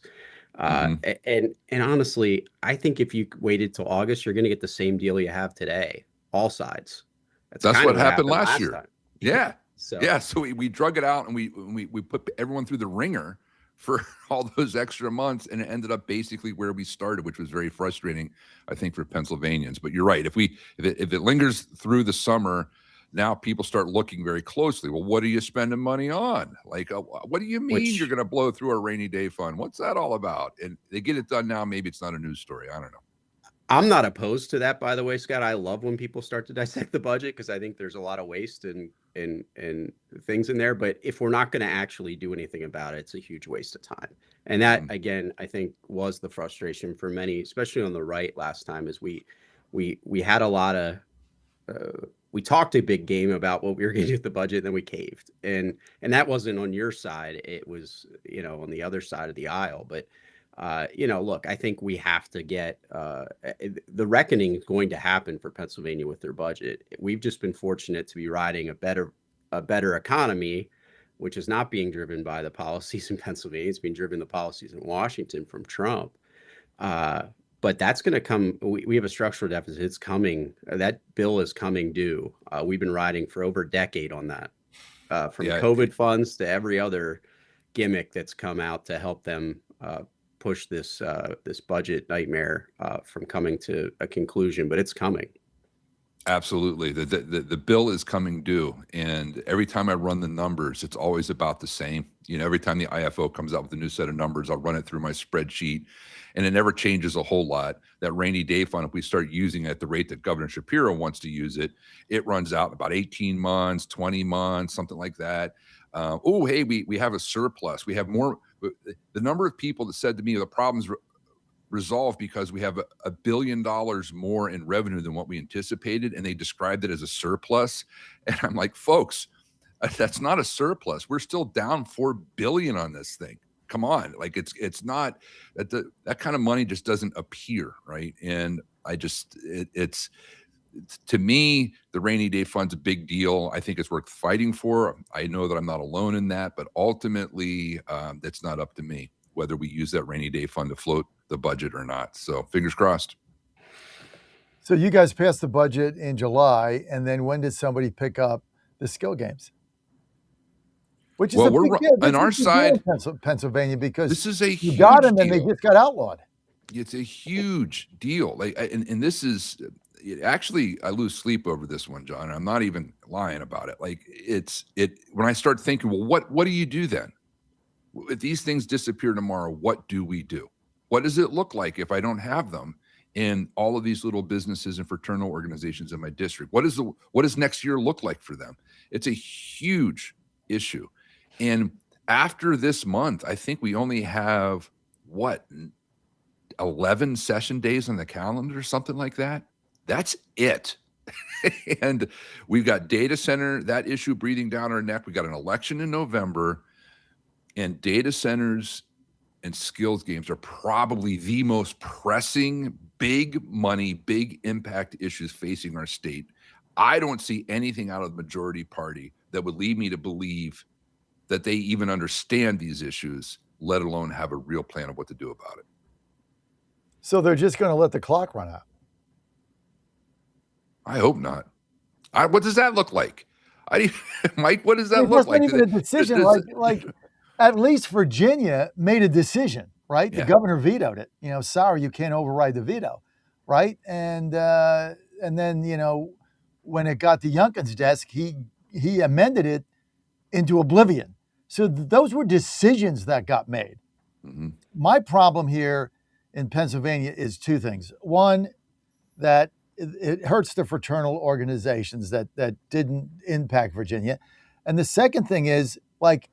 and honestly, I think if you waited till August, you're going to get the same deal you have today. All sides. That's kind what of happened last year. time. Yeah. So So we drug it out, and we put everyone through the ringer for all those extra months, and it ended up basically where we started, which was very frustrating, I think, for Pennsylvanians. But you're right. If it lingers through the summer, now people start looking very closely. Well, what are you spending money on? Like, what do you mean you're going to blow through a rainy day fund? What's that all about? And they get it done now. Maybe it's not a news story. I don't know. I'm not opposed to that, by the way, Scott. I love when people start to dissect the budget, because I think there's a lot of waste and things in there. But if we're not going to actually do anything about it, it's a huge waste of time. And that, again, I think was the frustration for many, especially on the right last time, is we had a lot of we talked a big game about what we were going to do with the budget, and then we caved. And that wasn't on your side. It was, on the other side of the aisle. But look, I think we have to get the reckoning is going to happen for Pennsylvania with their budget. We've just been fortunate to be riding a better economy, which is not being driven by the policies in Pennsylvania. It's being driven the policies in Washington from Trump. But that's going to come. We have a structural deficit. It's coming. That bill is coming due. We've been riding for over a decade on that, from COVID funds to every other gimmick that's come out to help them push this budget nightmare from coming to a conclusion. But it's coming. Absolutely. The bill is coming due. And every time I run the numbers, it's always about the same. Every time the IFO comes out with a new set of numbers, I'll run it through my spreadsheet, and it never changes a whole lot. That rainy day fund, if we start using it at the rate that Governor Shapiro wants to use it, it runs out in about 18 months, 20 months, something like that. We have a surplus. We have more. The number of people that said to me, the problem's resolved because we have $1 billion more in revenue than what we anticipated, and they described it as a surplus. And I'm like, folks, that's not a surplus. We're still down $4 billion on this thing. Come on, like it's not that kind of money just doesn't appear, right? And it's to me, the rainy day fund's a big deal. I think it's worth fighting for. I know that I'm not alone in that, but ultimately, that's not up to me whether we use that rainy day fund to float the budget or not. So fingers crossed. So you guys passed the budget in July, and then when did somebody pick up the skill games? Which is we're on our side, Pennsylvania, because this is a you got them deal. and they just got outlawed. It's a huge deal. And this is actually, I lose sleep over this one, John. I'm not even lying about it. When I start thinking, well, what do you do then? If these things disappear tomorrow, what do we do? What does it look like if I don't have them in all of these little businesses and fraternal organizations in my district? What does next year look like for them? It's a huge issue. And after this month, I think we only have 11 session days on the calendar, something like that. That's it. And we've got data center, that issue breathing down our neck. We got an election in November, and data centers and skills games are probably the most pressing, big money, big impact issues facing our state. I don't see anything out of the majority party that would lead me to believe that they even understand these issues, let alone have a real plan of what to do about it. So they're just going to let the clock run out? I hope not. What does that look like? Mike, what does that look like? Even a decision like at least Virginia made a decision, right? Yeah. The governor vetoed it. Sorry, you can't override the veto, right? And then when it got to Youngkin's desk, he amended it into oblivion. So those were decisions that got made. Mm-hmm. My problem here in Pennsylvania is two things. One, that it hurts the fraternal organizations that didn't impact Virginia. And the second thing is, like,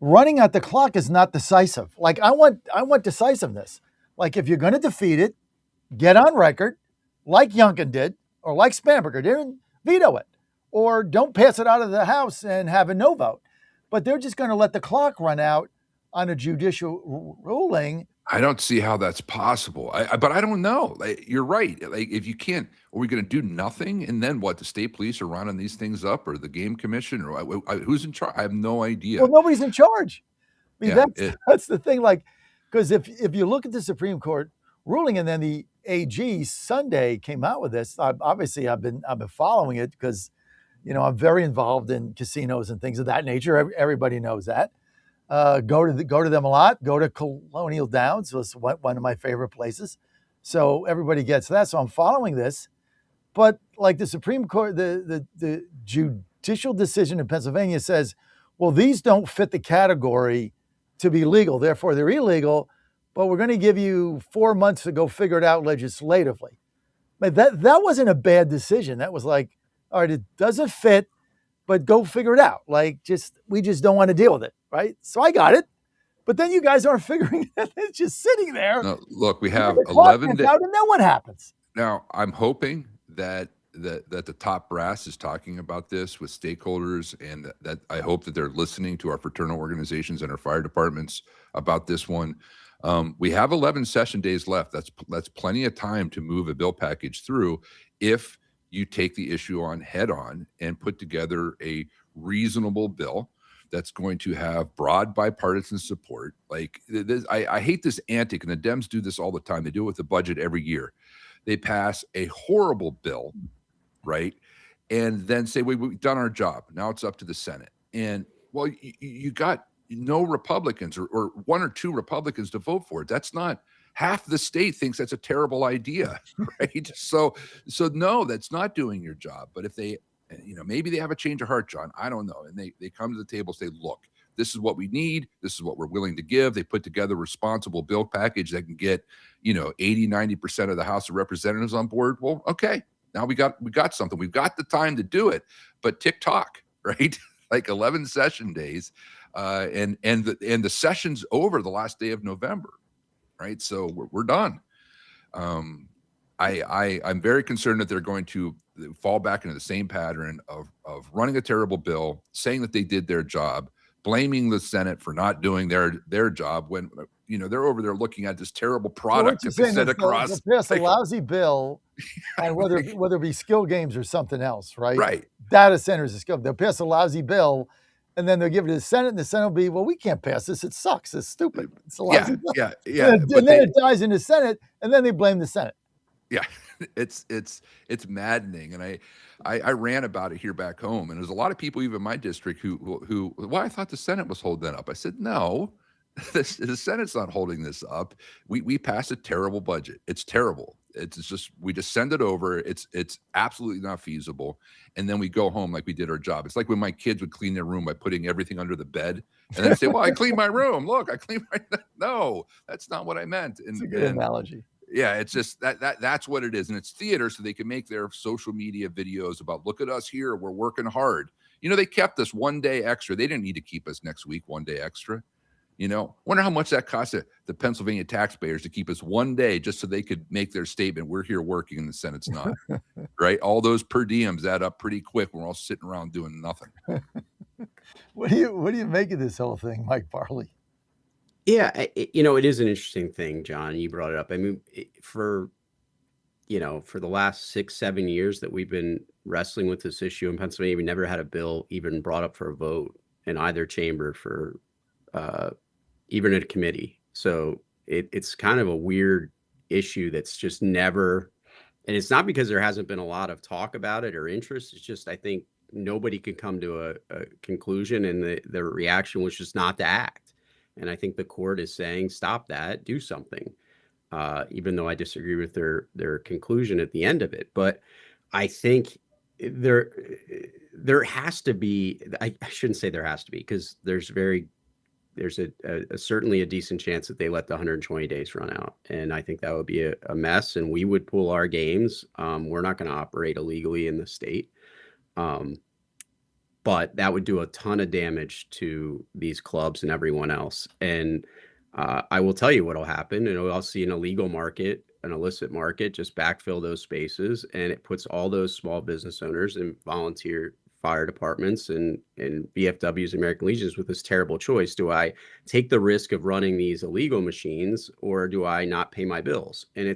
running at the clock is not decisive. Like, I want decisiveness. Like, if you're going to defeat it, get on record, like Youngkin did, or like Spamberger did, and veto it. Or don't pass it out of the House and have a no vote. But they're just going to let the clock run out on a judicial ruling. I don't see how that's possible. But I don't know. Like, you're right. Like, if you can't, are we going to do nothing? And then what? The state police are running these things up, or the game commission, or who's in charge? I have no idea. Well, nobody's in charge. I mean, Yeah, that's the thing. Like, because if you look at the Supreme Court ruling, and then the AG Sunday came out with this, obviously I've been following it because, you know, I'm very involved in casinos and things of that nature. Everybody knows that. Go to them a lot. Go to Colonial Downs, was one of my favorite places. So everybody gets that. So I'm following this, but like the Supreme Court, the judicial decision in Pennsylvania says, well, these don't fit the category to be legal, therefore they're illegal. But we're going to give you 4 months to go figure it out legislatively. But that wasn't a bad decision. That was like, all right, it doesn't fit, but go figure it out. Like, we just don't want to deal with it, right? So I got it. But then you guys aren't figuring it. It's just sitting there. No, look, we have The 11 days. out and then what happens? Now, I'm hoping that the top brass is talking about this with stakeholders, and that I hope that they're listening to our fraternal organizations and our fire departments about this one. We have 11 session days left. That's plenty of time to move a bill package through if you take the issue on head on and put together a reasonable bill that's going to have broad bipartisan support. Like this, I hate this antic, and the Dems do this all the time. They do it with the budget every year. They pass a horrible bill, right? And then say, we've done our job. Now it's up to the Senate. And well, you got no Republicans or one or two Republicans to vote for it. That's not, half the state thinks that's a terrible idea, right? So no, that's not doing your job. But if they, maybe they have a change of heart, John, I don't know. And they come to the table, say, look, this is what we need. This is what we're willing to give. They put together a responsible bill package that can get, 80, 90% of the House of Representatives on board. Well, okay, now we got something. We've got the time to do it, but tick-tock, right? Like 11 session days, and the session's over the last day of November, right? So we're done. I'm very concerned that they're going to fall back into the same pattern of running a terrible bill, saying that they did their job, blaming the Senate for not doing their job when they're over there looking at this terrible product that they set across. They'll pass a lousy bill, and whether it be skill games or something else, right? Right. Data centers is skill. They'll pass a lousy bill, and then they'll give it to the Senate, and the Senate will be, well, we can't pass this. It sucks. It's stupid. It's a lousy bill. Yeah. And then it dies in the Senate, and then they blame the Senate. Yeah, it's maddening, and I ran about it here back home, and there's a lot of people, even in my district, who well, I thought the Senate was holding that up. I said, no, the Senate's not holding this up. We passed a terrible budget. It's terrible. It's just, we just send it over. It's absolutely not feasible, and then we go home like we did our job. It's like when my kids would clean their room by putting everything under the bed, and then say, well, I cleaned my room. Look, I cleaned my. No, that's not what I meant. It's a good analogy. Yeah, it's just that's what it is. And it's theater, so they can make their social media videos about, look at us here, we're working hard. They kept us one day extra. They didn't need to keep us next week one day extra. Wonder how much that cost the Pennsylvania taxpayers to keep us one day just so they could make their statement, we're here working and the Senate's not. Right? All those per diems add up pretty quick when we're all sitting around doing nothing. What do you make of this whole thing, Mike Farley? Yeah, it is an interesting thing, John. You brought it up. I mean, for the last 6-7 years that we've been wrestling with this issue in Pennsylvania, we never had a bill even brought up for a vote in either chamber for even a committee. So it's kind of a weird issue that's just never, and it's not because there hasn't been a lot of talk about it or interest. It's just, I think nobody could come to a conclusion, and the reaction was just not to act. And I think the court is saying, stop that, do something, even though I disagree with their conclusion at the end of it. But I think there has to be, I shouldn't say there has to be, because there's very there's certainly a decent chance that they let the 120 days run out. And I think that would be a mess, and we would pull our games. We're not going to operate illegally in the state. But that would do a ton of damage to these clubs and everyone else. And I will tell you what will happen. I'll see an illegal market, an illicit market, just backfill those spaces, and it puts all those small business owners and volunteer fire departments and VFWs, American Legions, with this terrible choice. Do I take the risk of running these illegal machines, or do I not pay my bills? And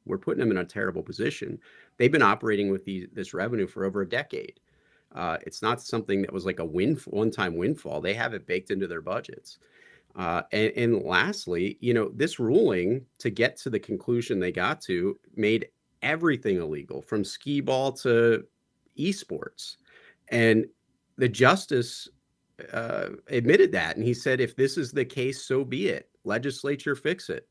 we're putting them in a terrible position. They've been operating with this revenue for over a decade. It's not something that was like a one-time windfall. They have it baked into their budgets. And lastly, this ruling, to get to the conclusion they got to, made everything illegal, from skee ball to esports. And the justice admitted that. And he said, if this is the case, so be it. Legislature, fix it.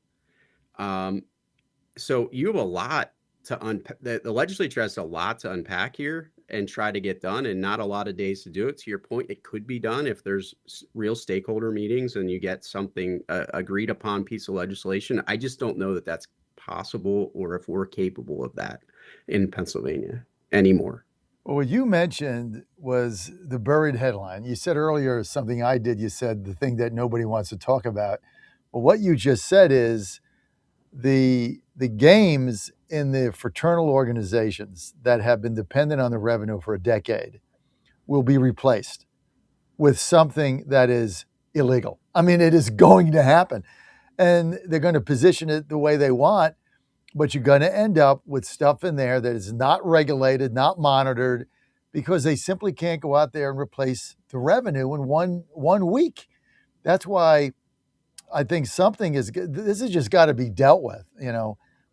So you have a lot to unpack. The legislature has a lot to unpack here and try to get done, and not a lot of days to do it. To your point, it could be done if there's real stakeholder meetings and you get something agreed upon piece of legislation. I just don't know that that's possible, or if we're capable of that in Pennsylvania anymore. Well, what you mentioned was the buried headline. You said earlier something I did. You said the thing that nobody wants to talk about. Well, what you just said is the games in the fraternal organizations that have been dependent on the revenue for a decade will be replaced with something that is illegal. I mean, it is going to happen. And they're going to position it the way they want, but you're going to end up with stuff in there that is not regulated, not monitored, because they simply can't go out there and replace the revenue in one week. That's why I think this has just got to be dealt with,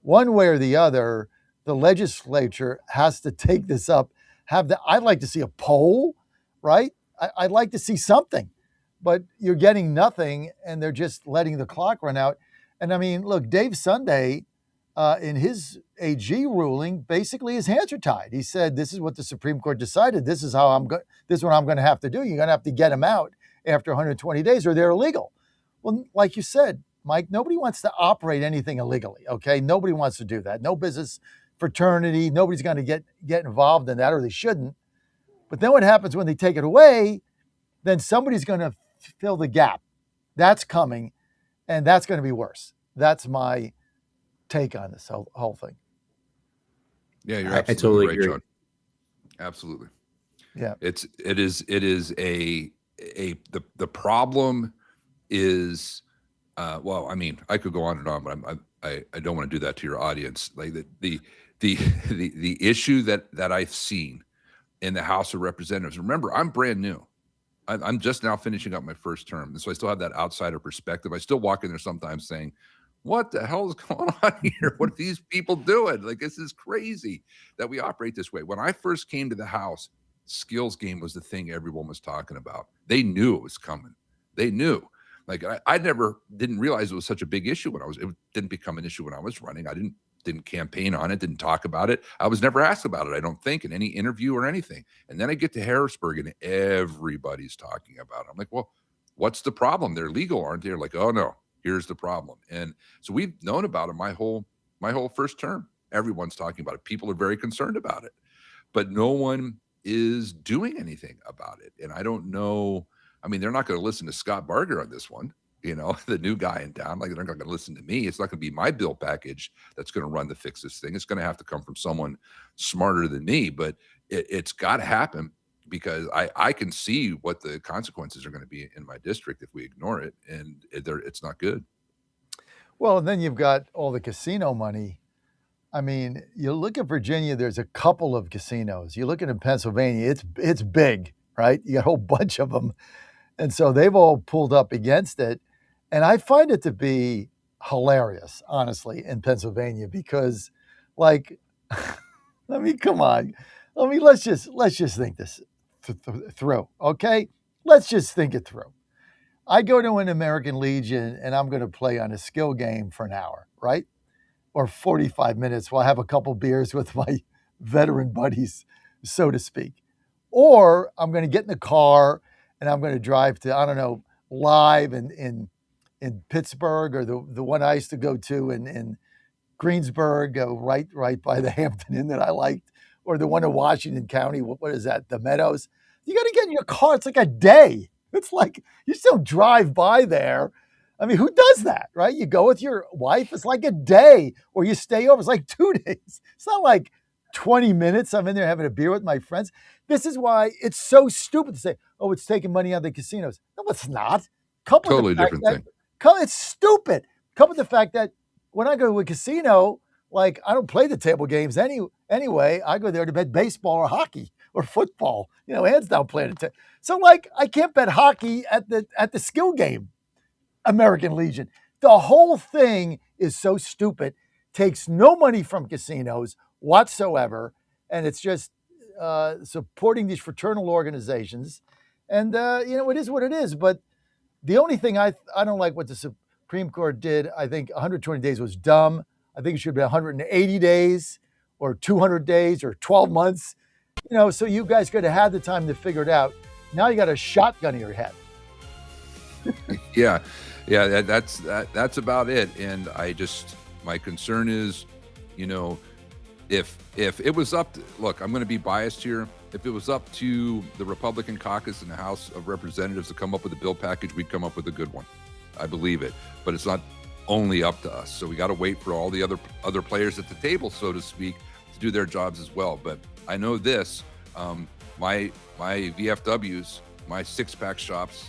one way or the other. The legislature has to take this up. I'd like to see a poll, right? I'd like to see something, but you're getting nothing, and they're just letting the clock run out. And I mean, look, Dave Sunday, in his AG ruling, basically his hands are tied. He said, "This is what the Supreme Court decided. This is what I'm going to have to do. You're going to have to get them out after 120 days, or they're illegal." Well, like you said, Mike, nobody wants to operate anything illegally, okay? Nobody wants to do that. No business fraternity. Nobody's going to get involved in that, or they shouldn't. But then what happens when they take it away? Then somebody's going to fill the gap. That's coming, and that's going to be worse. That's my take on this whole thing. Yeah, you're I totally right, agree. John. Absolutely. Yeah. It is the problem is, well, I mean, I could go on and on, but I don't want to do that to your audience. Like the issue that I've seen in the House of Representatives. Remember, I'm brand new. I'm just now finishing up my first term, and so I still have that outsider perspective. I still walk in there sometimes saying, "What the hell is going on here? What are these people doing? Like, this is crazy that we operate this way." When I first came to the House, skills game was the thing everyone was talking about. They knew it was coming. They knew. Like, I didn't realize it was such a big issue it didn't become an issue when I was running. I didn't campaign on it, didn't talk about it. I was never asked about it, I don't think, in any interview or anything. And then I get to Harrisburg and everybody's talking about it. I'm like, well, what's the problem? They're legal, aren't they? They're like, oh no, here's the problem. And so we've known about it my whole first term. Everyone's talking about it. People are very concerned about it, but no one is doing anything about it. And I don't know. I mean, they're not going to listen to Scott Barger on this one, the new guy in town. Like, they're not going to listen to me. It's not going to be my bill package that's going to run to fix this thing. It's going to have to come from someone smarter than me, but it's got to happen, because I can see what the consequences are going to be in my district if we ignore it, and it's not good. Well, and then you've got all the casino money. I mean, you look at Virginia, there's a couple of casinos. You look at in Pennsylvania, it's big, right? You got a whole bunch of them. And so they've all pulled up against it. And I find it to be hilarious, honestly, in Pennsylvania, because, like, come on. Let's just think this through, okay? Let's just think it through. I go to an American Legion and I'm going to play on a skill game for an hour, right? Or 45 minutes while I have a couple beers with my veteran buddies, so to speak. Or I'm going to get in the car and I'm going to drive to, I don't know, live in Pittsburgh, or the one I used to go to in Greensburg, right by the Hampton Inn that I liked, or the one in Washington County. What is that? The Meadows. You got to get in your car. It's like a day. It's like you still drive by there. I mean, who does that, right? You go with your wife. It's like a day, or you stay over. It's like 2 days. It's not like 20 minutes. I'm in there having a beer with my friends. This is why it's so stupid to say, "Oh, it's taking money out of the casinos." No, it's not. Totally different thing. It's stupid. Couple with the fact that when I go to a casino, like, I don't play the table games anyway. I go there to bet baseball or hockey or football. Hands down playing it. So, like, I can't bet hockey at the skill game. American Legion. The whole thing is so stupid. Takes no money from casinos whatsoever, and it's just supporting these fraternal organizations. And it is what it is. But the only thing I don't like what the Supreme Court did, I think 120 days was dumb. I think it should be 180 days or 200 days or 12 months, so you guys could have had the time to figure it out. Now you got a shotgun in your head. Yeah, that's about it. And my concern is, if it was up to, look, I'm going to be biased here. If it was up to the Republican caucus in the House of Representatives to come up with a bill package, we'd come up with a good one. I believe it. But it's not only up to us. So we got to wait for all the other players at the table, so to speak, to do their jobs as well. But I know this, my VFWs, my six-pack shops,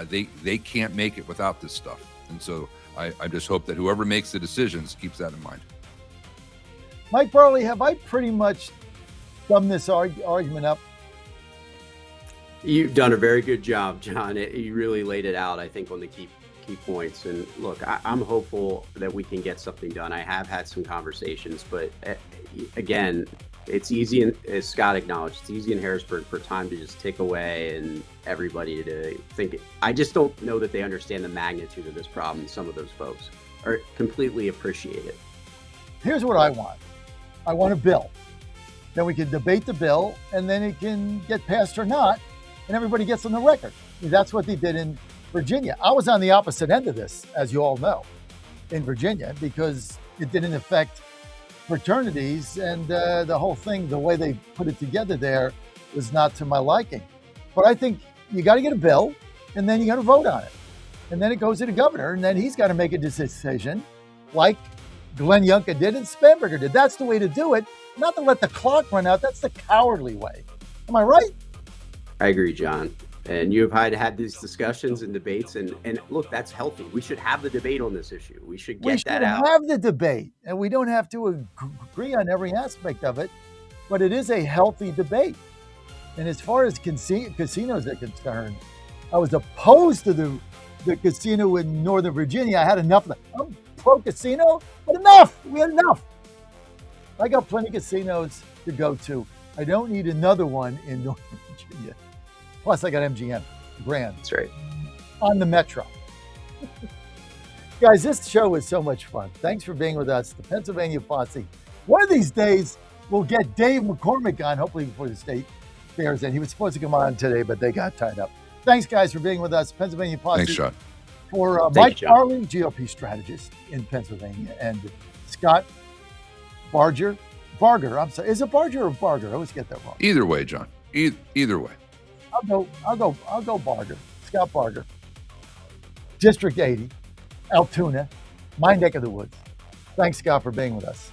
they can't make it without this stuff. And so I just hope that whoever makes the decisions keeps that in mind. Mike Barley, have I pretty much summed this argument up? You've done a very good job, John. You really laid it out, I think, on the key points. And look, I'm hopeful that we can get something done. I have had some conversations, but again, it's easy, as Scott acknowledged, it's easy in Harrisburg for time to just tick away and everybody to think it. I just don't know that they understand the magnitude of this problem. Some of those folks are completely appreciate it. Here's what I want. I want a bill. Then we can debate the bill, and then it can get passed or not, and everybody gets on the record. That's what they did in Virginia. I was on the opposite end of this, as you all know, in Virginia, because it didn't affect fraternities, and the whole thing, the way they put it together there, was not to my liking. But I think you got to get a bill, and then you got to vote on it. And then it goes to the governor, and then he's got to make a decision, like Glenn Youngkin did and Spanberger did. That's the way to do it, not to let the clock run out. That's the cowardly way. Am I right? I agree, John. And you have had these discussions and debates, and look, that's healthy. We should have the debate on this issue. We should get that out. We should have the debate, and we don't have to agree on every aspect of it, but it is a healthy debate. And as far as casinos are concerned, I was opposed to the casino in Northern Virginia. I had enough of that. I'm pro-casino, but enough. We had enough. I got plenty of casinos to go to. I don't need another one in Northern Virginia. Plus, I got MGM Grand. That's right. On the Metro. Guys, this show is so much fun. Thanks for being with us, the Pennsylvania Posse. One of these days, we'll get Dave McCormick on, hopefully before the state fairs end. He was supposed to come on today, but they got tied up. Thanks, guys, for being with us, Pennsylvania Posse. Thanks, John. For Mike Barley, GOP strategist in Pennsylvania, and Scott Barger. I'm sorry. Is it Barger or Barger? I always get that wrong. Either way, John. Either way. I'll go Barger. Scott Barger. District 80, Altoona, my neck of the woods. Thanks, Scott, for being with us.